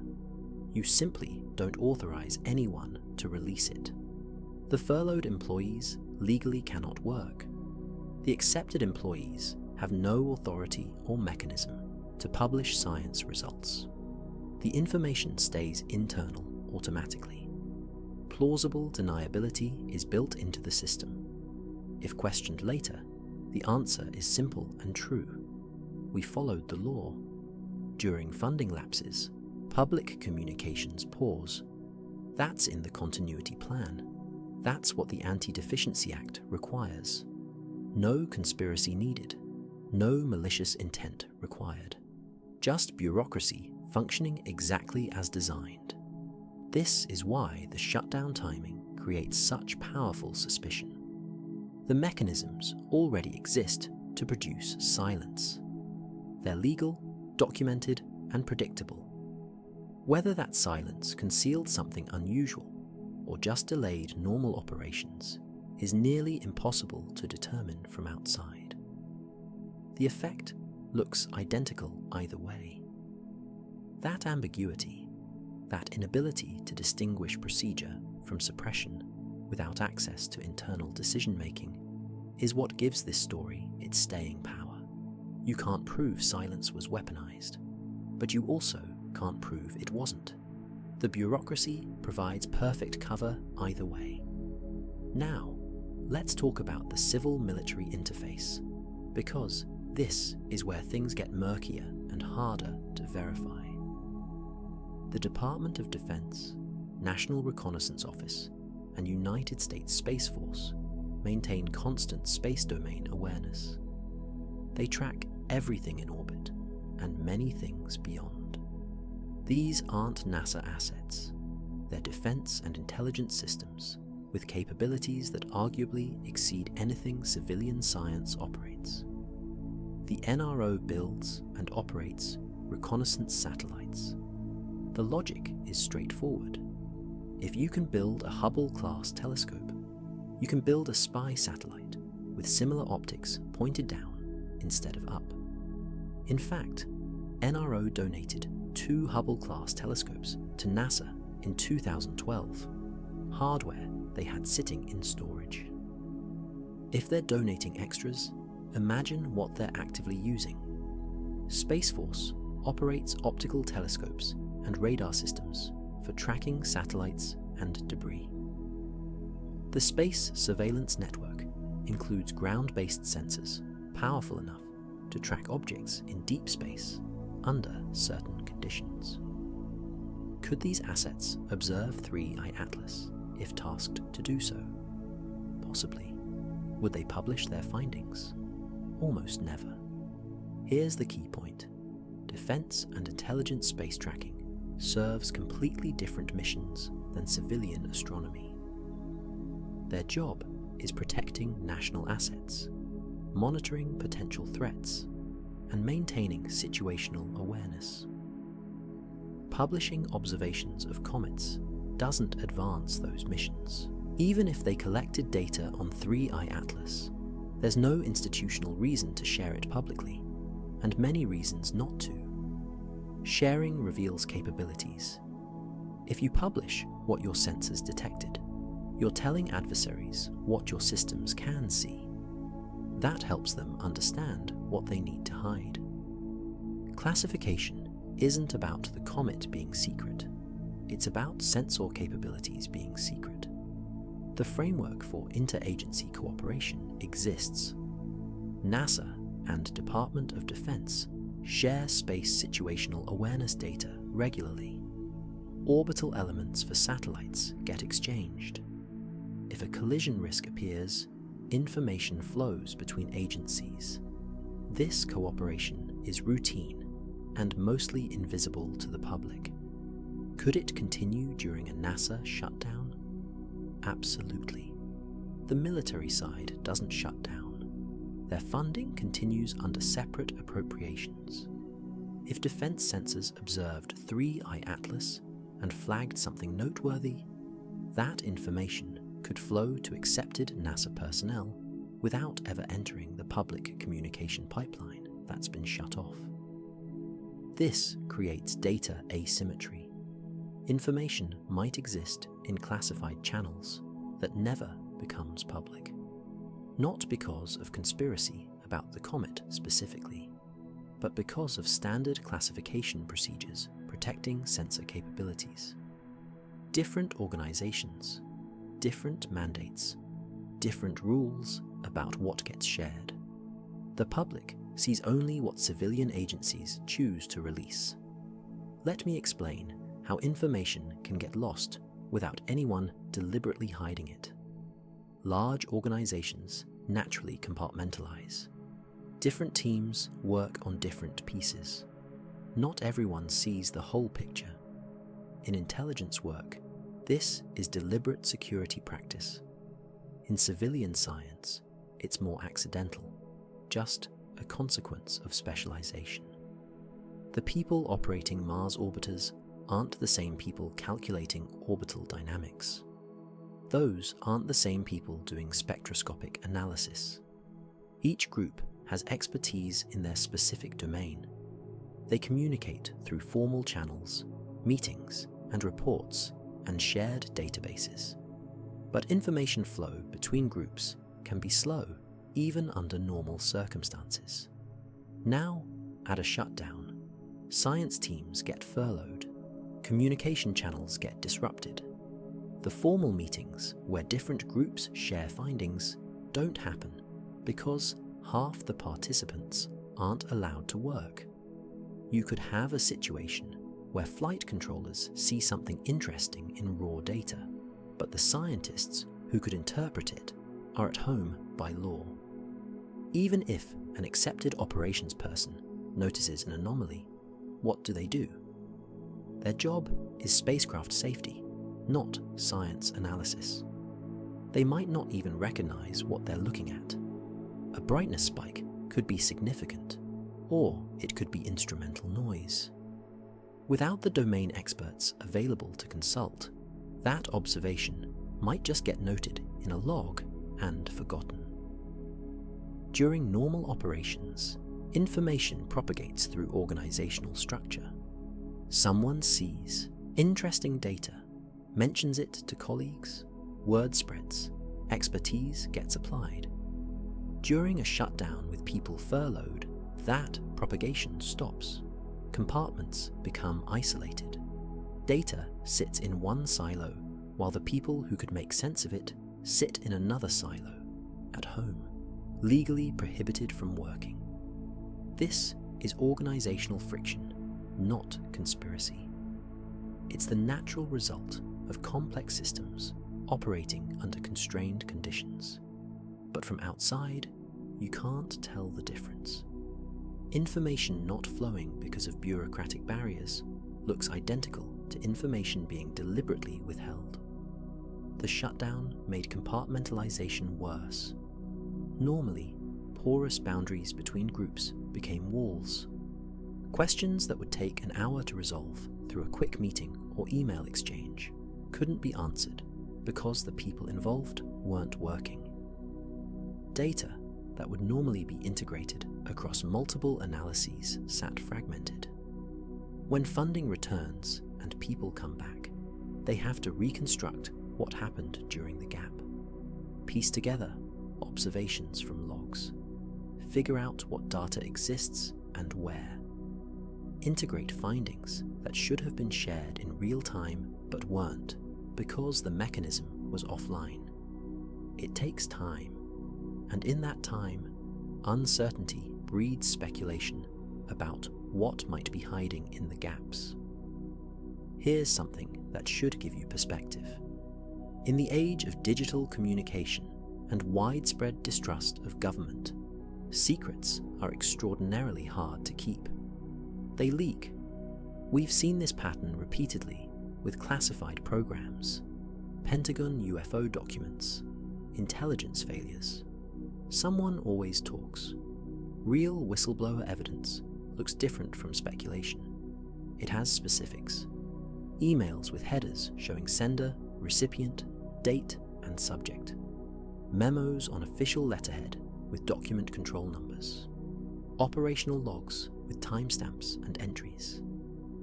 You simply don't authorize anyone to release it. The furloughed employees legally cannot work. The accepted employees have no authority or mechanism to publish science results. The information stays internal automatically. Plausible deniability is built into the system. If questioned later, the answer is simple and true. We followed the law. During funding lapses, public communications pause. That's in the continuity plan. That's what the Anti-Deficiency Act requires. No conspiracy needed. No malicious intent required. Just bureaucracy functioning exactly as designed. This is why the shutdown timing creates such powerful suspicion. The mechanisms already exist to produce silence. They're legal, documented, and predictable. Whether that silence concealed something unusual or just delayed normal operations is nearly impossible to determine from outside. The effect looks identical either way. That ambiguity, that inability to distinguish procedure from suppression without access to internal decision-making, is what gives this story its staying power. You can't prove silence was weaponized, but you also can't prove it wasn't. The bureaucracy provides perfect cover either way. Now, let's talk about the civil-military interface, because this is where things get murkier and harder to verify. The Department of Defense, National Reconnaissance Office, and United States Space Force maintain constant space domain awareness. They track everything in orbit and many things beyond. These aren't NASA assets. They're defense and intelligence systems with capabilities that arguably exceed anything civilian science operates. The NRO builds and operates reconnaissance satellites. The logic is straightforward. If you can build a Hubble-class telescope, you can build a spy satellite with similar optics pointed down instead of up. In fact, NRO donated 2 Hubble-class telescopes to NASA in 2012, hardware they had sitting in storage. If they're donating extras, imagine what they're actively using. Space Force operates optical telescopes and radar systems for tracking satellites and debris. The Space Surveillance Network includes ground-based sensors powerful enough to track objects in deep space under certain conditions. Could these assets observe 3I Atlas if tasked to do so? Possibly. Would they publish their findings? Almost never. Here's the key point. Defense and intelligence space tracking serves completely different missions than civilian astronomy. Their job is protecting national assets, monitoring potential threats, and maintaining situational awareness. Publishing observations of comets doesn't advance those missions. Even if they collected data on 3I Atlas, there's no institutional reason to share it publicly, and many reasons not to. Sharing reveals capabilities. If you publish what your sensors detected, you're telling adversaries what your systems can see. That helps them understand what they need to hide. Classification isn't about the comet being secret. It's about sensor capabilities being secret. The framework for interagency cooperation exists. NASA and Department of Defense share space situational awareness data regularly. Orbital elements for satellites get exchanged. If a collision risk appears, information flows between agencies. This cooperation is routine and mostly invisible to the public. Could it continue during a NASA shutdown? Absolutely. The military side doesn't shut down. Their funding continues under separate appropriations. If defense sensors observed 3I Atlas and flagged something noteworthy, that information could flow to accepted NASA personnel without ever entering the public communication pipeline that's been shut off. This creates data asymmetry. Information might exist in classified channels that never becomes public. Not because of conspiracy about the comet specifically, but because of standard classification procedures protecting sensor capabilities. Different organizations, different mandates, different rules about what gets shared. The public sees only what civilian agencies choose to release. Let me explain how information can get lost without anyone deliberately hiding it. Large organizations naturally compartmentalize. Different teams work on different pieces. Not everyone sees the whole picture. In intelligence work, this is deliberate security practice. In civilian science, it's more accidental, just a consequence of specialization. The people operating Mars orbiters aren't the same people calculating orbital dynamics. Those aren't the same people doing spectroscopic analysis. Each group has expertise in their specific domain. They communicate through formal channels, meetings, and reports, and shared databases. But information flow between groups can be slow, even under normal circumstances. Now, at a shutdown, science teams get furloughed, communication channels get disrupted. The formal meetings where different groups share findings don't happen because half the participants aren't allowed to work. You could have a situation where flight controllers see something interesting in raw data, but the scientists who could interpret it are at home by law. Even if an accepted operations person notices an anomaly, what do? Their job is spacecraft safety, not science analysis. They might not even recognize what they're looking at. A brightness spike could be significant, or it could be instrumental noise. Without the domain experts available to consult, that observation might just get noted in a log and forgotten. During normal operations, information propagates through organizational structure. Someone sees interesting data, mentions it to colleagues, word spreads, expertise gets applied. During a shutdown with people furloughed, that propagation stops. Compartments become isolated. Data sits in one silo, while the people who could make sense of it sit in another silo, at home, legally prohibited from working. This is organizational friction, not conspiracy. It's the natural result of complex systems operating under constrained conditions. But from outside, you can't tell the difference. Information not flowing because of bureaucratic barriers looks identical to information being deliberately withheld. The shutdown made compartmentalization worse. Normally, porous boundaries between groups became walls. Questions that would take an hour to resolve through a quick meeting or email exchange couldn't be answered because the people involved weren't working. Data that would normally be integrated across multiple analyses sat fragmented. When funding returns and people come back, they have to reconstruct what happened during the gap, piece together observations from logs, figure out what data exists and where, integrate findings that should have been shared in real time but weren't because the mechanism was offline. It takes time, and in that time, uncertainty breeds speculation about what might be hiding in the gaps. Here's something that should give you perspective. In the age of digital communication and widespread distrust of government, secrets are extraordinarily hard to keep. They leak. We've seen this pattern repeatedly with classified programs, Pentagon UFO documents, intelligence failures. Someone always talks. Real whistleblower evidence looks different from speculation. It has specifics. Emails with headers showing sender, recipient, date, and subject. Memos on official letterhead with document control numbers. Operational logs with timestamps and entries.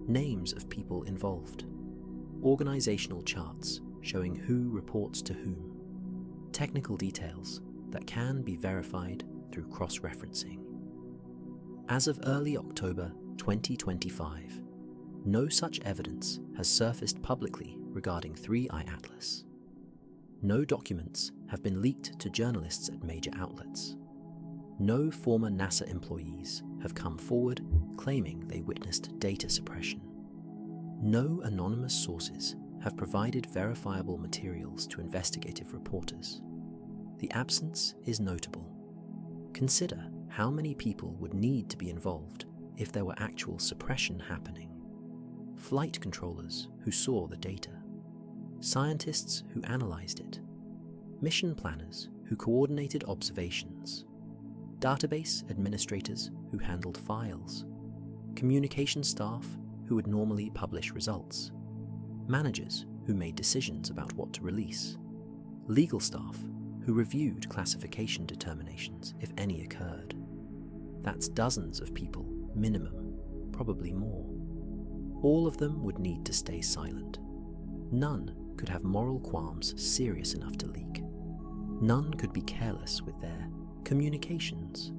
Names of people involved. Organizational charts showing who reports to whom. Technical details that can be verified through cross-referencing. As of early October 2025, no such evidence has surfaced publicly regarding 3I Atlas. No documents have been leaked to journalists at major outlets. No former NASA employees have come forward claiming they witnessed data suppression. No anonymous sources have provided verifiable materials to investigative reporters. The absence is notable. Consider how many people would need to be involved if there were actual suppression happening. flight controllers who saw the data, scientists who analyzed it, mission planners who coordinated observations, database administrators who handled files, communication staff who would normally publish results, managers who made decisions about what to release, legal staff who reviewed classification determinations if any occurred. That's dozens of people, minimum, probably more. All of them would need to stay silent. None could have moral qualms serious enough to leak. None could be careless with their communications.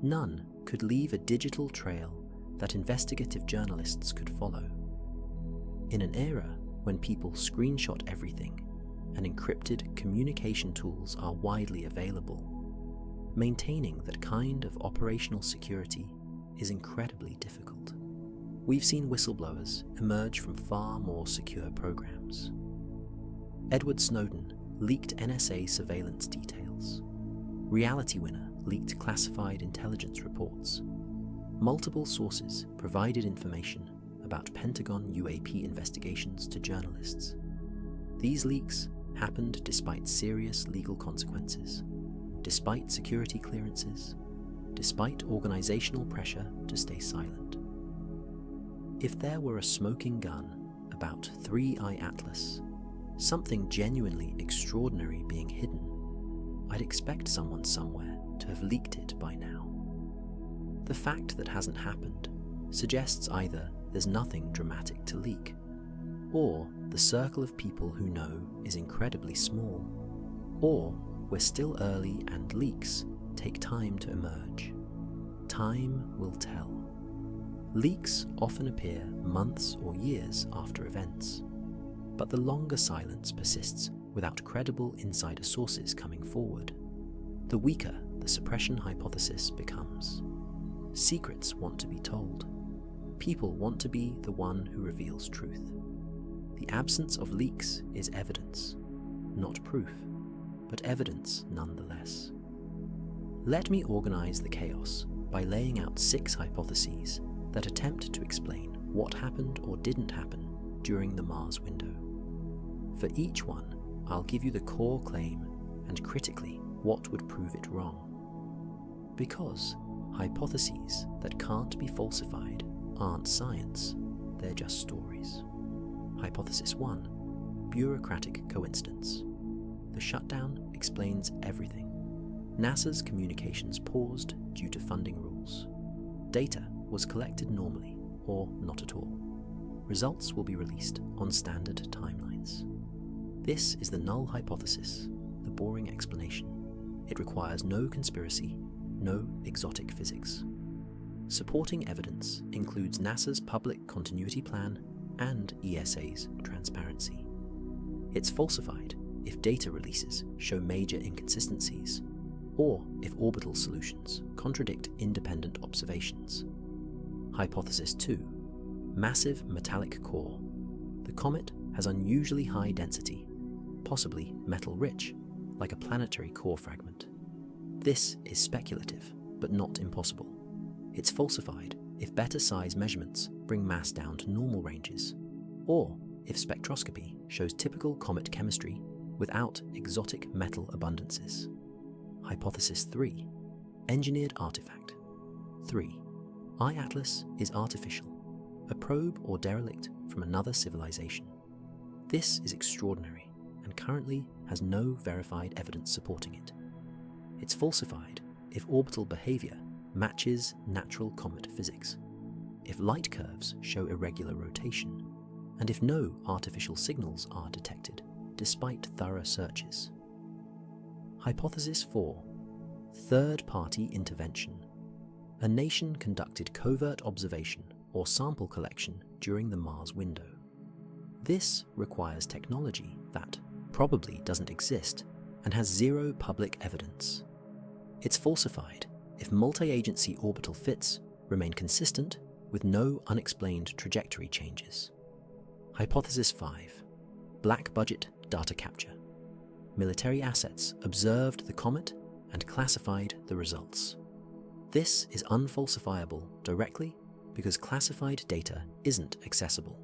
None could leave a digital trail that investigative journalists could follow. In an era when people screenshot everything and encrypted communication tools are widely available, maintaining that kind of operational security is incredibly difficult. We've seen whistleblowers emerge from far more secure programs. Edward Snowden leaked NSA surveillance details. Reality Winner leaked classified intelligence reports. Multiple sources provided information about Pentagon UAP investigations to journalists. These leaks happened despite serious legal consequences, despite security clearances, despite organizational pressure to stay silent. If there were a smoking gun about 3i Atlas, something genuinely extraordinary being hidden, I'd expect someone somewhere to have leaked it by now. The fact that hasn't happened suggests either there's nothing dramatic to leak, or the circle of people who know is incredibly small, or we're still early and leaks take time to emerge. Time will tell. Leaks often appear months or years after events, but the longer silence persists without credible insider sources coming forward, the weaker the suppression hypothesis becomes. Secrets want to be told. People want to be the one who reveals truth. The absence of leaks is evidence, not proof, but evidence nonetheless. Let me organize the chaos by laying out 6 hypotheses that attempt to explain what happened or didn't happen during the Mars window. For each one, I'll give you the core claim and critically what would prove it wrong. Because hypotheses that can't be falsified aren't science, they're just stories. Hypothesis 1, bureaucratic coincidence. The shutdown explains everything. NASA's communications paused due to funding rules. Data was collected normally, or not at all. Results will be released on standard timelines. This is the null hypothesis, the boring explanation. It requires no conspiracy, no exotic physics. Supporting evidence includes NASA's public continuity plan and ESA's transparency. It's falsified if data releases show major inconsistencies, or if orbital solutions contradict independent observations. Hypothesis 2, massive metallic core. The comet has unusually high density, possibly metal-rich, like a planetary core fragment. This is speculative, but not impossible. It's falsified if better size measurements bring mass down to normal ranges, or if spectroscopy shows typical comet chemistry without exotic metal abundances. Hypothesis 3, engineered artifact. 3. I-Atlas is artificial, a probe or derelict from another civilization. This is extraordinary and currently has no verified evidence supporting it. It's falsified if orbital behavior matches natural comet physics, if light curves show irregular rotation, and if no artificial signals are detected despite thorough searches. Hypothesis 4, third-party intervention. A nation conducted covert observation or sample collection during the Mars window. This requires technology that probably doesn't exist and has zero public evidence. It's falsified if multi-agency orbital fits remain consistent with no unexplained trajectory changes. Hypothesis 5, black budget data capture. Military assets observed the comet and classified the results. This is unfalsifiable directly because classified data isn't accessible.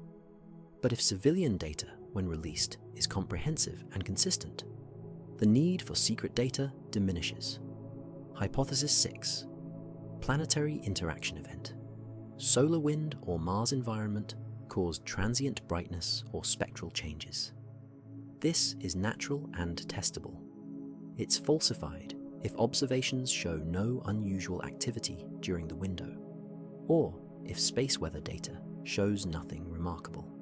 But if civilian data, when released, is comprehensive and consistent, the need for secret data diminishes. Hypothesis 6. Planetary interaction event. Solar wind or Mars environment caused transient brightness or spectral changes. This is natural and testable. It's falsified if observations show no unusual activity during the window, or if space weather data shows nothing remarkable.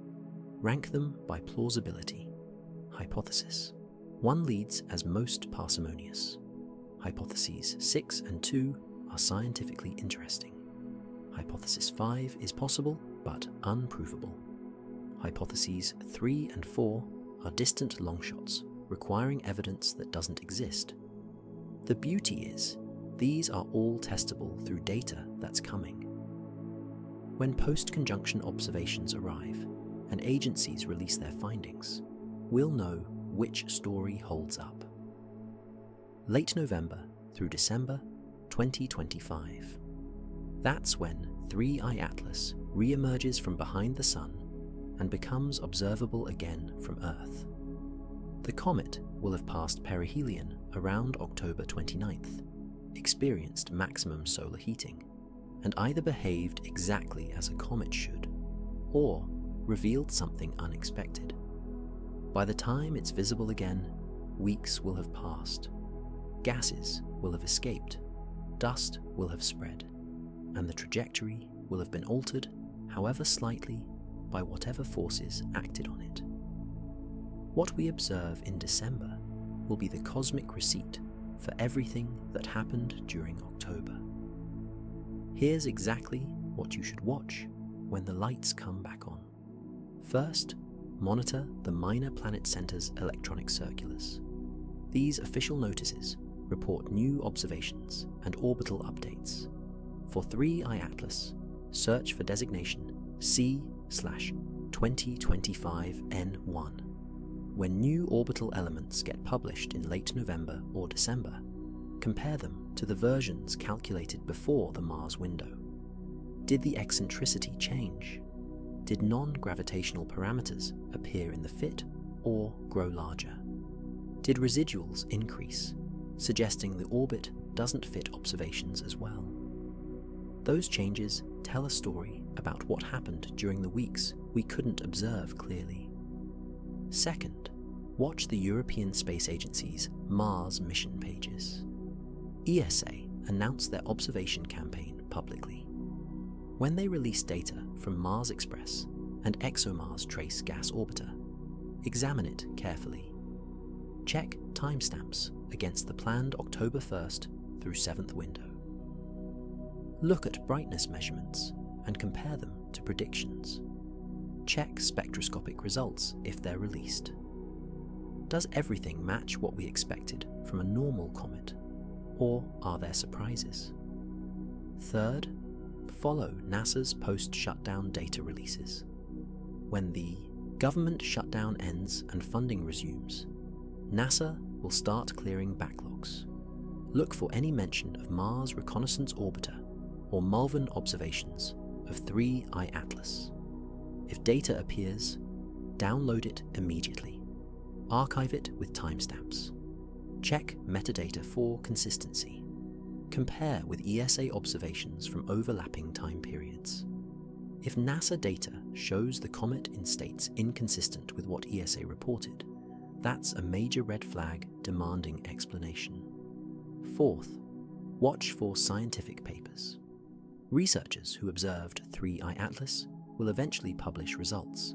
Rank them by plausibility. Hypothesis 1 leads as most parsimonious. Hypotheses 6 and 2 are scientifically interesting. Hypothesis 5 is possible but unprovable. Hypotheses 3 and 4 are distant longshots, requiring evidence that doesn't exist. The beauty is, these are all testable through data that's coming. When post-conjunction observations arrive and agencies release their findings, we'll know which story holds up. Late November through December 2025. That's when 3I Atlas re-emerges from behind the Sun and becomes observable again from Earth. The comet will have passed perihelion around October 29th, experienced maximum solar heating, and either behaved exactly as a comet should, or revealed something unexpected. By the time it's visible again, weeks will have passed. Gases will have escaped, dust will have spread, and the trajectory will have been altered, however slightly, by whatever forces acted on it. What we observe in December will be the cosmic receipt for everything that happened during October. Here's exactly what you should watch when the lights come back on. First, monitor the Minor Planet Center's electronic circulars. These official notices report new observations and orbital updates. For 3I Atlas, search for designation C/2025N1. When new orbital elements get published in late November or December, compare them to the versions calculated before the Mars window. Did the eccentricity change? Did non-gravitational parameters appear in the fit or grow larger? Did residuals increase, suggesting the orbit doesn't fit observations as well? Those changes tell a story about what happened during the weeks we couldn't observe clearly. Second, watch the European Space Agency's Mars mission pages. ESA announced their observation campaign publicly. When they release data from Mars Express and ExoMars Trace Gas Orbiter, examine it carefully. Check timestamps against the planned October 1st through 7th window. Look at brightness measurements and compare them to predictions. Check spectroscopic results if they're released. Does everything match what we expected from a normal comet, or are there surprises? Third, follow NASA's post-shutdown data releases. When the government shutdown ends and funding resumes, NASA will start clearing backlogs. Look for any mention of Mars Reconnaissance Orbiter or Malvern observations of 3I Atlas. If data appears, download it immediately. Archive it with timestamps. Check metadata for consistency. Compare with ESA observations from overlapping time periods. If NASA data shows the comet in states inconsistent with what ESA reported, that's a major red flag demanding explanation. Fourth, watch for scientific papers. Researchers who observed 3I Atlas will eventually publish results.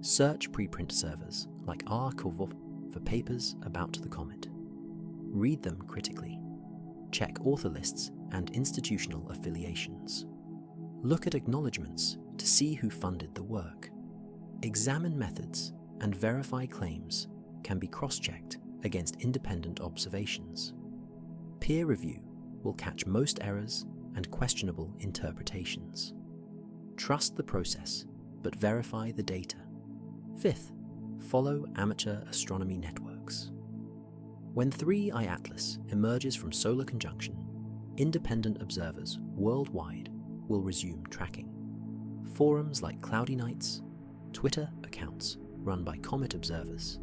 Search preprint servers like arXiv for papers about the comet. Read them critically. Check author lists and institutional affiliations. Look at acknowledgements to see who funded the work. Examine methods and verify claims can be cross-checked against independent observations. Peer review will catch most errors and questionable interpretations. Trust the process, but verify the data. Fifth, follow amateur astronomy networks. When 3I Atlas emerges from solar conjunction, independent observers worldwide will resume tracking. Forums like Cloudy Nights, Twitter accounts run by comet observers,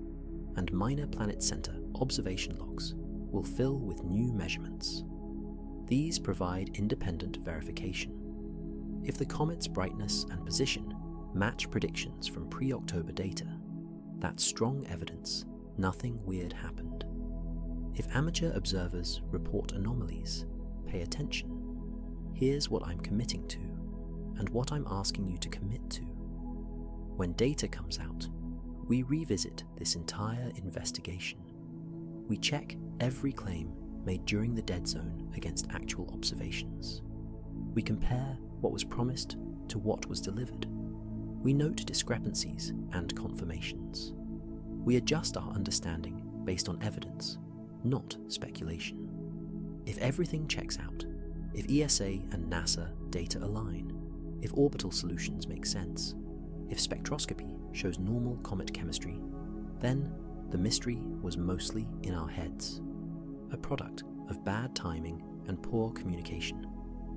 and Minor Planet Center observation logs will fill with new measurements. These provide independent verification. If the comet's brightness and position match predictions from pre-October data, that's strong evidence nothing weird happened. If amateur observers report anomalies, pay attention. Here's what I'm committing to, and what I'm asking you to commit to. When data comes out, we revisit this entire investigation. We check every claim made during the dead zone against actual observations. We compare what was promised to what was delivered. We note discrepancies and confirmations. We adjust our understanding based on evidence, not speculation. If everything checks out, if ESA and NASA data align, if orbital solutions make sense, if spectroscopy shows normal comet chemistry, then the mystery was mostly in our heads, a product of bad timing and poor communication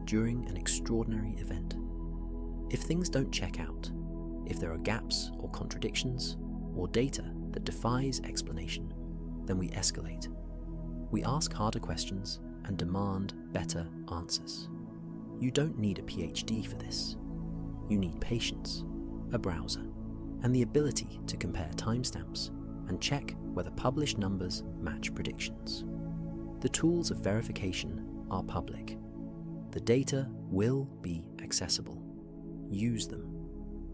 during an extraordinary event. If things don't check out, if there are gaps or contradictions, or data that defies explanation, then we escalate. We ask harder questions and demand better answers. You don't need a PhD for this. You need patience, a browser, and the ability to compare timestamps and check whether published numbers match predictions. The tools of verification are public. The data will be accessible. Use them.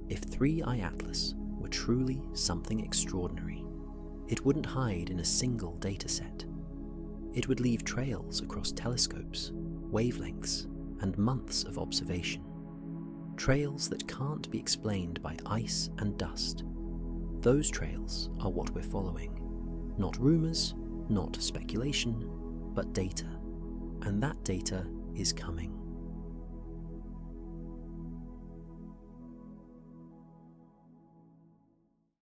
If 3I Atlas were truly something extraordinary, it wouldn't hide in a single data set. It would leave trails across telescopes, wavelengths, and months of observation. Trails that can't be explained by ice and dust. Those trails are what we're following. Not rumors, not speculation, but data. And that data is coming.